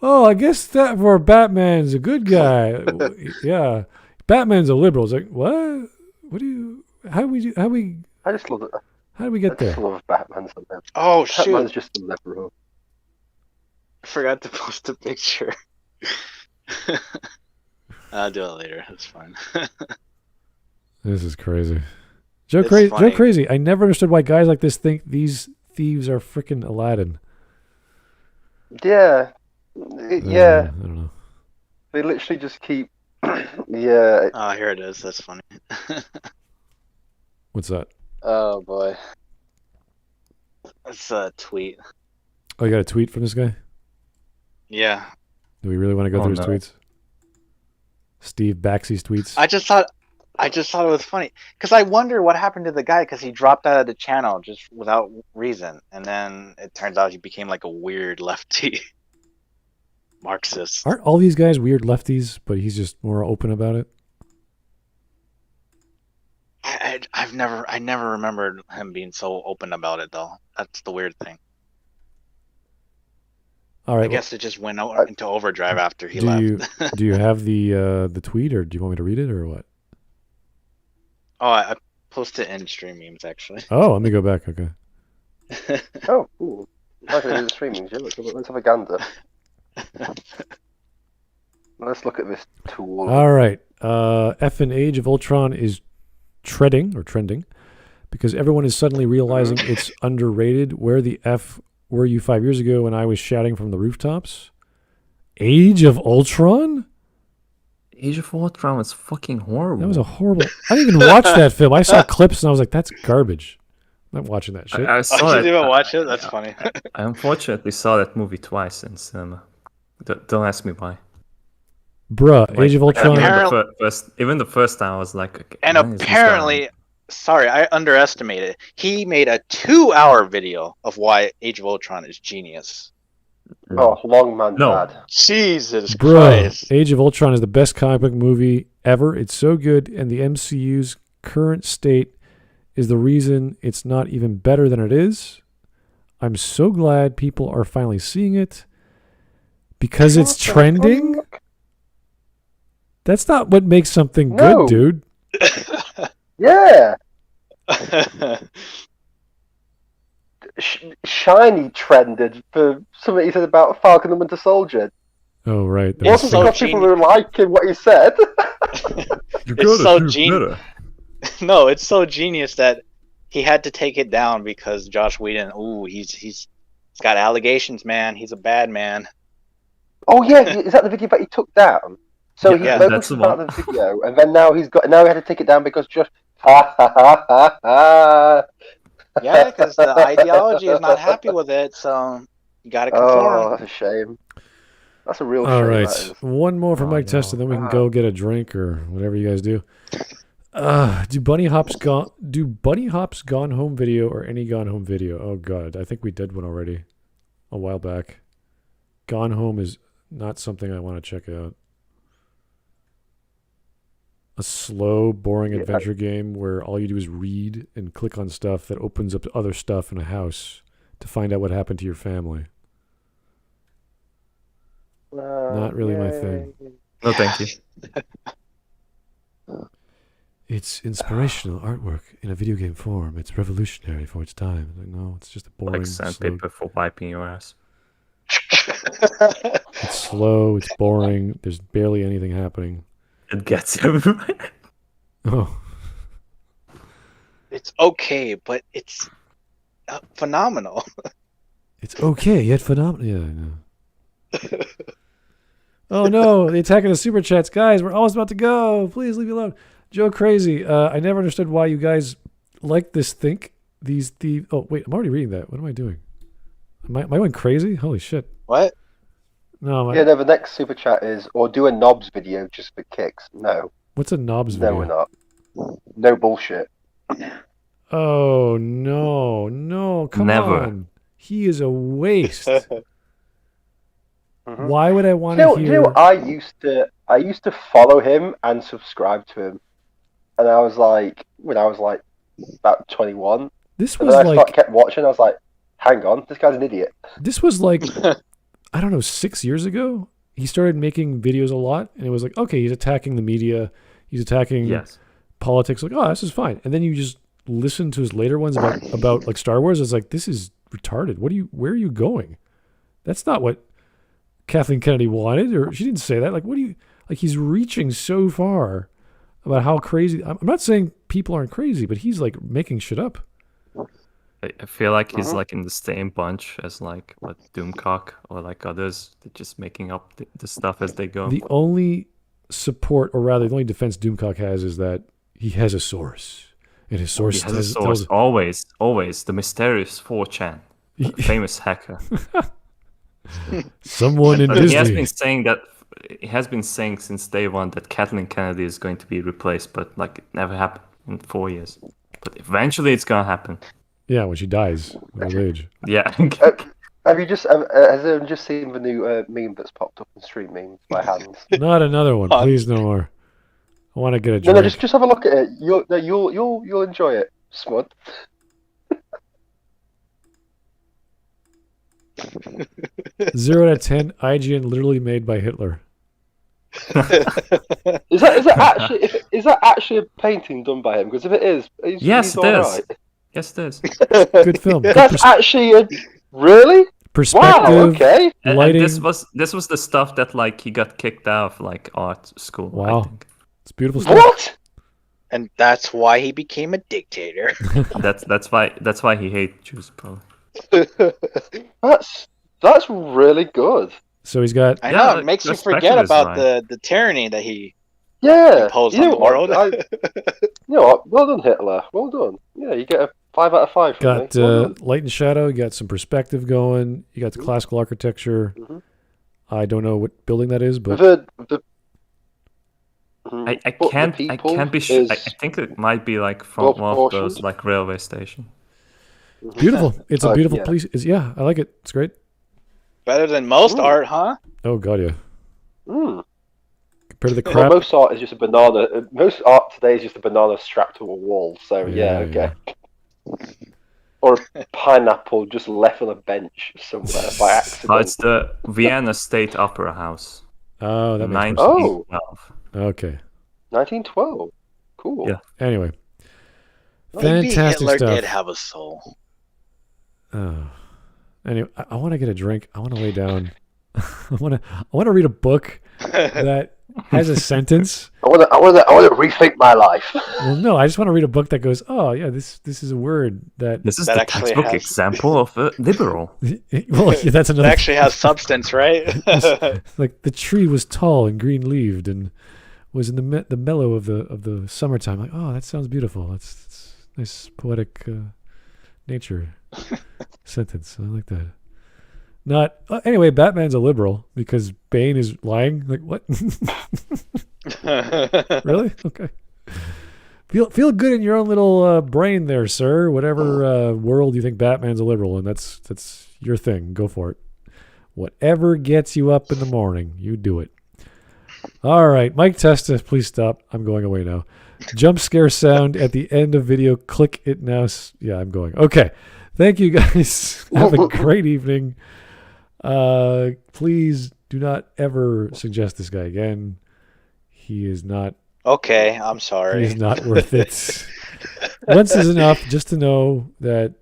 Oh, I guess that for Batman's a good guy. Yeah. Batman's a liberal. It's like, what? What do you, how we, I just love it. how do we get I there? just love Batman sometimes. Oh shoot! Batman's just a liberal. I forgot to post a picture. I'll do it later. That's fine. This is crazy. Joe It's Crazy. funny. Joe Crazy. I never understood why guys like this think these thieves are freaking Aladdin. Yeah. I don't know. They literally just keep. Yeah. Oh, here it is. That's funny. What's that? Oh boy. It's a tweet. Oh, you got a tweet from this guy? Yeah. Do we really want to go Oh, through his no. tweets? Steve Baxi's tweets. I just thought it was funny because I wonder what happened to the guy because he dropped out of the channel just without reason, and then it turns out he became like a weird lefty Marxist. Aren't all these guys weird lefties, but he's just more open about it? I never remembered him being so open about it though. That's the weird thing. All right. I guess it just went into overdrive after he do left. do you have the tweet, or do you want me to read it, or what? Oh, I posted it in stream memes actually. Oh, let me go back. Okay. Oh, cool. I can do the streaming. Yeah, let's have a gander. Let's look at this tool. All right. F in Age of Ultron is trending. because everyone is suddenly realizing it's underrated. Where the F were you 5 years ago when I was shouting from the rooftops? Age of Ultron? Age of Ultron was fucking horrible. That was a horrible... I didn't even watch that film. I saw clips and I was like, that's garbage. I'm not watching that shit. I saw you it. didn't even watch it? That's funny. I unfortunately saw that movie twice in cinema. Don't ask me why. Bruh, Age of Ultron... Even the first time I was like... Okay, And apparently... Sorry, I underestimated. He made a 2-hour video of why Age of Ultron is genius. Oh, long man bad. Jesus Bro, Christ. Age of Ultron is the best comic book movie ever. It's so good, and the MCU's current state is the reason it's not even better than it is. I'm so glad people are finally seeing it because it's trending. That's not what makes something good, dude. Yeah. Shiny trended for something he said about Falcon and Winter Soldier. Oh, right. It wasn't because people were liking what he said. It's so genius. No, it's so genius that he had to take it down because Josh Whedon, he's got allegations, man. He's a bad man. Oh yeah, is that the video that he took down? So he focused about the video, and then now he had to take it down because Josh. Yeah, because the ideology is not happy with it, so you got to conform. Oh, that's a shame. That's a real shame. All right, one more for Mike Test, and then we can go get a drink or whatever you guys do. Do Bunny Hop's Gone Home video or any Gone Home video? Oh God, I think we did one already a while back. Gone Home is not something I want to check out. A slow, boring adventure game where all you do is read and click on stuff that opens up to other stuff in a house to find out what happened to your family. Not really my thing. No, thank you. It's inspirational artwork in a video game form. It's revolutionary for its time. Like, no, it's just a boring, like sandpaper for wiping your ass. It's slow. It's boring. There's barely anything happening. It gets everywhere. Oh. It's okay, but it's phenomenal. It's okay, yet phenomenal. Yeah, I know. Oh no, the attack of the super chats. Guys, we're almost about to go. Please leave me alone. Joe Crazy, I never understood why you guys like this oh, wait, I'm already reading that. What am I doing? Am I going crazy? Holy shit. What? No, the next super chat is, or do a knobs video just for kicks. No. What's a knobs video? No, we're not. No bullshit. Oh, no, come on. He is a waste. Why would I want to hear... You know, I used to follow him and subscribe to him. And I was like, when I was like about 21. This was like... I kept watching, I was like, hang on, this guy's an idiot. This was like... I don't know, 6 years ago, he started making videos a lot, and it was like, okay, he's attacking the media, he's attacking politics, like, oh, this is fine. And then you just listen to his later ones about like Star Wars, it's like, this is retarded. Where are you going? That's not what Kathleen Kennedy wanted, or she didn't say that. Like, he's reaching so far about how crazy. I'm not saying people aren't crazy, but he's like making shit up. I feel like he's like in the same bunch as like what Doomcock or like others. They're just making up the stuff as they go. The only support, or rather, the only defense Doomcock has is that he has a source, and his source tells always the mysterious 4chan, the famous hacker. Someone in Disney. He has been saying since day one that Kathleen Kennedy is going to be replaced, but like it never happened in 4 years. But eventually, it's gonna happen. Yeah, when she dies of old age. Yeah. Have you just has anyone just seen the new meme that's popped up on Stream Memes by Hands? Not another one, please, no more. I want to get a drink. No, just have a look at it. You'll enjoy it, Smud. 0 out of 10, IGN literally made by Hitler. Is that actually a painting done by him? Because if it is, yes, he's it is. right. Yes, it is. Good film. That's actually really perspective. Wow, okay. Lighting. And this was the stuff that like he got kicked out of like art school. Wow, I think. it's beautiful stuff. What? And that's why he became a dictator. That's why he hates Jews, probably. That's really good. So he's got. I know, it makes you forget about the tyranny that he imposed on the world. You know what? Well done, Hitler. Well done. Yeah, you get a 5 out of 5 from me. Got light and shadow. You got some perspective going. You got the classical architecture. Mm-hmm. I don't know what building that is, but I can't be sure. I think it might be like from one of those like railway station. Beautiful. It's a beautiful place. Yeah, I like it. It's great. Better than most art, huh? Oh god, yeah. Mm. Compared to the crap. Well, most art is just a banana. Most art today is just a banana strapped to a wall. So okay. Or a pineapple just left on a bench somewhere by accident. Oh, it's the Vienna State Opera House. Oh, that makes sense. 1912. Okay. 1912. Cool. Yeah. Anyway. Maybe Fantastic Hitler stuff. did have a soul. Anyway, I want to get a drink. I want to lay down. I want to read a book that has a sentence. I want to rethink my life. Well, no, I just want to read a book that goes, oh yeah, this is a word that. This is the textbook example of a liberal. Well, yeah, that's another. It actually has substance, right? Like the tree was tall and green leaved and was in the mellow of the summertime. Like, oh, that sounds beautiful. It's nice poetic nature sentence. I like that. Not anyway. Batman's a liberal because Bane is lying. Like what? Really? Okay. Feel good in your own little brain there, sir. Whatever world you think Batman's a liberal, and that's your thing. Go for it. Whatever gets you up in the morning, you do it. All right, Mike Testa, please stop. I'm going away now. Jump scare sound at the end of video. Click it now. Yeah, I'm going. Okay. Thank you guys. Have a great evening. Please do not ever suggest this guy again. He is not. Okay, I'm sorry. He's not worth it. Once is enough just to know that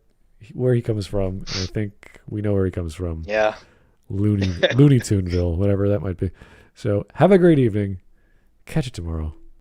where he comes from. And I think we know where he comes from. Yeah. Looney Tuneville, whatever that might be. So have a great evening. Catch you tomorrow.